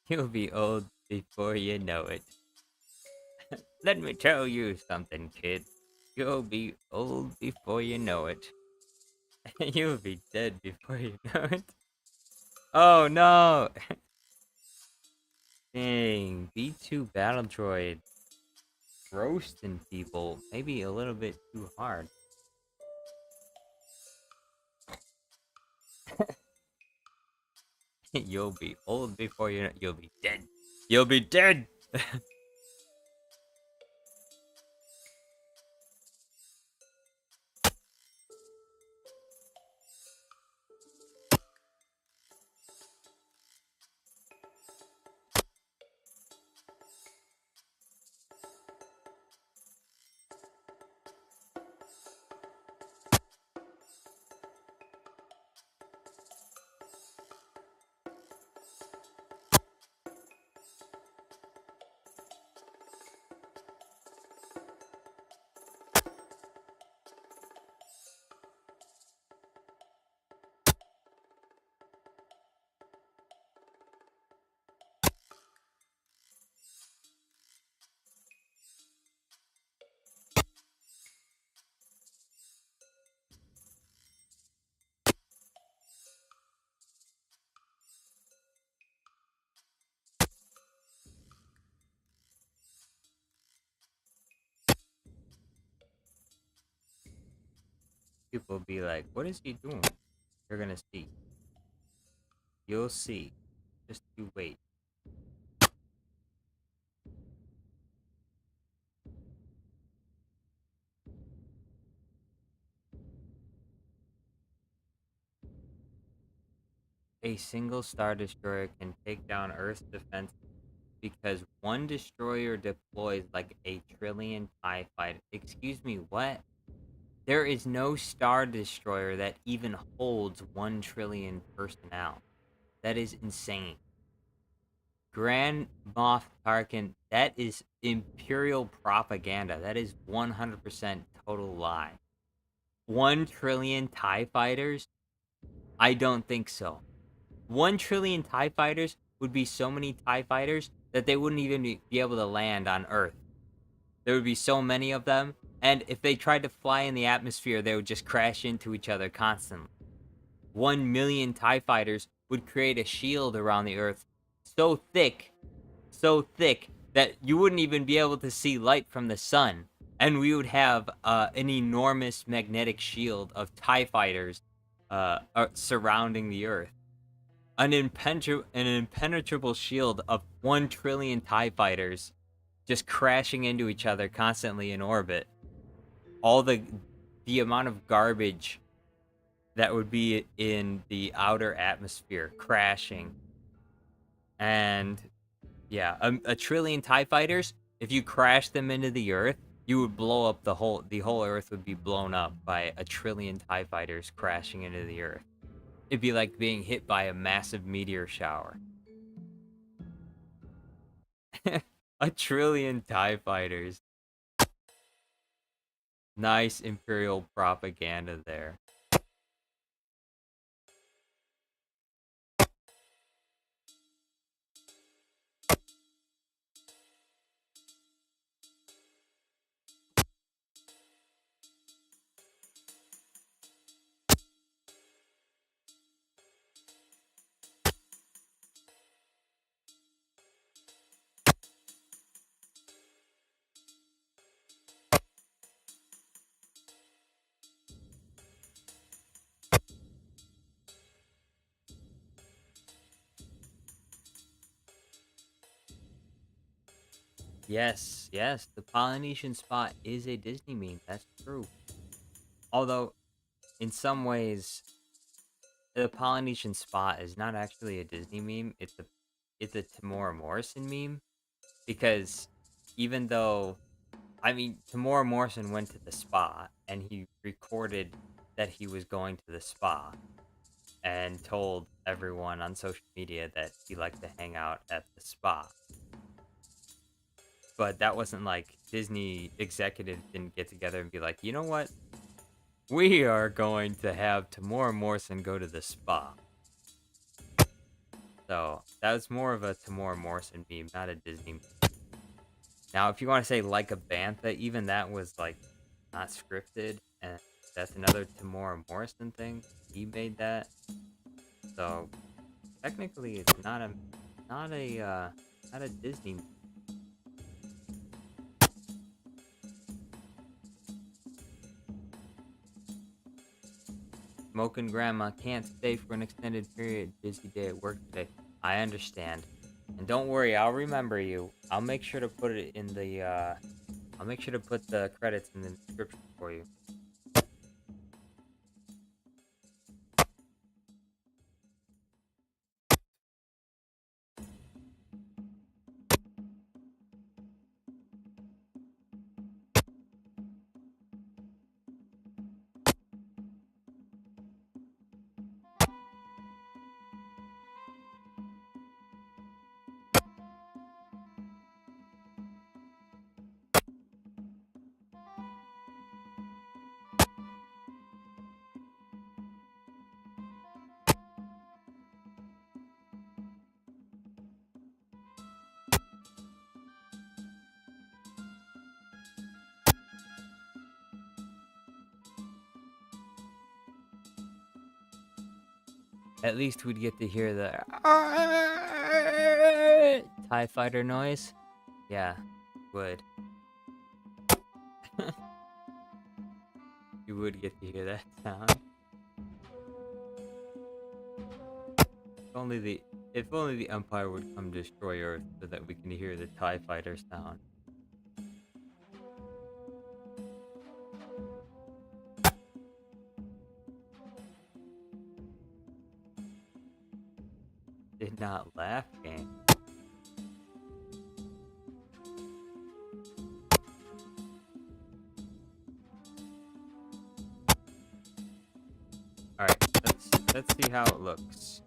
Speaker 6: You'll be old before you know it. Let me tell you something, kid. You'll be old before you know it. You'll be dead before you know it. Oh no! Dang, B2 Battle Droid. Roasting people. Maybe a little bit too hard. You'll be old before you know it. You'll be dead. You'll be dead! People be like, what is he doing? You're gonna see. You'll see. Just you wait. A single Star Destroyer can take down Earth's defense because one destroyer deploys like a trillion TIE fighter. Excuse me, what? There is no Star Destroyer that even holds 1 trillion personnel. That is insane. Grand Moff Tarkin, that is Imperial propaganda. That is 100% total lie. 1 trillion TIE fighters? I don't think so. 1 trillion TIE fighters would be so many TIE fighters that they wouldn't even be able to land on Earth. There would be so many of them, and if they tried to fly in the atmosphere, they would just crash into each other constantly. 1 million TIE fighters would create a shield around the Earth so thick that you wouldn't even be able to see light from the sun, and we would have an enormous magnetic shield of TIE fighters surrounding the Earth. An impenetrable shield of 1 trillion TIE fighters just crashing into each other constantly in orbit. All the amount of garbage that would be in the outer atmosphere crashing. And yeah, a trillion TIE fighters, if you crash them into the Earth, you would blow up the whole Earth would be blown up by a trillion TIE fighters crashing into the Earth. It'd be like being hit by a massive meteor shower. A trillion TIE fighters. Nice Imperial propaganda there. Yes, the Polynesian spot is a Disney meme. That's true. Although, in some ways, the Polynesian spot is not actually a Disney meme. It's a Tamora Morrison meme, because even though, I mean, Tamora Morrison went to the spa and he recorded that he was going to the spa and told everyone on social media that he liked to hang out at the spa. But that wasn't like Disney executives didn't get together and be like, you know what? We are going to have Tamora Morrison go to the spa. So that was more of a Tamora Morrison meme, not a Disney meme. Now, if you want to say like a bantha, even that was like not scripted, and that's another Tamora Morrison thing. He made that, so technically it's not a Disney meme. Smoking grandma can't stay for an extended period. Busy day at work today. I understand. And don't worry, I'll remember you. I'll make sure to put it in the, I'll make sure to put the credits in the description for you. At least we'd get to hear the TIE fighter noise. Yeah, would. You would get to hear that sound. If only the Empire would come destroy Earth so that we can hear the TIE fighter sound. Did not laugh, game. Alright, let's see how it looks.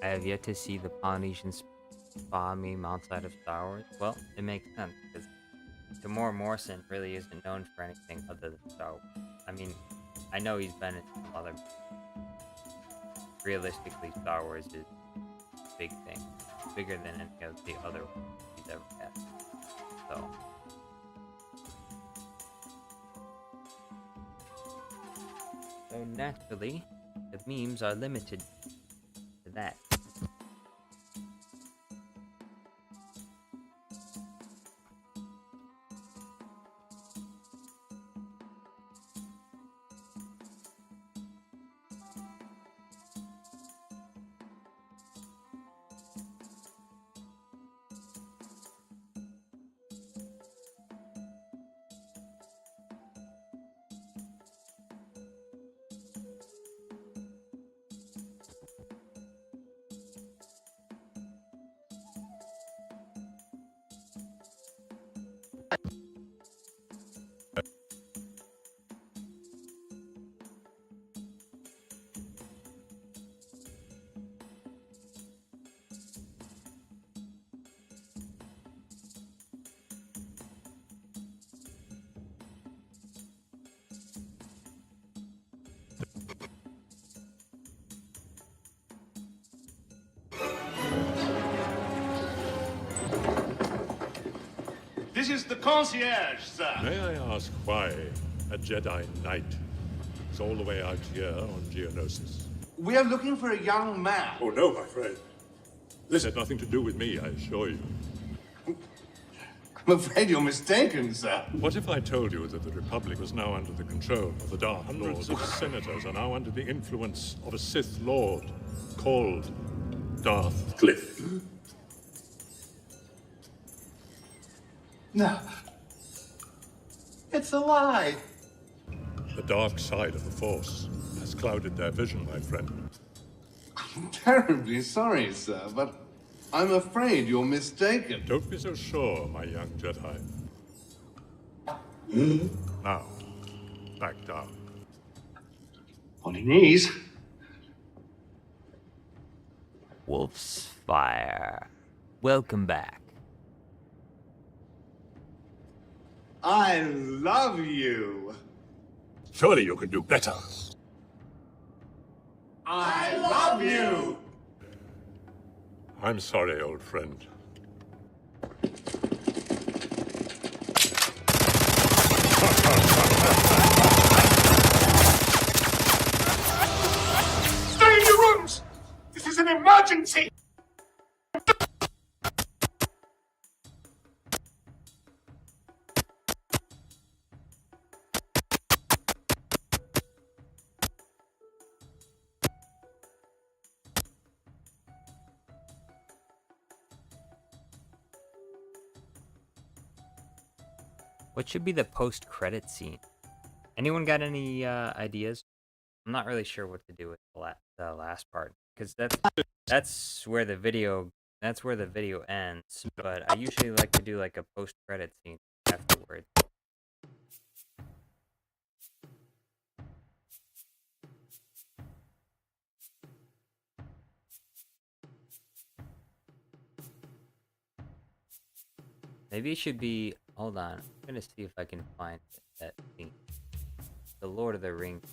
Speaker 6: I have yet to see the Polynesian spa meme outside of Star Wars. Well, it makes sense, because Tamora Morrison really isn't known for anything other than Star Wars. I mean, I know he's been in some other... Realistically, Star Wars is a big thing. It's bigger than any of the other ones he's ever had. So... So naturally, the memes are limited to that.
Speaker 5: is the concierge, sir.
Speaker 3: May I ask why a Jedi Knight is all the way out here on Geonosis?
Speaker 2: We are looking for a young man.
Speaker 3: Oh no, my friend. This had nothing to do with me, I assure you.
Speaker 2: I'm afraid you're mistaken, sir.
Speaker 3: What if I told you that the Republic was now under the control of the Dark Lord? Hundreds of senators are now under the influence of a Sith Lord called Darth Cliff.
Speaker 2: No. It's a lie.
Speaker 3: The dark side of the Force has clouded their vision, my friend.
Speaker 2: I'm terribly sorry, sir, but I'm afraid you're mistaken.
Speaker 3: Don't be so sure, my young Jedi. Now, back down.
Speaker 2: On your knees.
Speaker 6: Wolf's Fire. Welcome back.
Speaker 2: I love you.
Speaker 3: Surely you can do better.
Speaker 2: I love you.
Speaker 3: I'm sorry, old friend.
Speaker 4: Stay in your rooms! This is an emergency!
Speaker 6: What should be the post-credit scene? Anyone got any ideas? I'm not really sure what to do with the last part, because that's where the video ends. But I usually like to do like a post-credit scene afterward. Maybe it should be. Hold on, I'm gonna see if I can find that scene. The Lord of the Rings.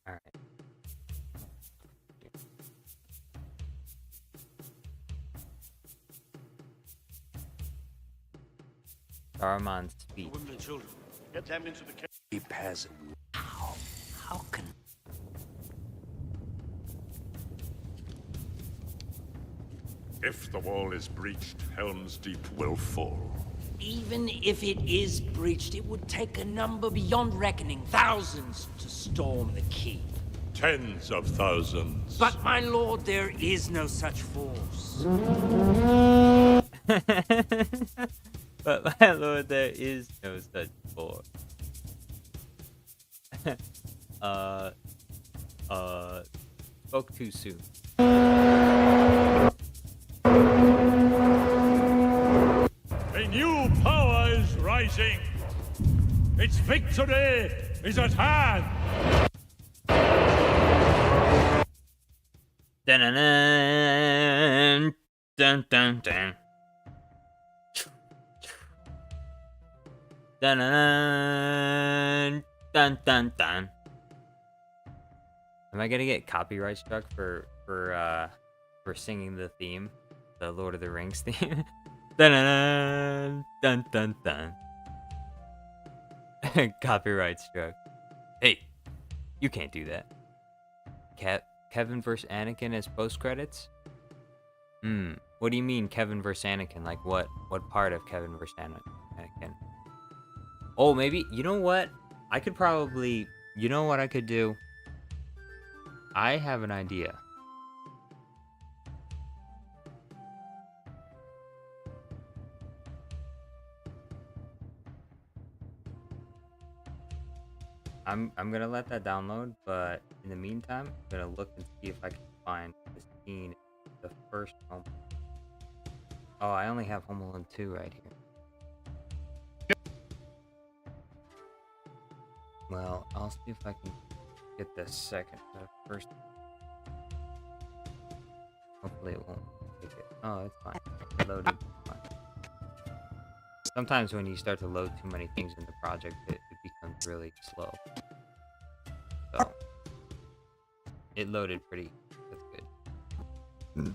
Speaker 6: Alright. Saruman's speech.
Speaker 5: Women and children. Get them into the cave.
Speaker 8: How can...
Speaker 3: If the wall is breached, Helm's Deep will fall.
Speaker 8: Even if it is breached, it would take a number beyond reckoning. Thousands to storm the keep.
Speaker 3: Tens of thousands.
Speaker 8: But, my lord, there is no such force.
Speaker 6: But my lord, there is no such force. Spoke too soon.
Speaker 3: A new power is rising. Its victory is at hand.
Speaker 6: Dun dun dun dun. Dun dun dun dun dun. Am I gonna get copyright struck for singing the theme, the Lord of the Rings theme? Dun dun dun dun dun. Copyright struck. Hey, you can't do that. Kevin vs. Anakin as post credits? What do you mean Kevin vs. Anakin? Like what part of Kevin vs. Anakin? Oh, maybe, you know what? I could probably, you know what I could do? I have an idea. I'm gonna let that download, but in the meantime, I'm gonna look and see if I can find the scene, the first Home. Oh, I only have Home Alone 2 right here. Well, I'll see if I can get the second, the first. Hopefully it won't take it. Oh, it's fine. Loaded. Fine. Sometimes when you start to load too many things in the project, it becomes really slow. So it loaded pretty. That's good.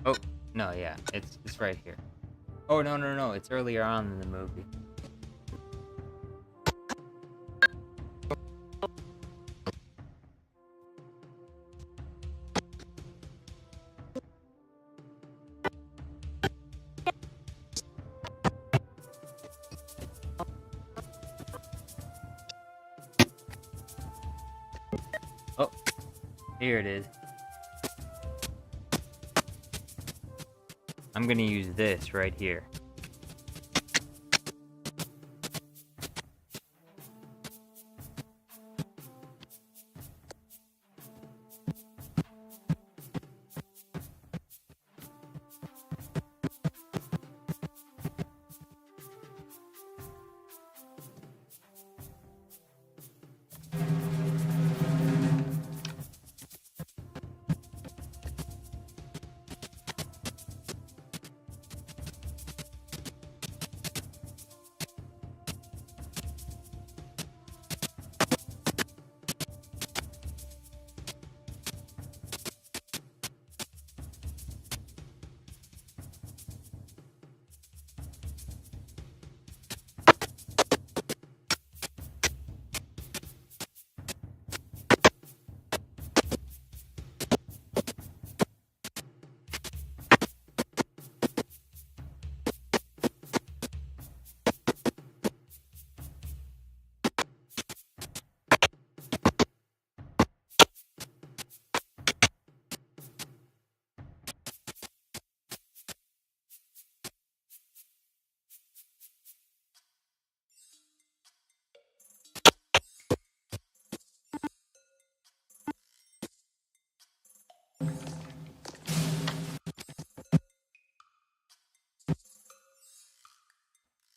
Speaker 6: Oh, no, yeah, it's right here. Oh, no, it's earlier on in the movie. Oh, here it is. I'm gonna use this right here.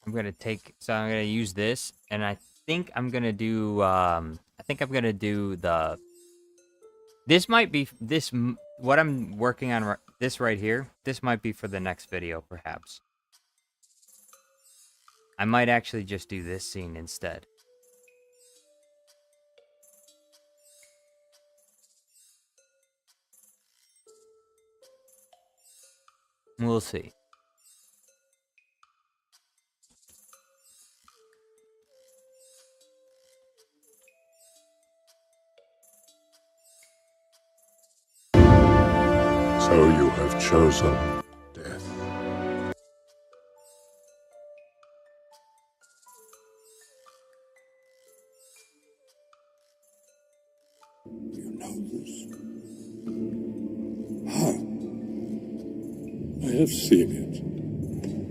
Speaker 6: I'm gonna use this, and I think I'm gonna do, this might be, what I'm working on, this right here, this might be for the next video, perhaps. I might actually just do this scene instead. We'll see.
Speaker 3: So you have chosen death.
Speaker 9: You know this? How?
Speaker 3: I have seen it.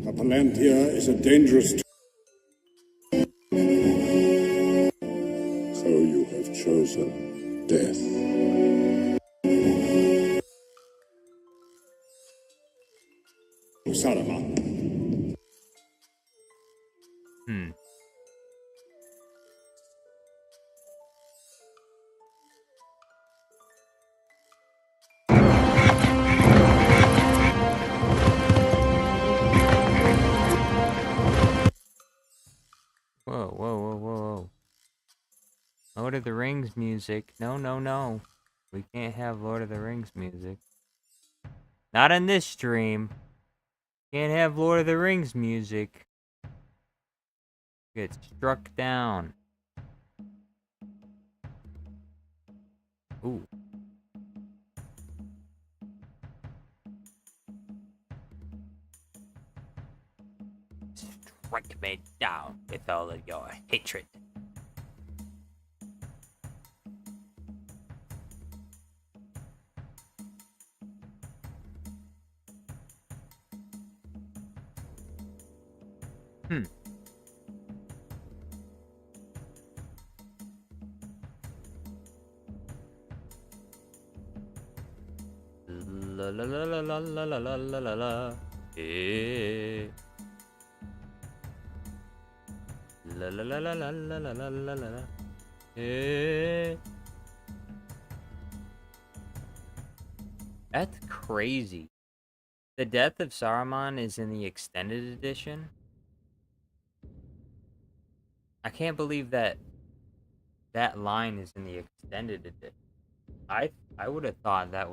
Speaker 9: Papalantia is a dangerous...
Speaker 3: So you have chosen death.
Speaker 9: Saruman.
Speaker 6: Whoa. Lord of the Rings music. No. We can't have Lord of the Rings music. Not in this stream. Can't have Lord of the Rings music. Get struck down. Ooh. Strike me down with all of your hatred. Hmm. La la la la la la la la la la la. Eh. La la la la la la la la la la. Eh. That's crazy. The Death of Saruman is in the extended edition. I can't believe that that line is in the extended edition. I would have thought that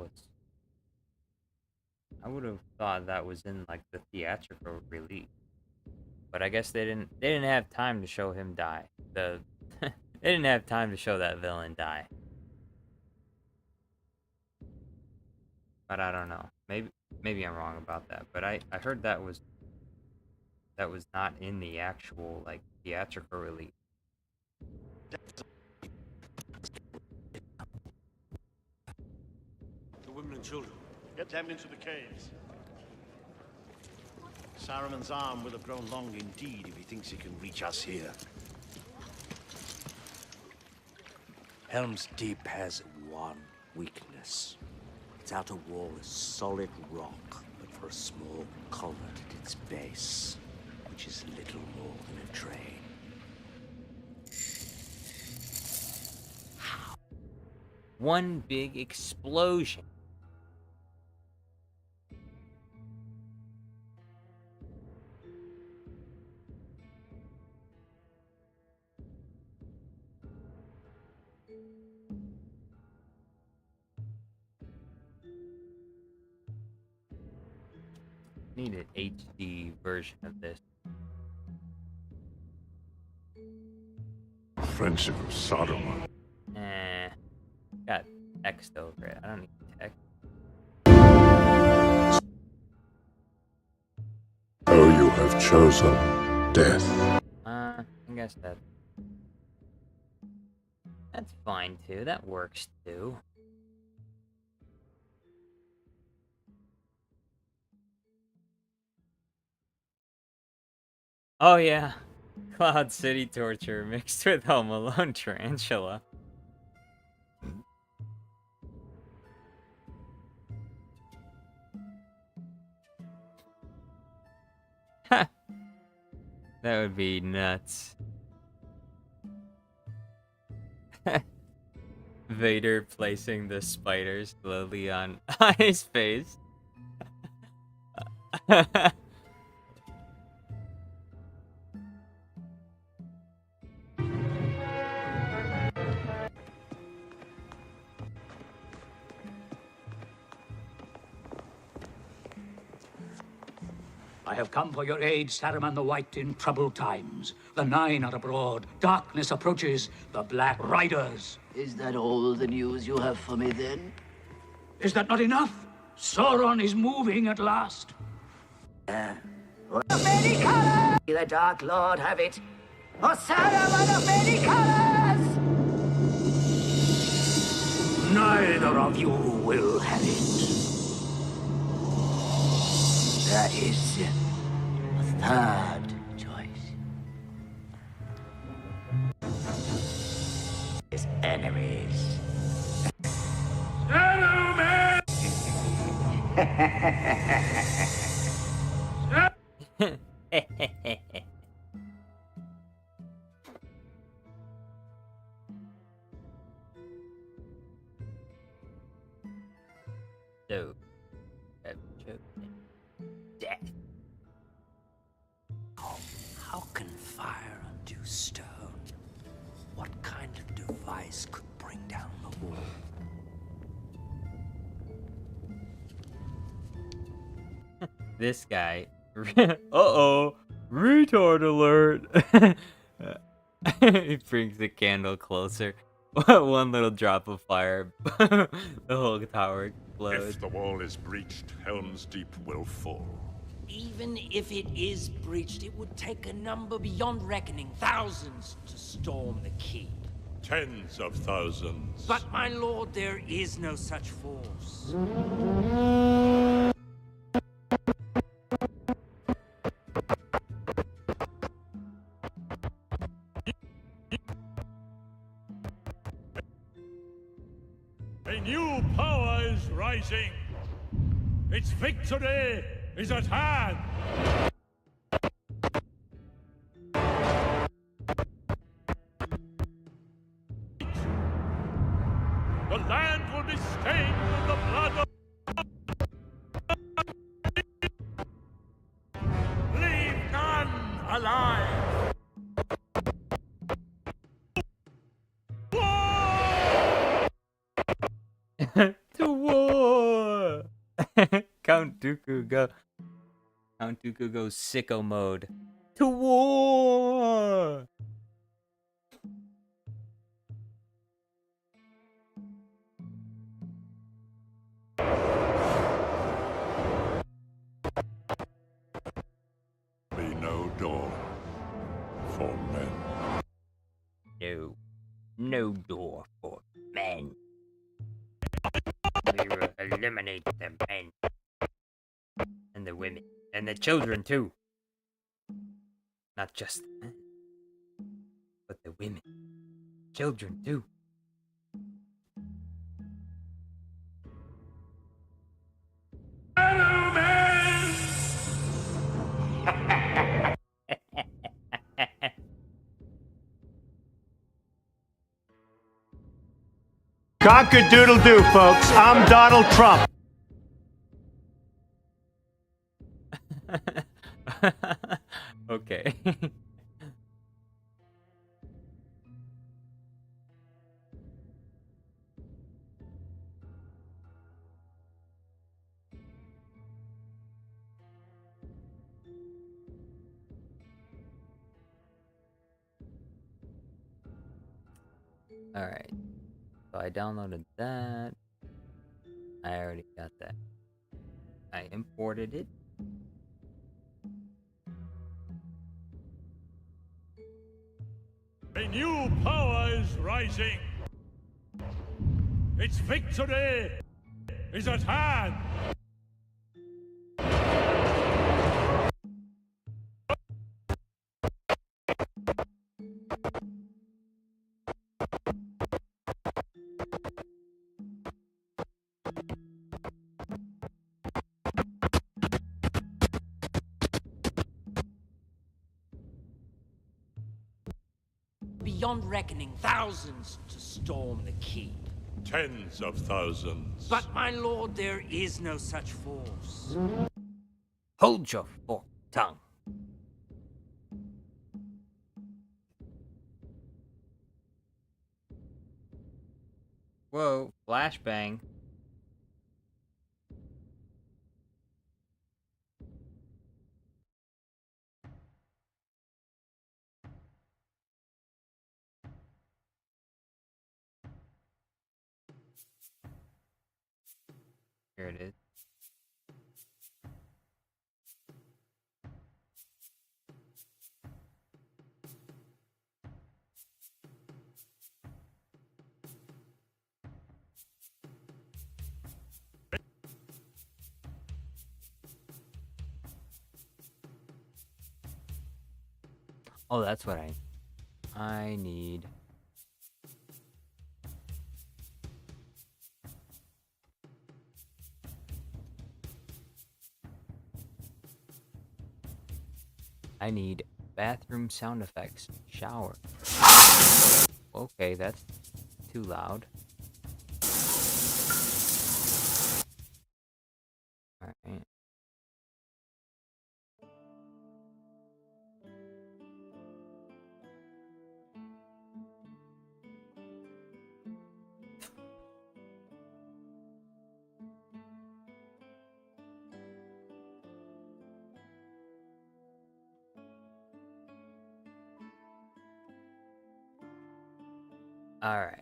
Speaker 6: was in like the theatrical release. But I guess they didn't have time to show him die. They didn't have time to show that villain die. But I don't know. Maybe I'm wrong about that. But I heard that was not in the actual like theatrical release.
Speaker 5: The women and children. Get them into the caves. Saruman's arm will have grown long indeed if he thinks he can reach us here.
Speaker 8: Helm's Deep has one weakness. Its outer wall is solid rock, but for a small culvert at its base, which is little more than a drain.
Speaker 6: One big explosion. Need an HD version of this.
Speaker 3: Friendship of Saruman.
Speaker 6: Got text over it. I don't need text.
Speaker 3: Oh, you have chosen death.
Speaker 6: I guess that's fine too. That works too. Oh yeah, Cloud City torture mixed with Home Alone tarantula. That would be nuts. Vader placing the spider slowly on his face.
Speaker 10: I have come for your aid, Saruman the White, in troubled times. The Nine are abroad. Darkness approaches. The Black Riders.
Speaker 11: Is that all the news you have for me, then?
Speaker 10: Is that not enough? Sauron is moving at last.
Speaker 11: Many colors! The Dark Lord have it. Or Saruman of many colors!
Speaker 10: Neither of you will have it.
Speaker 11: There is a third choice. His enemies.
Speaker 6: So, I've chosen death.
Speaker 8: How can fire undo stone? What kind of device could bring down the wall?
Speaker 6: This guy. Uh-oh. Retard alert. He brings the candle closer. One little drop of fire. The whole tower explodes.
Speaker 3: If the wall is breached, Helm's Deep will fall.
Speaker 8: Even if it is breached, it would take a number beyond reckoning, thousands, to storm the keep.
Speaker 3: Tens of thousands.
Speaker 8: But, my lord, there is no such force.
Speaker 3: A new power is rising. Its victory is at hand. The land will be stained with the blood of... Leave none alive.
Speaker 6: To war! Count Dooku go. Count Dooku goes sicko mode. To war!
Speaker 3: Be no door for men.
Speaker 6: No. No door for men. We will eliminate the men. And the women. And the children too. Not just the men. But the women. Children too.
Speaker 5: Cock-a-doodle-doo, folks. I'm Donald Trump.
Speaker 6: Okay. Alright. So I downloaded that. I already got that. I imported it.
Speaker 3: A new power is rising. Its victory is at hand.
Speaker 8: Beyond reckoning, thousands to storm the keep.
Speaker 3: Tens of thousands.
Speaker 8: But, my lord, there is no such force.
Speaker 6: Hold your forked tongue. Whoa, flashbang. Here it is. Oh, that's what I need. I need bathroom sound effects. Shower. Okay, that's too loud. Alright. Alright.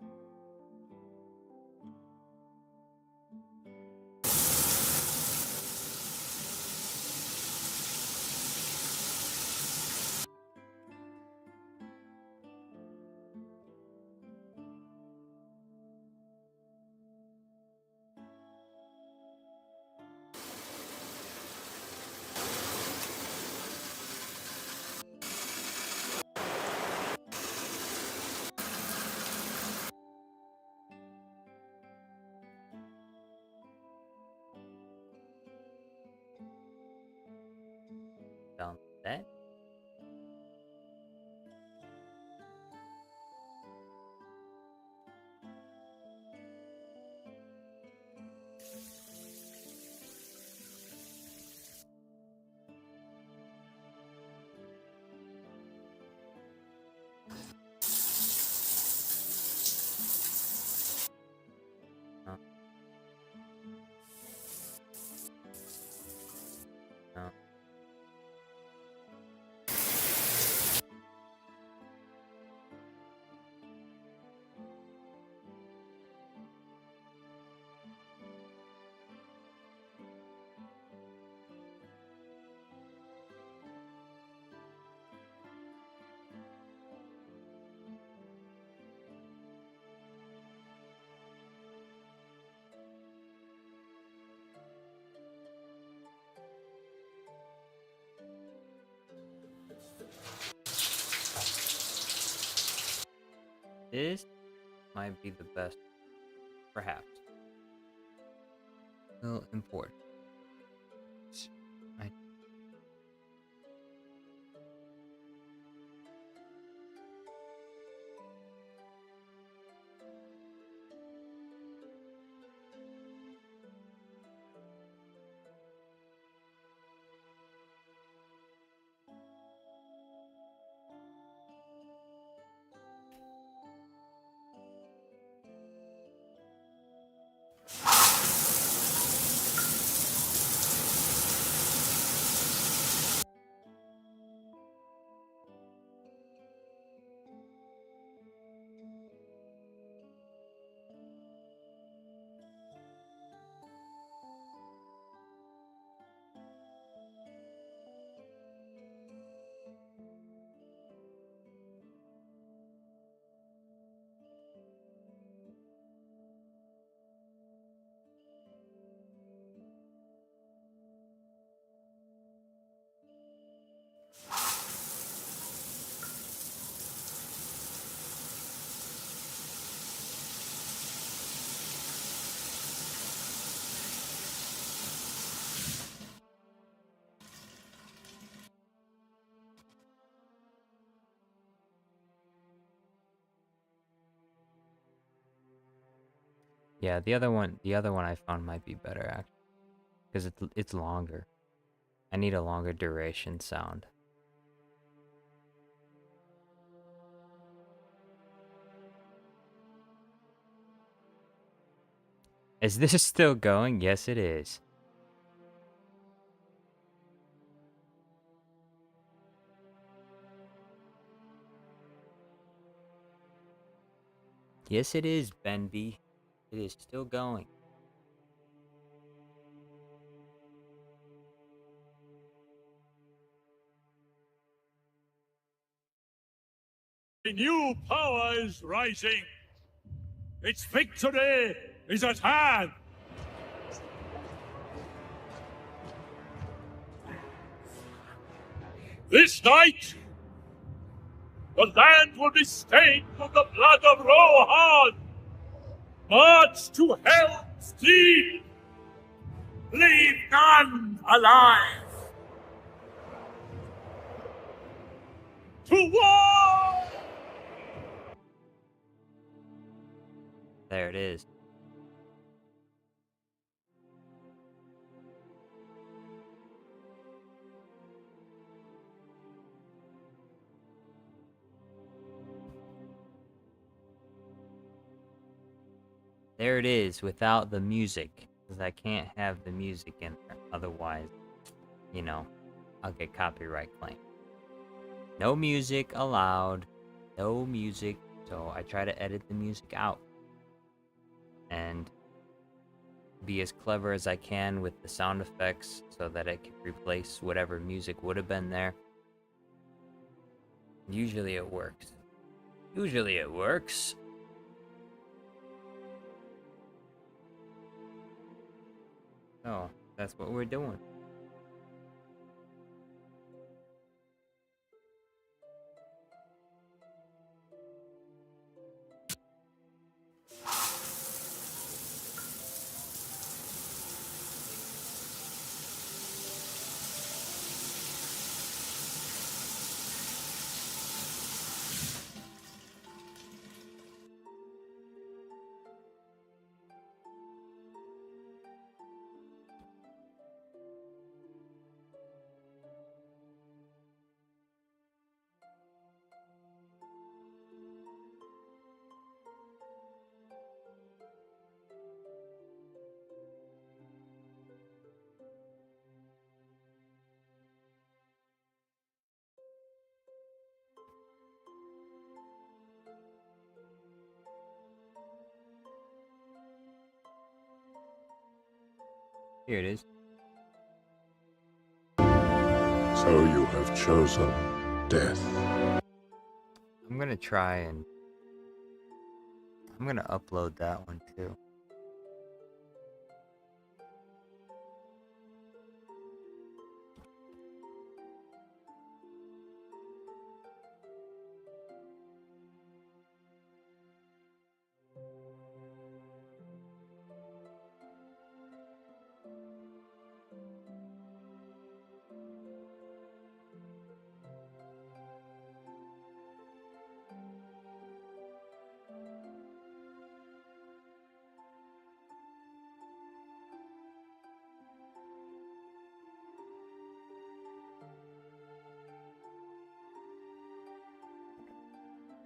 Speaker 6: that. No. No. This might be the best, perhaps. Will import. I Yeah, the other one I found might be better actually, because it's longer. I need a longer duration sound. Is this still going? Yes, it is. Yes, it is, Ben B. It is still going.
Speaker 3: A new power is rising. Its victory is at hand. This night, the land will be stained with the blood of Rohan. March to Helm's Deep. Leave none alive. To war!
Speaker 6: There it is. There it is without the music, because I can't have the music in there. Otherwise, you know, I'll get copyright claim. No music allowed. No music. So I try to edit the music out and be as clever as I can with the sound effects so that it can replace whatever music would have been there. Usually it works. Usually it works. So that's what we're doing. Here it is.
Speaker 3: So you have chosen death.
Speaker 6: I'm gonna try and I'm gonna upload that one too.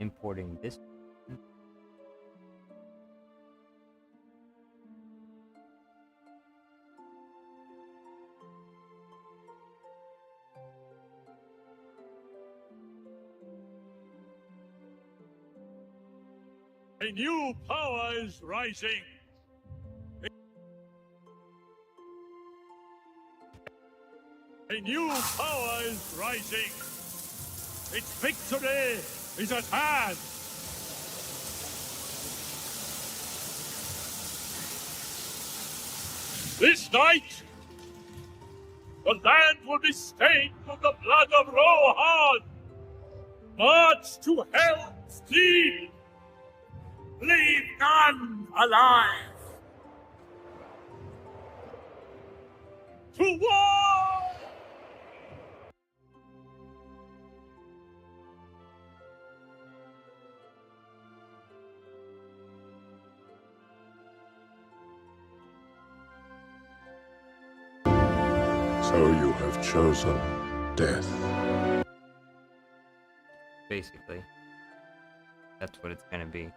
Speaker 6: Importing this.
Speaker 3: A new power is rising. A new power is rising. Its victory is at hand. This night, the land will be stained with the blood of Rohan. March to Helm's Deep. Leave none alive. To war! So you have chosen death.
Speaker 6: Basically, that's what it's gonna be.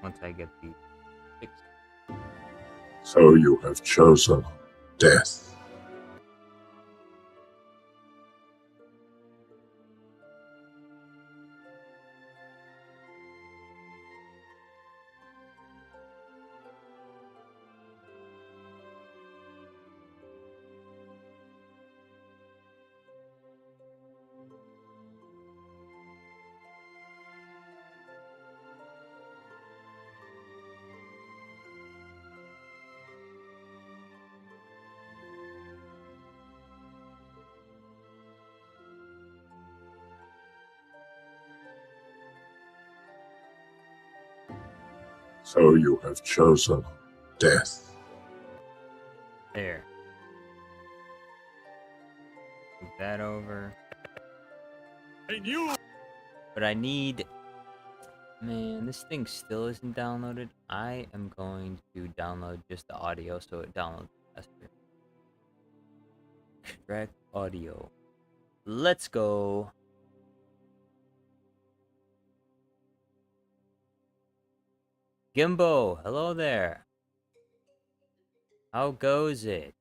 Speaker 6: Once I get these fixed.
Speaker 3: So you have chosen death. So you have chosen death.
Speaker 6: There. Move that over. But I need... Man, this thing still isn't downloaded. I am going to download just the audio so it downloads faster. Extract audio. Let's go. Gimbo, hello there. How goes it?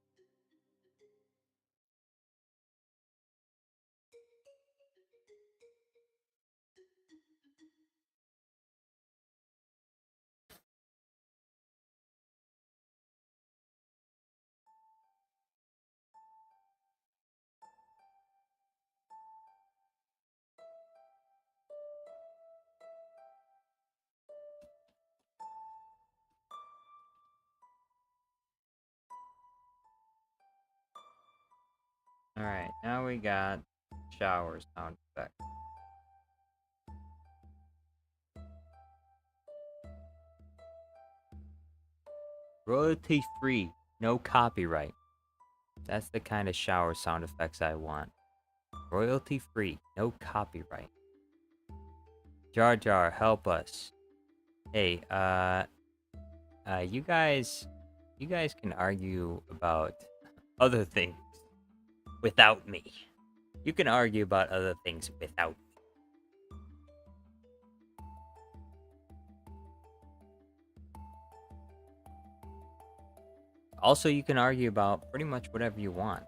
Speaker 6: Alright, now we got shower sound effect. Royalty free, no copyright. That's the kind of shower sound effects I want. Royalty free, no copyright. Jar Jar, help us. Hey, you guys can argue about other things without me. You can argue about other things without me. Also, you can argue about pretty much whatever you want.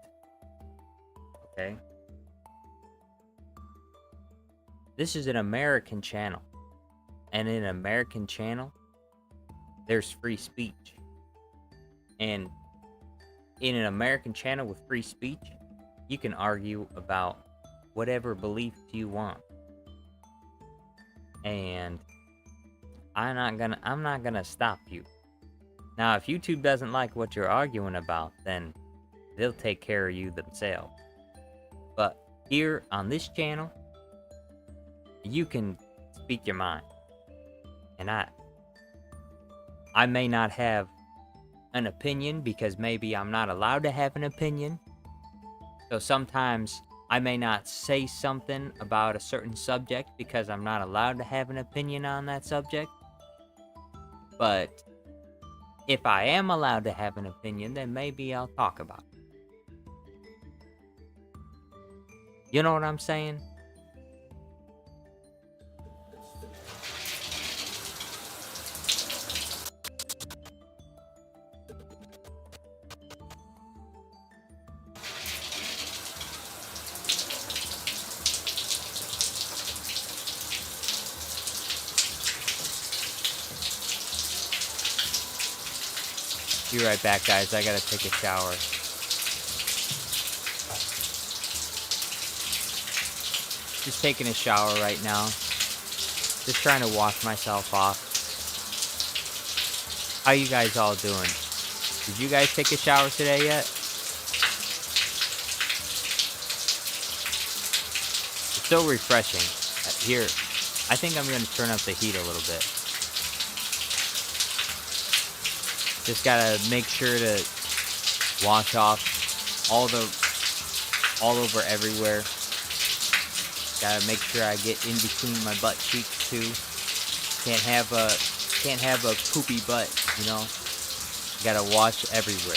Speaker 6: Okay? This is an American channel. And in an American channel, there's free speech. And in an American channel with free speech, you can argue about whatever beliefs you want. And I'm not gonna stop you. Now, if YouTube doesn't like what you're arguing about, then they'll take care of you themselves. But here on this channel, you can speak your mind. And I may not have an opinion because maybe I'm not allowed to have an opinion. So sometimes I may not say something about a certain subject because I'm not allowed to have an opinion on that subject. But if I am allowed to have an opinion, then maybe I'll talk about it. You know what I'm saying? Be right back, guys. I gotta take a shower. Just taking a shower right now. Just trying to wash myself off. How you guys all doing? Did you guys take a shower today yet? It's so refreshing. Here, I think I'm gonna turn up the heat a little bit. Just gotta make sure to wash off all over everywhere. Gotta make sure I get in between my butt cheeks too. Can't have a poopy butt, you know. Gotta wash everywhere.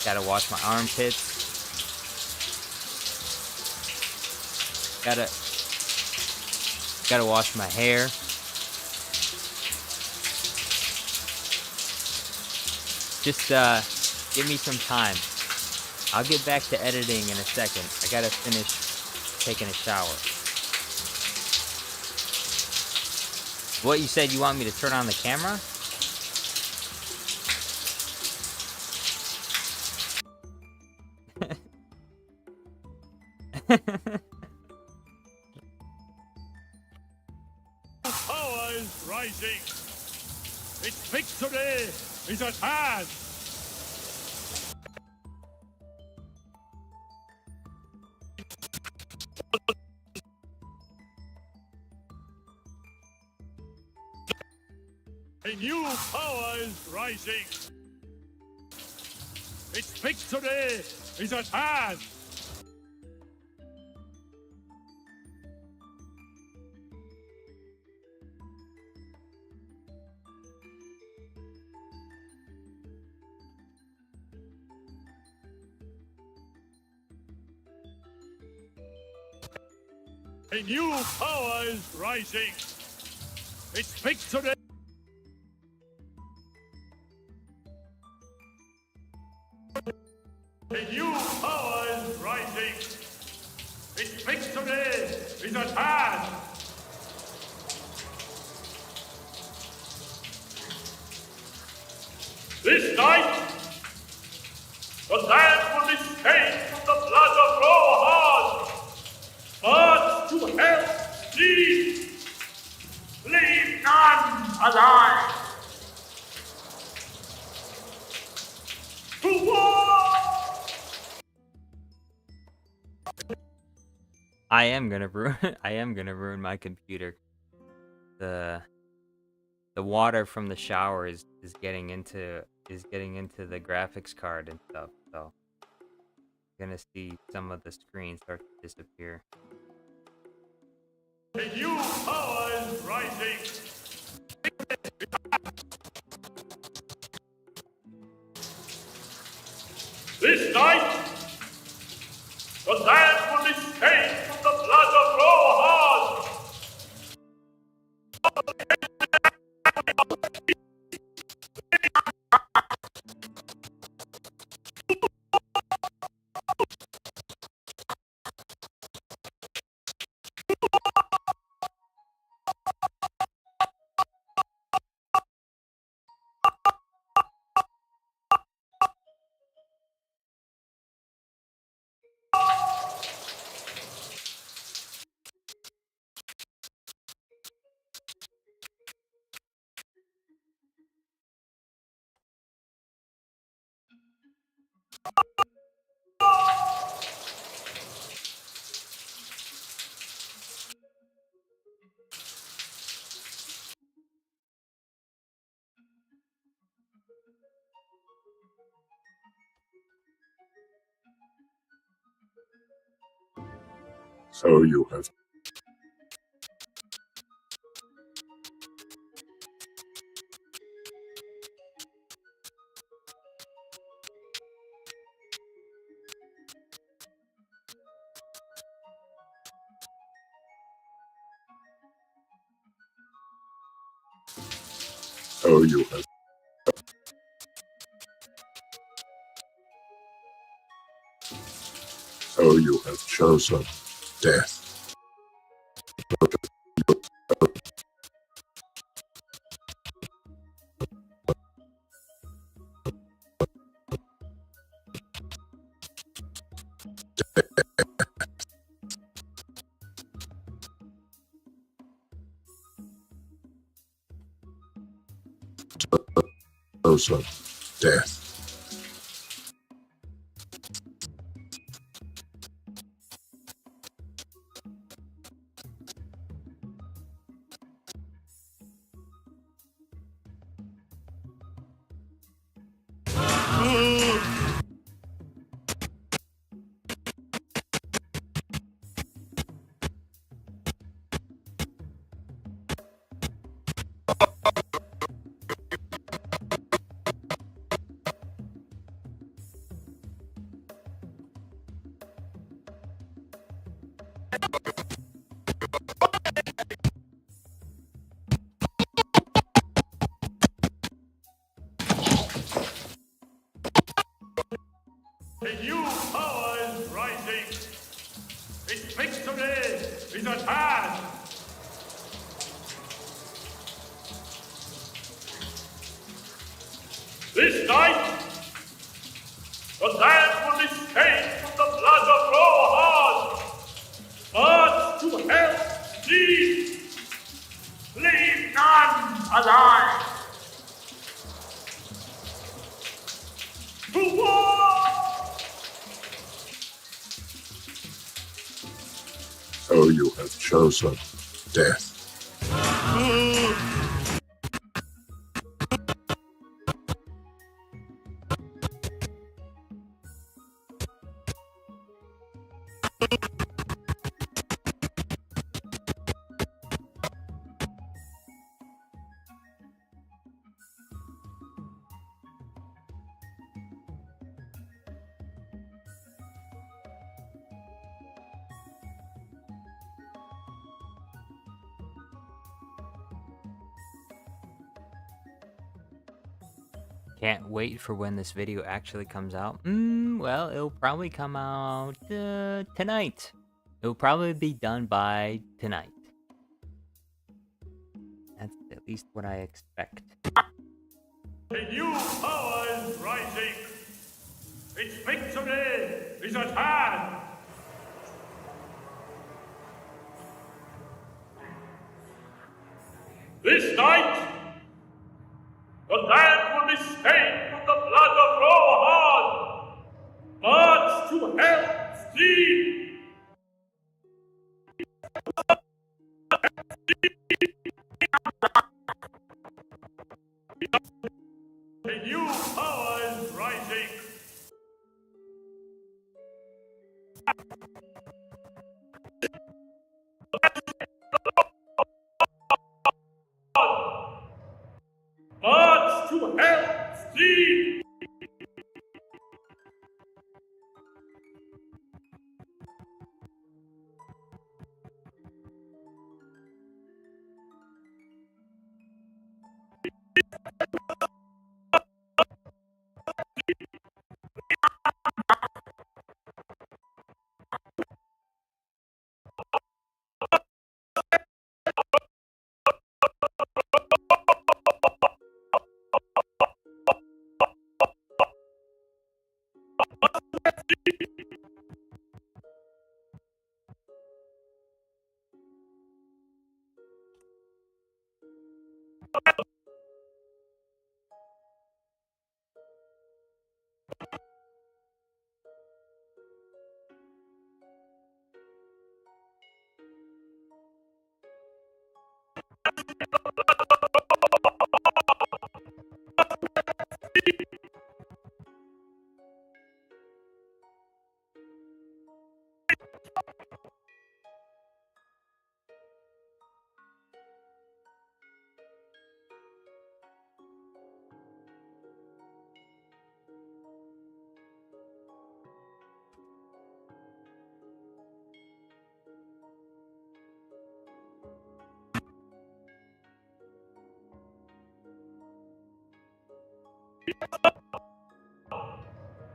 Speaker 6: Gotta wash my armpits. Gotta wash my hair. Just give me some time. I'll get back to editing in a second. I gotta finish taking a shower. What, you said you want me to turn on the camera?
Speaker 3: Power is rising. Its victory is at hand. A new power is rising. Its victory is at hand. A new power is rising. Its victory. A new power is rising. Its victory is at hand. This night, the land will be stained with the blood of Rohan. But to help these, leave none alive. To war!
Speaker 6: I am gonna ruin my computer. The water from the shower is getting into the graphics card and stuff, so gonna see some of the screen start to disappear.
Speaker 3: A new power is rising. This night, the land will be stained with the blood of Rohan. So you have. So you have. So you have chosen death. Chosen death.
Speaker 4: A new power is rising. Its victory is at hand. This night, the land will be stained with the blood of Rohan. March to Hell's Deep. Leave none alive. To war!
Speaker 3: So you have chosen death.
Speaker 6: Can't wait for when this video actually comes out. Well, it'll probably come out tonight. It'll probably be done by tonight. That's at least what I expect.
Speaker 4: A new power is rising. Its victory is at hand. This night, the land will be stained with the blood of Rohan. March to Hell's Deep. A new power is rising. March to Hell's Deep.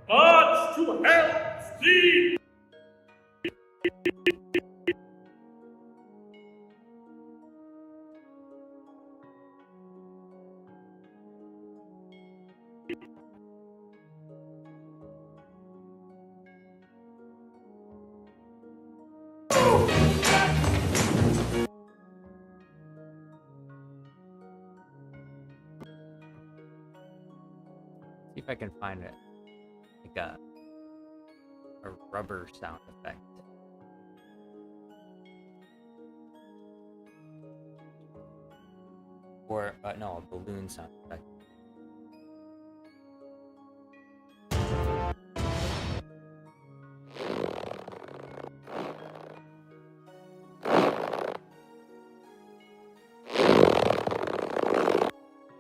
Speaker 4: March to Helm's Deep!
Speaker 6: See if I can find it. Like a rubber sound effect. Or, no, a balloon sound effect.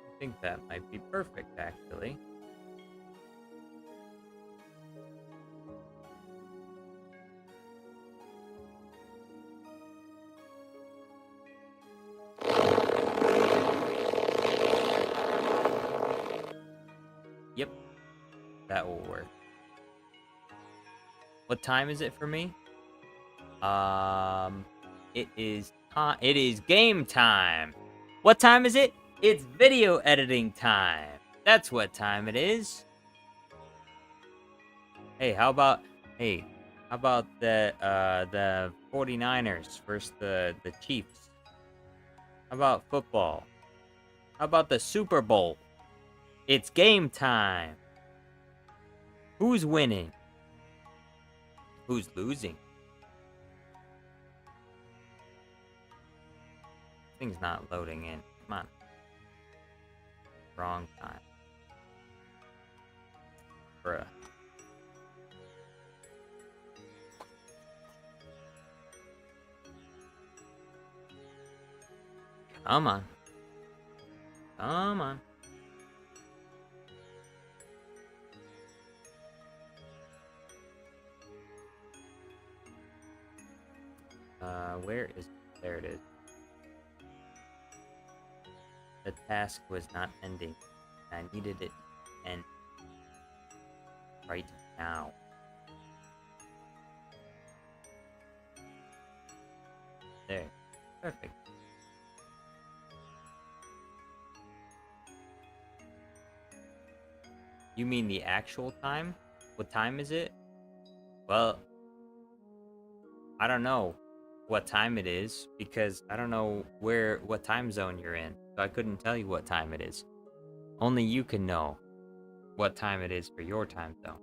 Speaker 6: I think that might be perfect, actually. Yep, that will work. What time is it for me? It is game time. What time is it? It's video editing time. That's what time it is. Hey, how about the 49ers versus the Chiefs? How about football? How about the Super Bowl? It's game time. Who's winning? Who's losing? Thing's not loading in. Come on. Wrong time. Bruh. Come on. Come on. Where is... There it is. The task was not ending. I needed it to end right now. There. Perfect. You mean the actual time? What time is it? Well, I don't know what time it is because I don't know what time zone you're in. So I couldn't tell you what time it is. Only you can know what time it is for your time zone.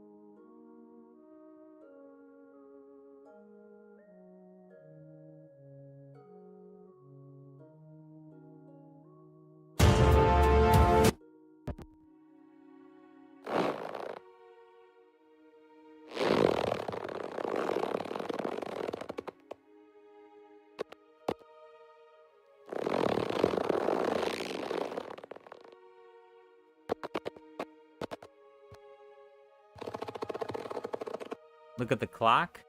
Speaker 6: Look at the clock.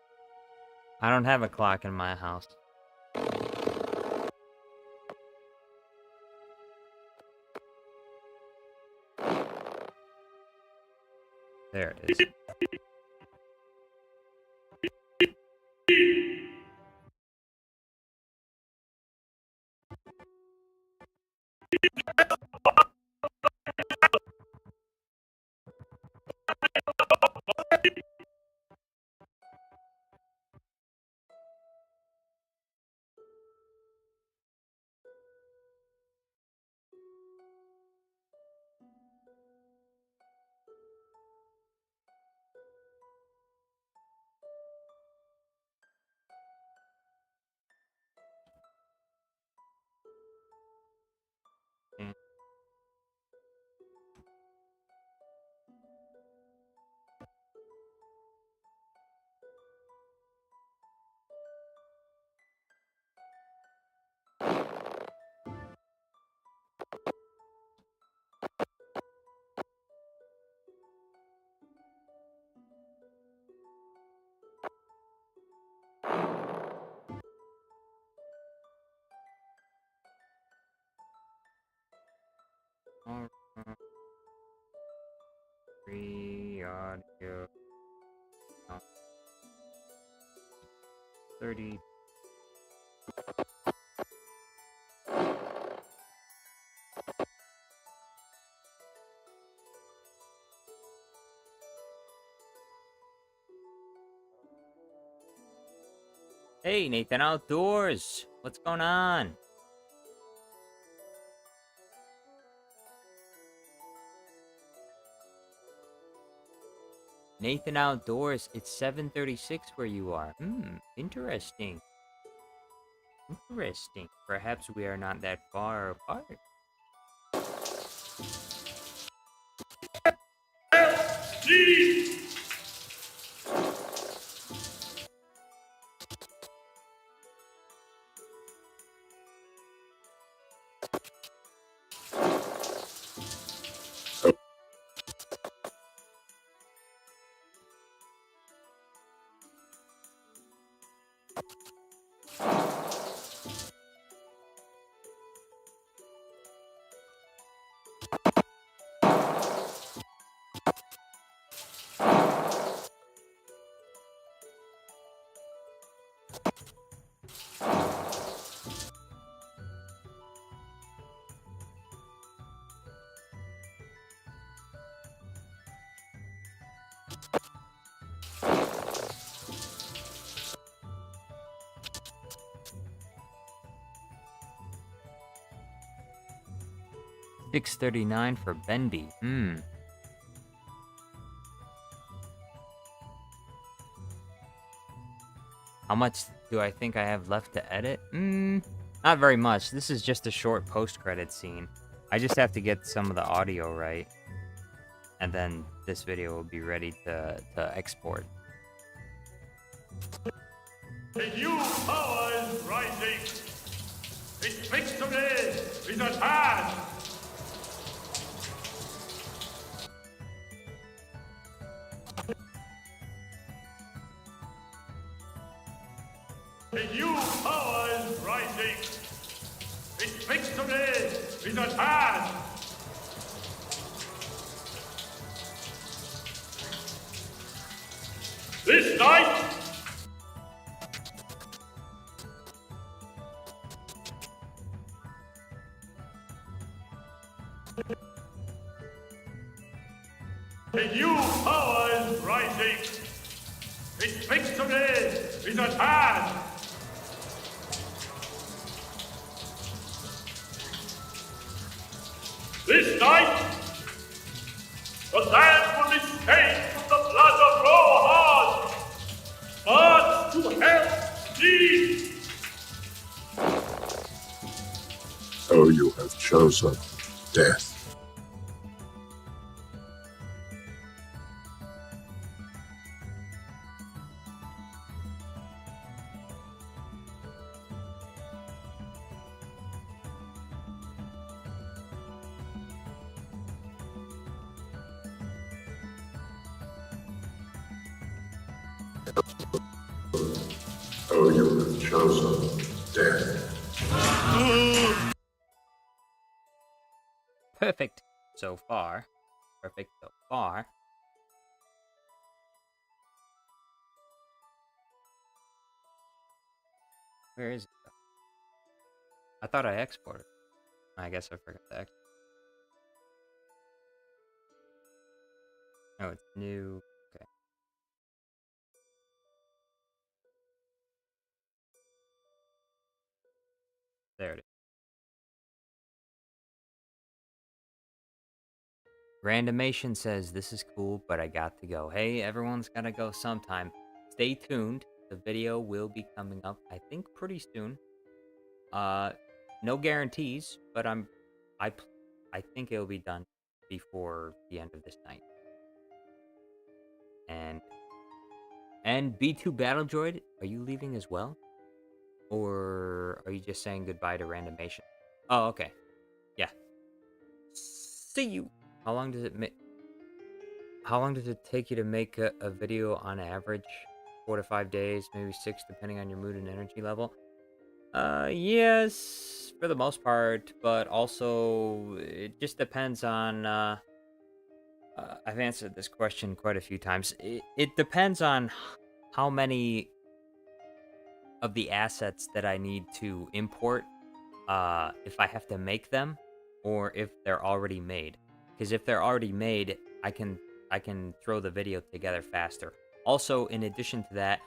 Speaker 6: I don't have a clock in my house. There it is.
Speaker 1: speed.
Speaker 6: Hey, Nathan Outdoors. What's going on? Nathan Outdoors, it's 7:36 where you are. Interesting. Interesting. Perhaps we are not that far apart.
Speaker 4: Speed!
Speaker 6: $6.39 for Benby. How much do I think I have left to edit? Not very much. This is just a short post-credit scene. I just have to get some of the audio right. And then this video will be ready to export.
Speaker 4: A new power is rising. Its victory is at hand. A new power is rising. Its victory is at hand. This night, a new power is rising. Its victory is at hand. This night, the land will be stained with the blood of Rohan. March to Helm's Deep.
Speaker 3: So you have chosen death. So you have chosen death.
Speaker 6: Perfect so far. Perfect so far. Where is it? I thought I exported. I guess I forgot to export. Oh, it's new. Okay. There it is. Randomation says, this is cool, but I got to go. Hey, everyone's gotta go sometime. Stay tuned. The video will be coming up, I think, pretty soon. No guarantees, but I think it'll be done before the end of this night. And B2 Battle Droid, are you leaving as well? Or are you just saying goodbye to Randomation? Oh, okay. Yeah. See you. How long does it take you to make a video on average? 4 to 5 days, maybe 6, depending on your mood and energy level. Yes, for the most part, but also it just depends on. I've answered this question quite a few times. It depends on how many of the assets that I need to import, if I have to make them or if they're already made. Because if they're already made, I can throw the video together faster. Also, in addition to that,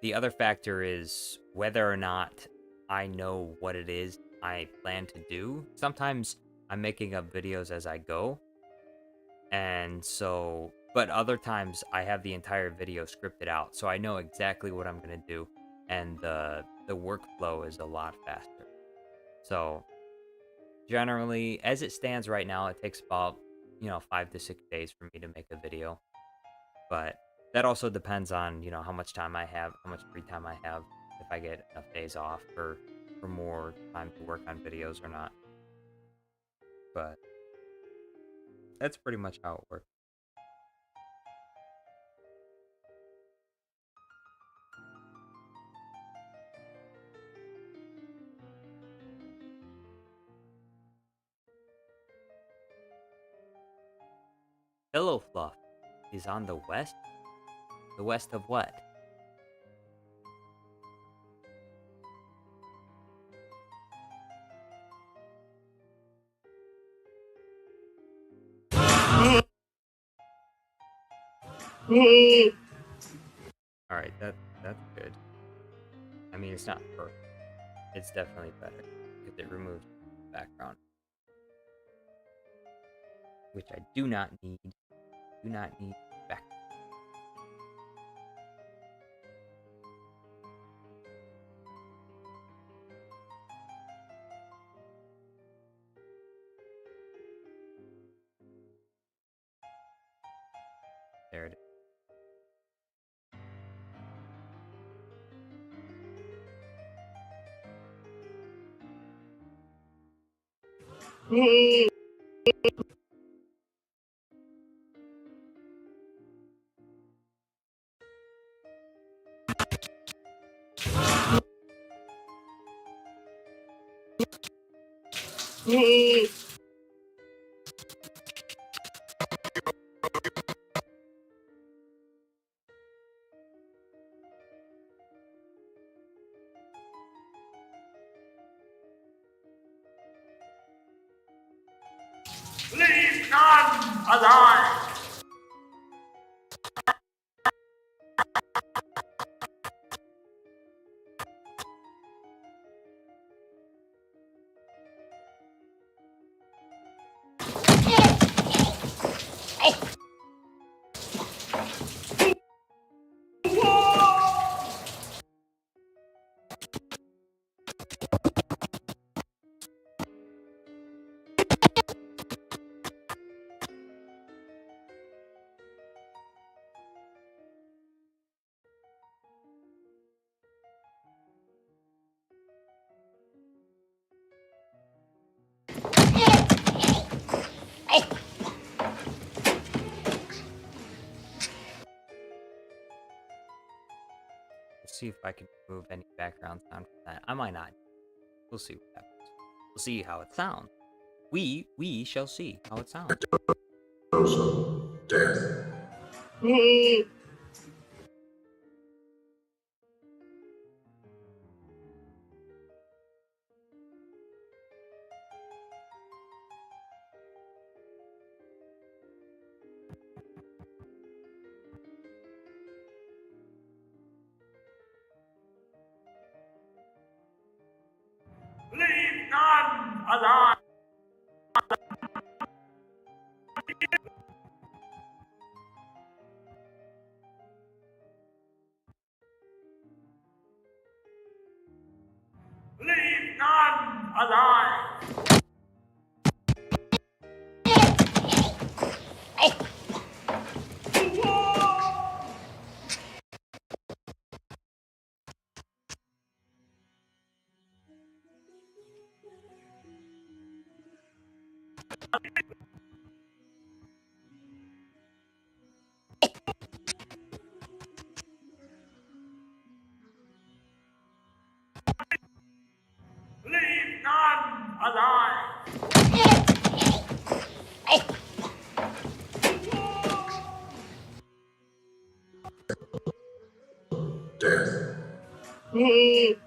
Speaker 6: the other factor is whether or not I know what it is I plan to do. Sometimes I'm making up videos as I go, and so, but other times I have the entire video scripted out, so I know exactly what I'm gonna do, and the workflow is a lot faster. So generally, as it stands right now, it takes about 5 to 6 days for me to make a video, but that also depends on how much time I have, how much free time I have, if I get enough days off for more time to work on videos or not. But that's pretty much how it works. Pillow Fluff is on the west? The west of what? Alright, that's good. I mean, it's not perfect. It's definitely better because it removes the background, which I do not need. Do not need background. There it is.
Speaker 4: Leave none alive!
Speaker 6: See if I can remove any background sound from that. I might not. We'll see what happens. We'll see how it sounds. We shall see how it sounds.
Speaker 12: Death.
Speaker 4: Leave none alive! Leave none alive! Leave none alive!
Speaker 12: Death.
Speaker 4: Leave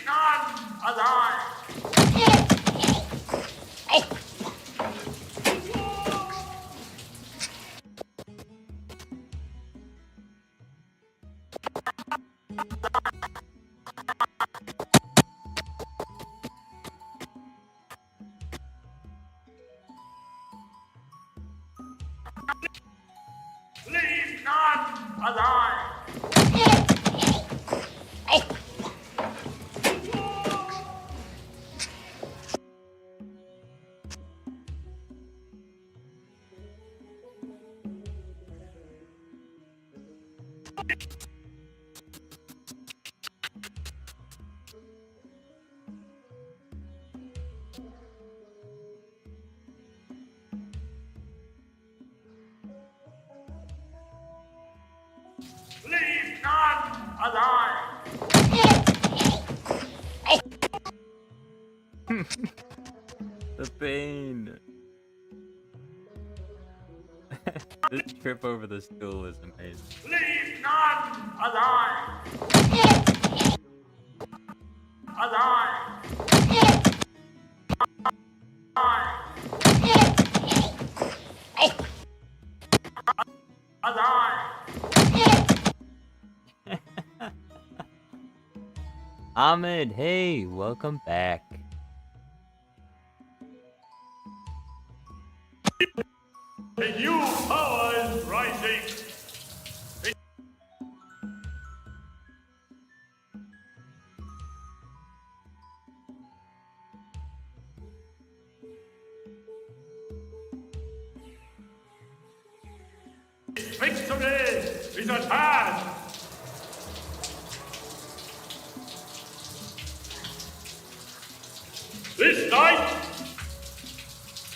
Speaker 4: none alive. Leave none alive. Leave none alive.
Speaker 6: The pain. This trip over the stool is amazing.
Speaker 4: Leave none alive. Alive.
Speaker 6: Ahmed, hey, welcome back.
Speaker 4: A new power is rising. Victory is at hand. This night,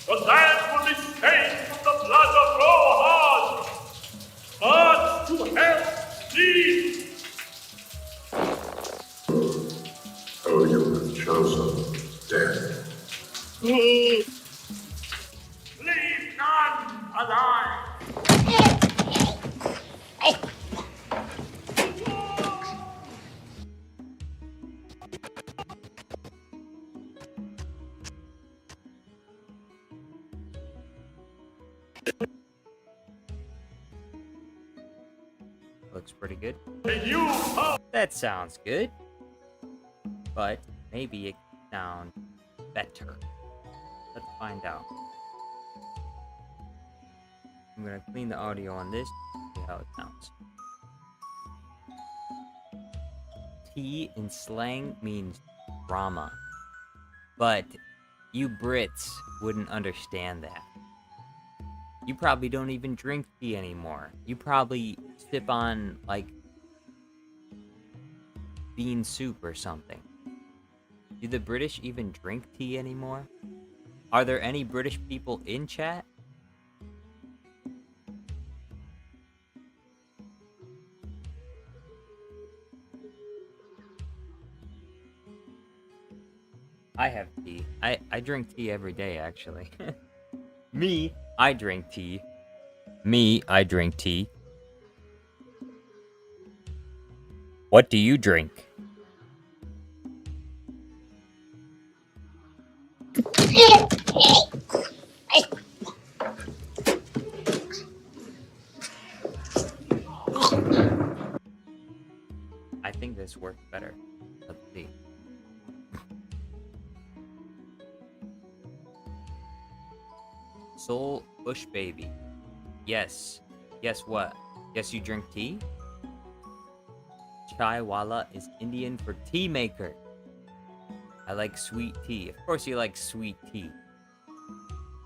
Speaker 4: the land will be stained with the blood of Rohan. March to Hell's Deep.
Speaker 12: Oh, you have chosen death.
Speaker 4: Leave none alive.
Speaker 6: Looks pretty good.
Speaker 4: You
Speaker 6: That sounds good. But maybe it can sound better. Let's find out. I'm gonna clean the audio on this, see how it sounds. Tea in slang means drama. But you Brits wouldn't understand that. You probably don't even drink tea anymore. You probably sip on, like, bean soup or something. Do the British even drink tea anymore? Are there any British people in chat? I have tea. I drink tea every day, actually. Me, I drink tea. Me, I drink tea. What do you drink? I think this works better. Let's see. Soul Bush Baby. Yes. Guess what? Guess you drink tea? Chaiwala is Indian for tea maker. I like sweet tea. Of course you like sweet tea.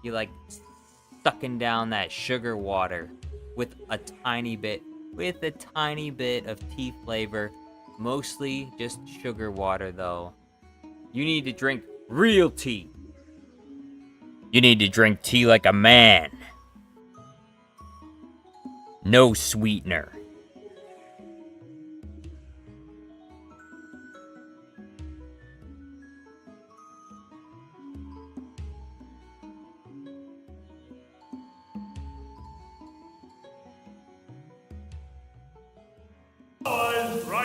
Speaker 6: You like sucking down that sugar water with a tiny bit of tea flavor. Mostly just sugar water though. You need to drink real tea. You need to drink tea like a man. No sweetener.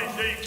Speaker 4: rising.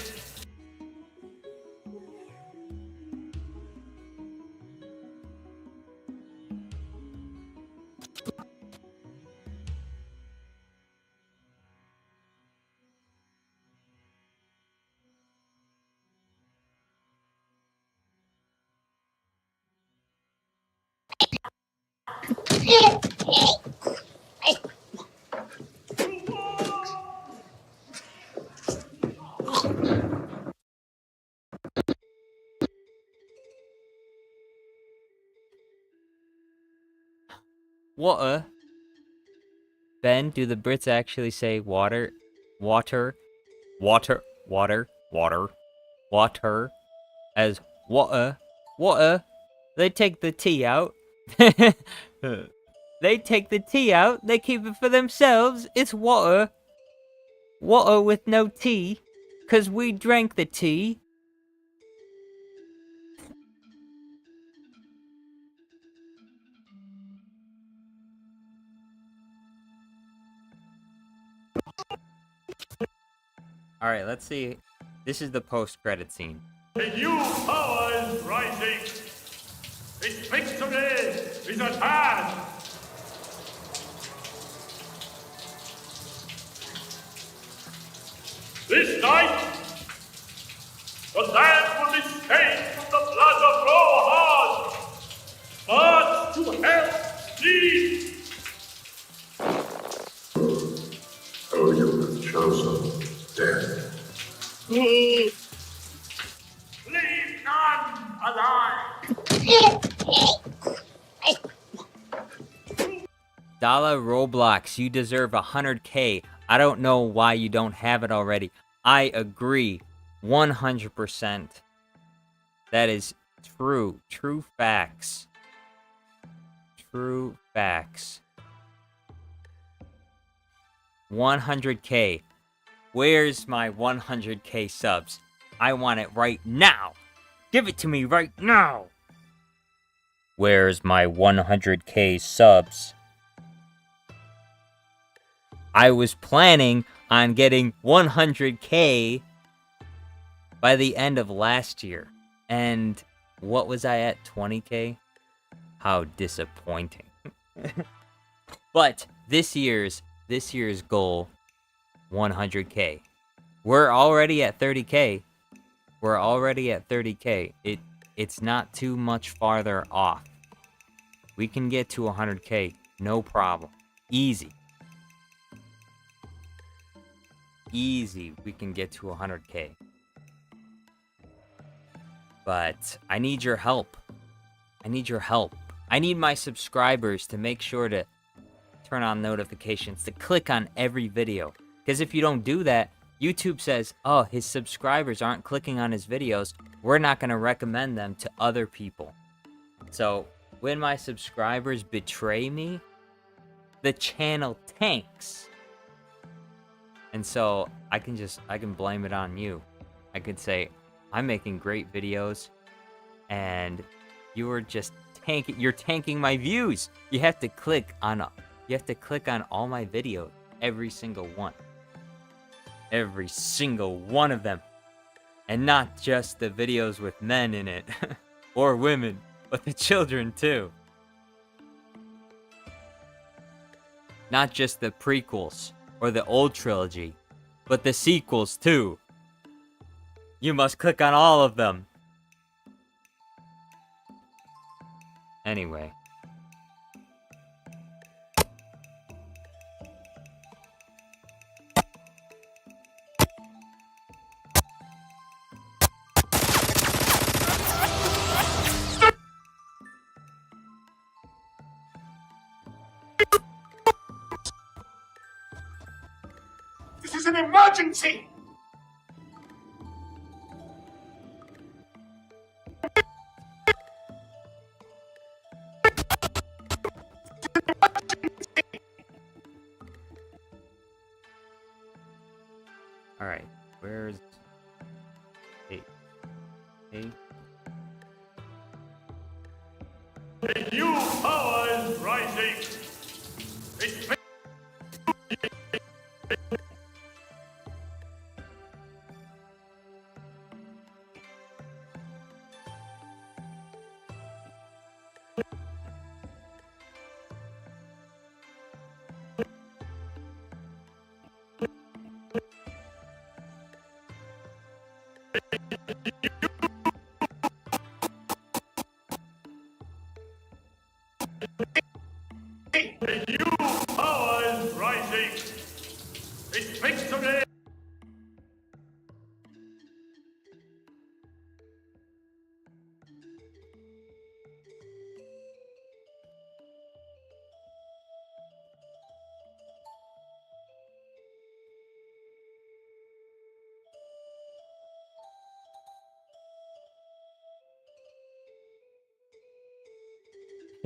Speaker 6: Water. Ben, do the Brits actually say water? Water? Water? Water? Water? Water? As water? Water? They take the T out. They take the T out. They keep it for themselves. It's water. Water with no T. 'Cause we drank the tea. Alright, let's see. This is the post-credit scene.
Speaker 4: A new power is rising. Its victory is at hand. This night, the land will be stained with the blood of Rohan. March to Helm's Deep.
Speaker 12: Oh, you have chosen death.
Speaker 4: Leave none alive.
Speaker 6: Dala Roblox, you deserve 100K. I don't know why you don't have it already. I agree 100%. That is true. True facts. True facts. 100K. Where's my 100K subs? I want it right now. Give it to me right now. Where's my 100K subs? I was planning on getting 100K by the end of last year. And what was I at? 20K? How disappointing. But this year's goal, 100K. We're already at 30K. We're already at 30K. It's not too much farther off. We can get to 100K, no problem. Easy. Easy, we can get to 100K. But I need your help. I need your help. I need my subscribers to make sure to turn on notifications, to click on every video. Because if you don't do that, YouTube says, oh, his subscribers aren't clicking on his videos. We're not going to recommend them to other people. So when my subscribers betray me, the channel tanks. And so I can blame it on you. I could say, I'm making great videos and you're just you're tanking my views. You have to click on all my videos, every single one. Every single one of them. And not just the videos with men in it or women, but the children too. Not just the prequels or the old trilogy, but the sequels too. You must click on all of them. Anyway.
Speaker 4: This is an emergency!
Speaker 6: Alright, where's... Hey.
Speaker 4: A new power is rising! Its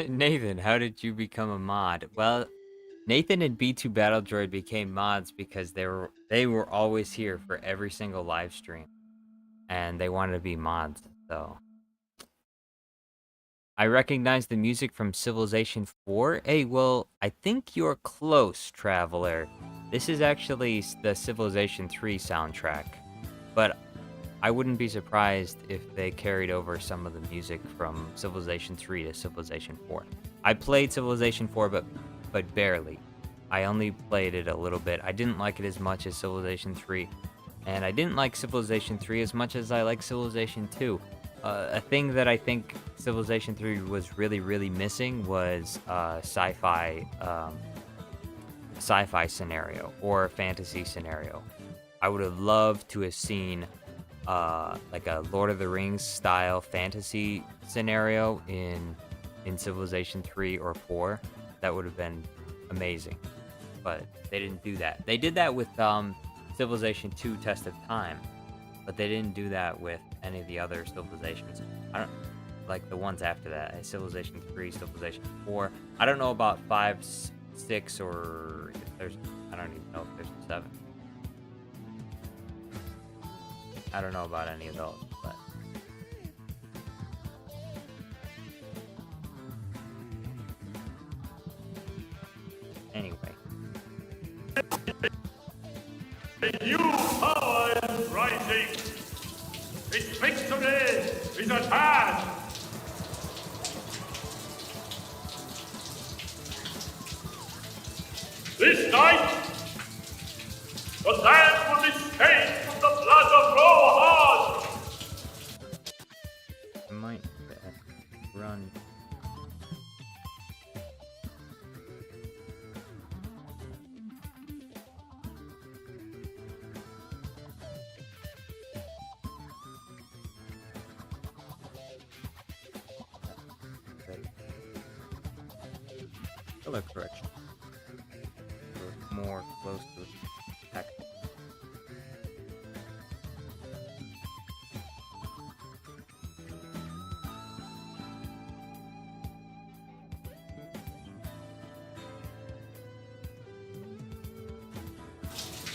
Speaker 6: Nathan, how did you become a mod? Well, Nathan and B2 Battle Droid became mods because they were always here for every single live stream, and they wanted to be mods. So I recognize the music from Civilization 4. Hey, well, I think you're close, Traveler. This is actually the Civilization 3 soundtrack, but I wouldn't be surprised if they carried over some of the music from Civilization 3 to Civilization 4. I played Civilization 4, but barely. I only played it a little bit. I didn't like it as much as Civilization 3, and I didn't like Civilization 3 as much as I like Civilization 2. A thing that I think Civilization 3 was really missing was sci-fi scenario or a fantasy scenario. I would have loved to have seen like a Lord of the Rings style fantasy scenario in Civilization 3 or 4. That would have been amazing, but they didn't do that. They did that with Civilization 2 Test of Time, but they didn't do that with any of the other civilizations. I don't like the ones after that. Civilization 3, Civilization 4. I don't know about 5, 6, or if there's. I don't even know if there's 7. I don't know about any of those, but anyway.
Speaker 4: A new power is rising. Its victory is at hand. This night, the land will be stained with the blood of Rohan.
Speaker 6: I might run. Color correction. More close to text.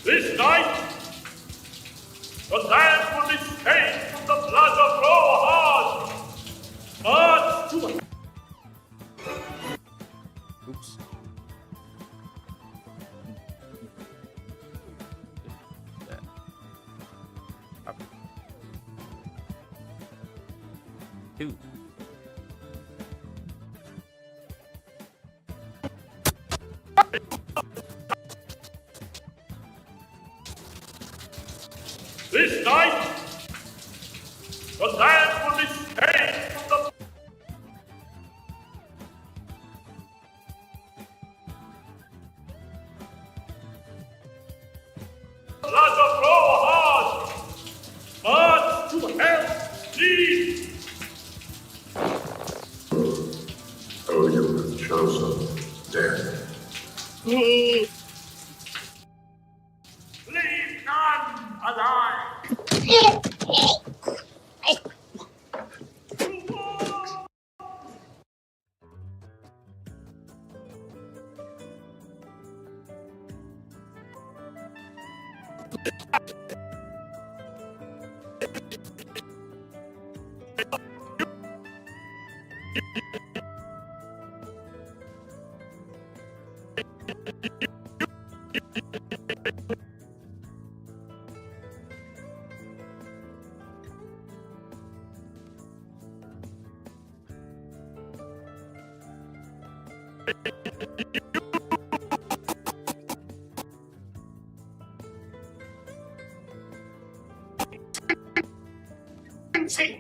Speaker 4: This night, the land will be stained with the blood of Rohan. March to...
Speaker 6: Oops. Up. 2.
Speaker 4: This night, the land will be stained with the blood of Rohan. March to Helm's Deep.
Speaker 12: Oh, you have chosen death.
Speaker 4: Leave none alive.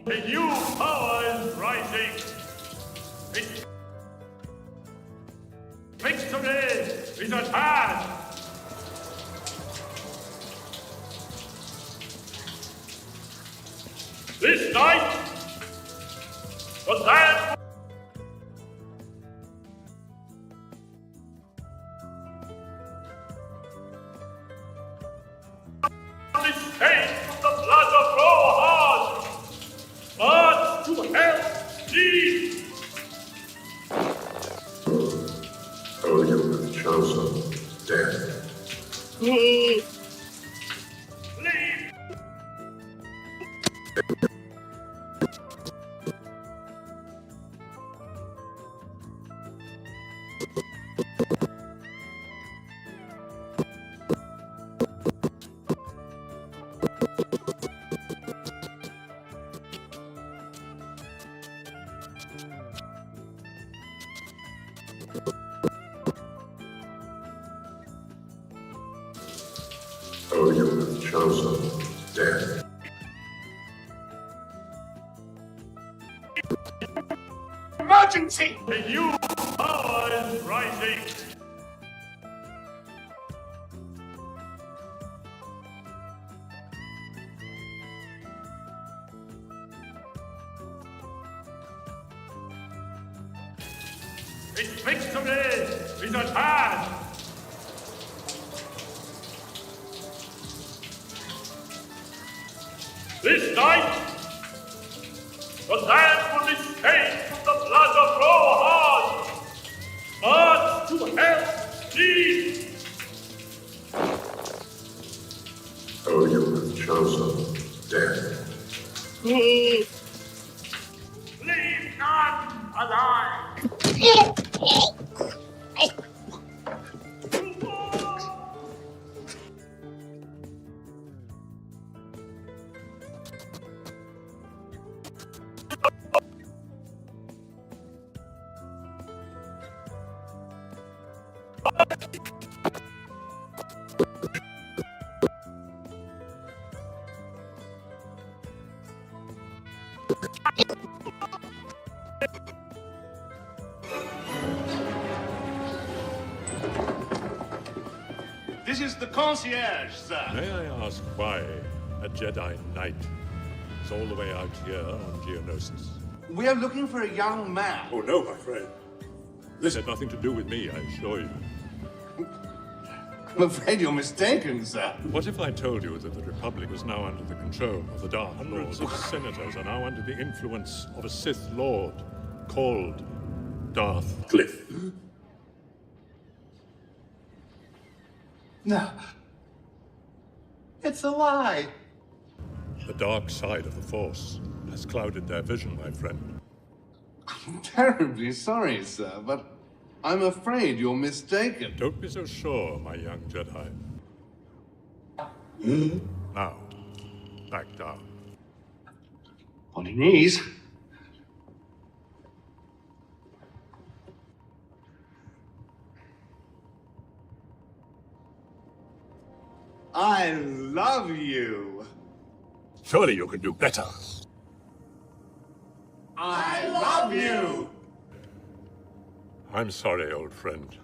Speaker 4: A new power is rising. Its victory is at hand. This night, the land will be stained with the blood of Rohan. March to Helm's Deep.
Speaker 12: of death.
Speaker 4: Emergency! A new power is rising! Its victory is at hand! This night, the land will be stained with the blood of Rohan! March to Hell's Deep!
Speaker 12: Oh, you have chosen death.
Speaker 4: Leave none alive!
Speaker 5: This is the concierge, sir.
Speaker 3: May I ask why a Jedi Knight is all the way out here on Geonosis?
Speaker 2: We are looking for a young man.
Speaker 3: Oh, no, my friend. This had nothing to do with me, I assure you.
Speaker 2: I'm afraid you're mistaken, sir.
Speaker 3: What if I told you that the Republic was now under the control of the Dark Lord? Hundreds of senators are now under the influence of a Sith Lord called Darth Cliff.
Speaker 2: No. It's a lie.
Speaker 3: The dark side of the Force has clouded their vision, my friend.
Speaker 2: I'm terribly sorry, sir, but I'm afraid you're mistaken.
Speaker 3: Don't be so sure, my young Jedi. Now, back down.
Speaker 2: On your knees. I love you.
Speaker 3: Surely you can do better.
Speaker 2: I love you.
Speaker 3: I'm sorry, old friend.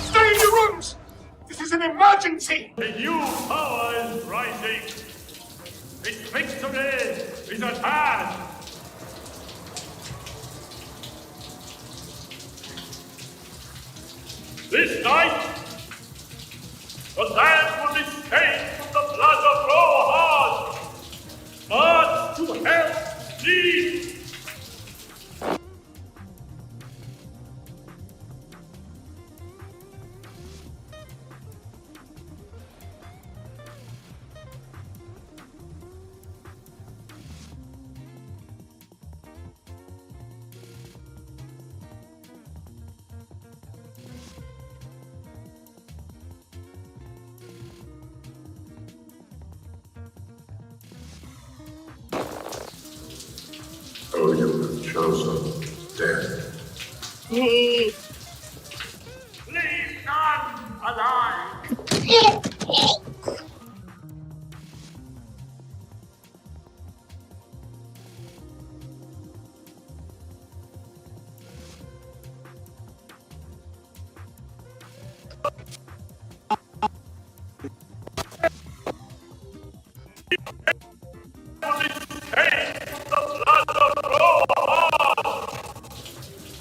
Speaker 4: Stay in your rooms! This is an emergency! A new power is rising! Its victory is at hand! This night, the land will be stained with the blood of Rohan! March to Hell's Deep!
Speaker 12: Oh, you have chosen death.
Speaker 4: Leave none alive!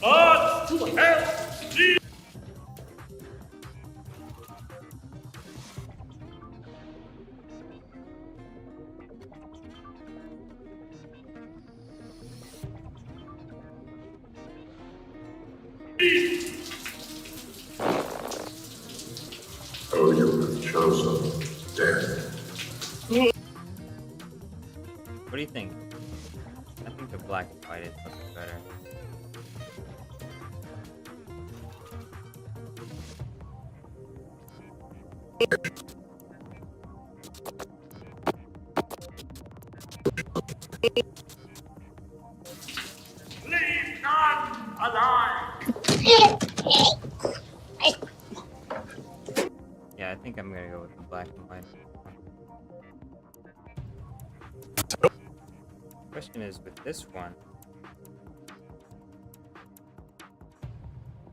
Speaker 4: March to Hell's Deep!
Speaker 12: Oh, you have chosen death.
Speaker 1: What do you think? I think the black and white is looking better. Yeah, I think I'm gonna go with the black and white. Question is with this one.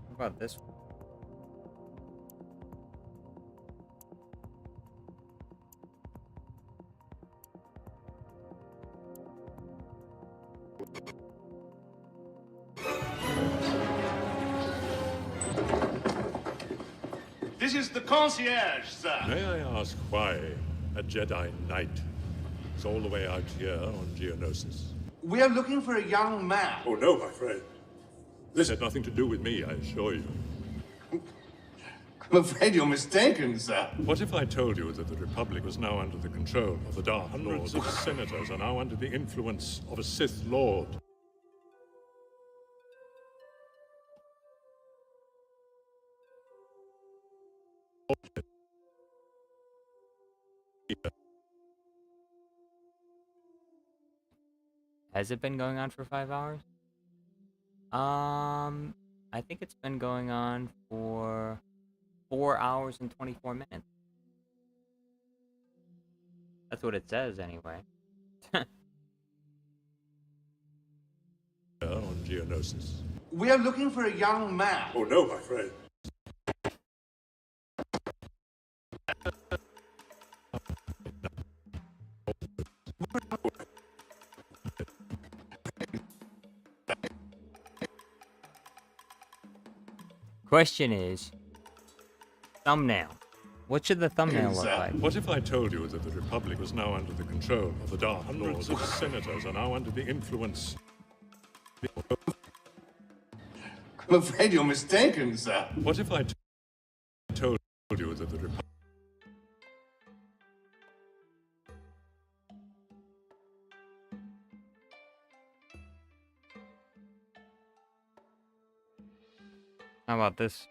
Speaker 1: What about this one?
Speaker 5: This is the concierge, sir.
Speaker 3: May I ask why a Jedi Knight is all the way out here on Geonosis?
Speaker 2: We are looking for a young man.
Speaker 3: Oh no, my friend. This had nothing to do with me, I assure you.
Speaker 2: I'm afraid you're mistaken, sir.
Speaker 3: What if I told you that the Republic was now under the control of the Dark Lord? Hundreds of senators are now under the influence of a Sith Lord.
Speaker 6: Has it been going on for 5 hours? I think it's been going on for 4 hours and 24 minutes. That's what it says anyway.
Speaker 3: On Geonosis.
Speaker 2: We are looking for a young man.
Speaker 3: Oh no, my friend.
Speaker 6: Question is, thumbnail. What should the thumbnail look like?
Speaker 3: What if I told you that the Republic was now under the control of the Dark Lord? Hundreds of senators are now under the influence.
Speaker 2: I'm afraid you're mistaken, sir.
Speaker 3: What if I told you that the Republic...
Speaker 6: How about this?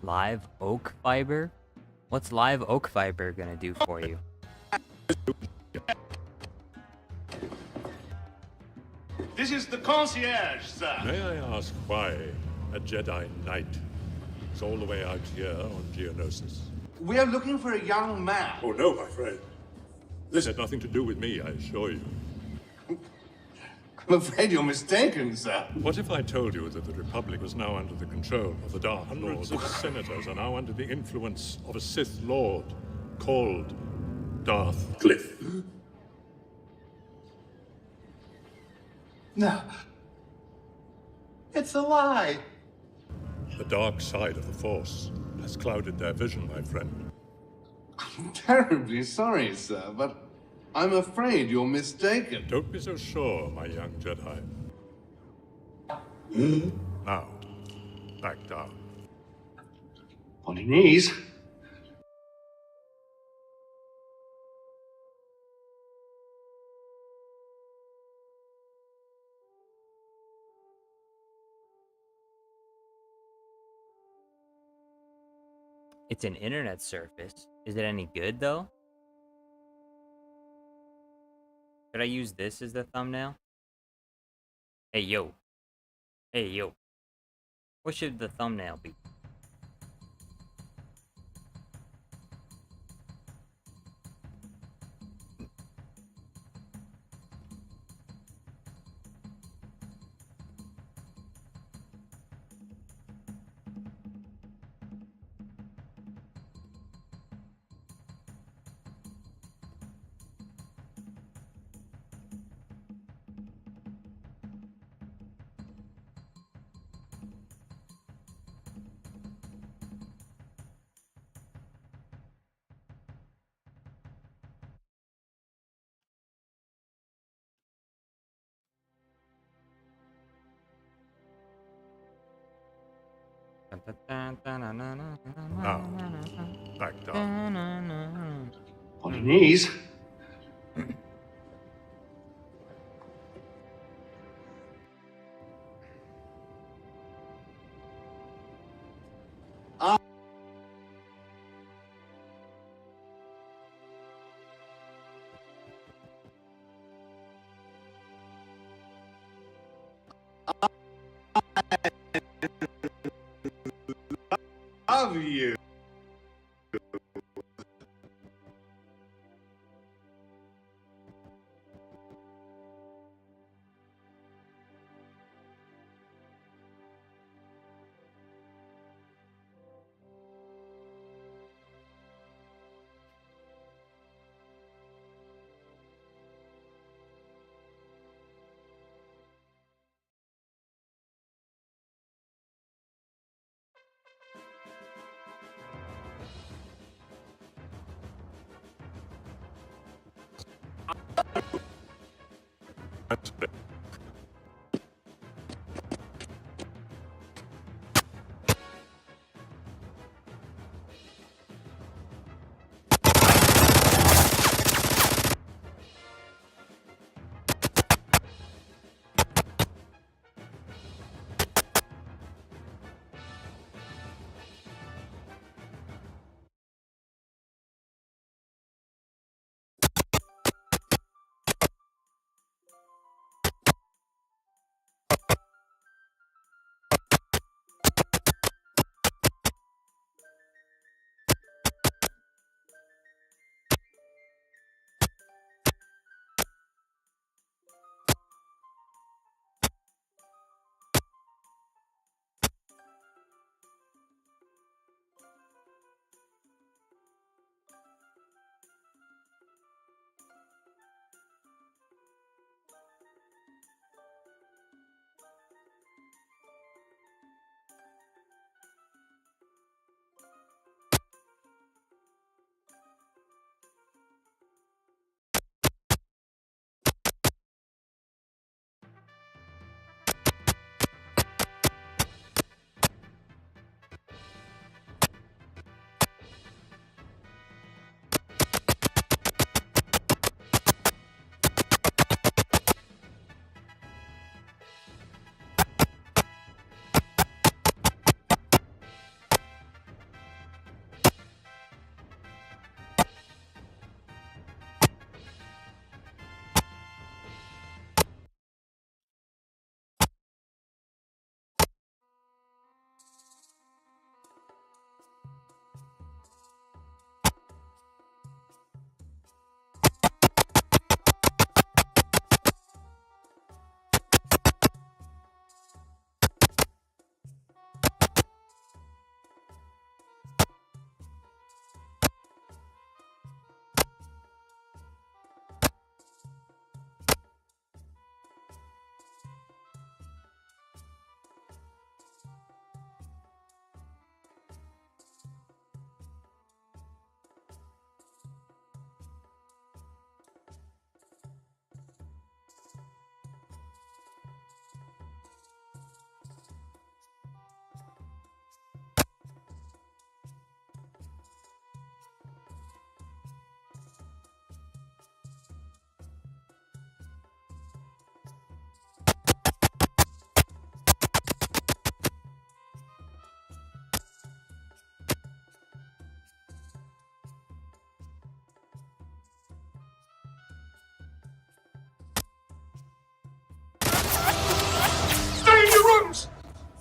Speaker 6: Live oak fiber? What's live oak fiber gonna do for you?
Speaker 5: This is the concierge, sir.
Speaker 3: May I ask why a Jedi Knight is all the way out here on Geonosis?
Speaker 2: We are looking for a young man.
Speaker 3: Oh no, my friend. This had nothing to do with me, I assure you.
Speaker 2: I'm afraid you're mistaken, sir.
Speaker 3: What if I told you that the Republic was now under the control of the Dark Lord? Hundreds of senators are now under the influence of a Sith Lord called Darth Cliff.
Speaker 2: No. It's a lie.
Speaker 3: The dark side of the Force has clouded their vision, my friend.
Speaker 2: I'm terribly sorry, sir, but I'm afraid you're mistaken.
Speaker 3: Don't be so sure, my young Jedi. Now, back down.
Speaker 2: On your knees.
Speaker 6: It's an internet surface. Is it any good though? Could I use this as the thumbnail? Hey yo. Hey yo. What should the thumbnail be?
Speaker 3: Now, back down.
Speaker 5: On your knees. Love you.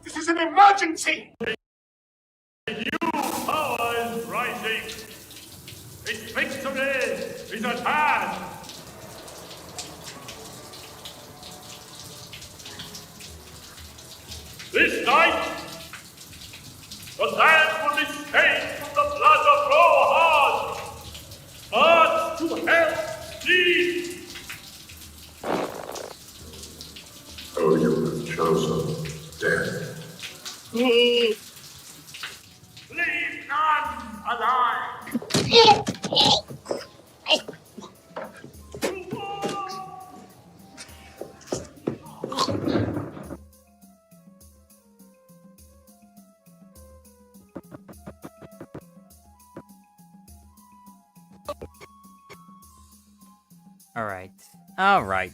Speaker 4: This is an emergency! A new power is rising. Its victory is at hand. This night, the land will be stained with the blood of Rohan. March to Helm's Deep.
Speaker 12: Oh, you have chosen death.
Speaker 4: Leave none alive.
Speaker 6: Alright. Alright.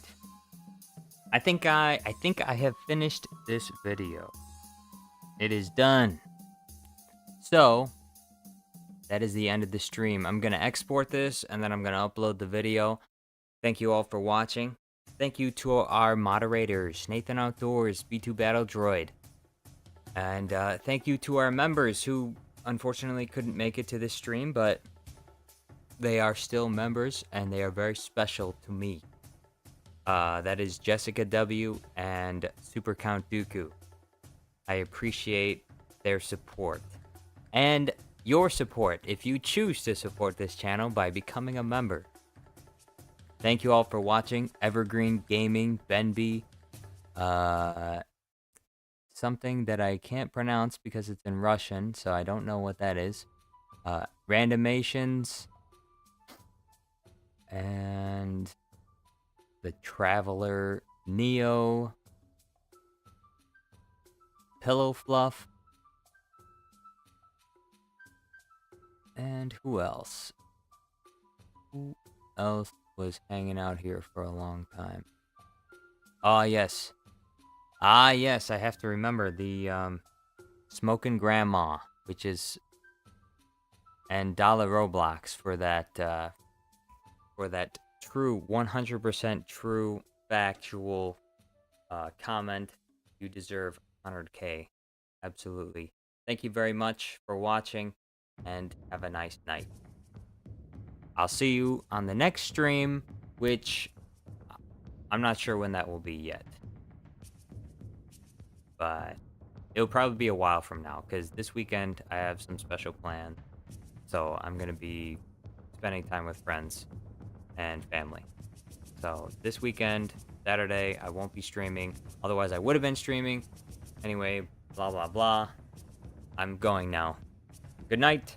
Speaker 6: I think I have finished this video. It is done. So, that is the end of the stream. I'm gonna export this, and then I'm gonna upload the video. Thank you all for watching. Thank you to our moderators, Nathan Outdoors, B2 Battle Droid. And thank you to our members who unfortunately couldn't make it to this stream, but they are still members, and they are very special to me. That is Jessica W. and Super Count Dooku. I appreciate their support. And your support if you choose to support this channel by becoming a member. Thank you all for watching. Evergreen Gaming, Benby, something that I can't pronounce because it's in Russian, so I don't know what that is. Randomations, and the Traveler, Neo, Pillow Fluff, and who else? Who else was hanging out here for a long time? Ah, yes. Ah, yes, I have to remember the, Smokin' Grandma, which is... and Dollar Roblox for that true, 100% true, factual, comment. You deserve 100K. Absolutely. Thank you very much for watching, and have a nice night. I'll see you on the next stream, which I'm not sure when that will be yet. But it'll probably be a while from now, because this weekend I have some special plans. So I'm going to be spending time with friends and family. So this weekend, Saturday, I won't be streaming. Otherwise, I would have been streaming. Anyway, blah, blah, blah. I'm going now. Good night.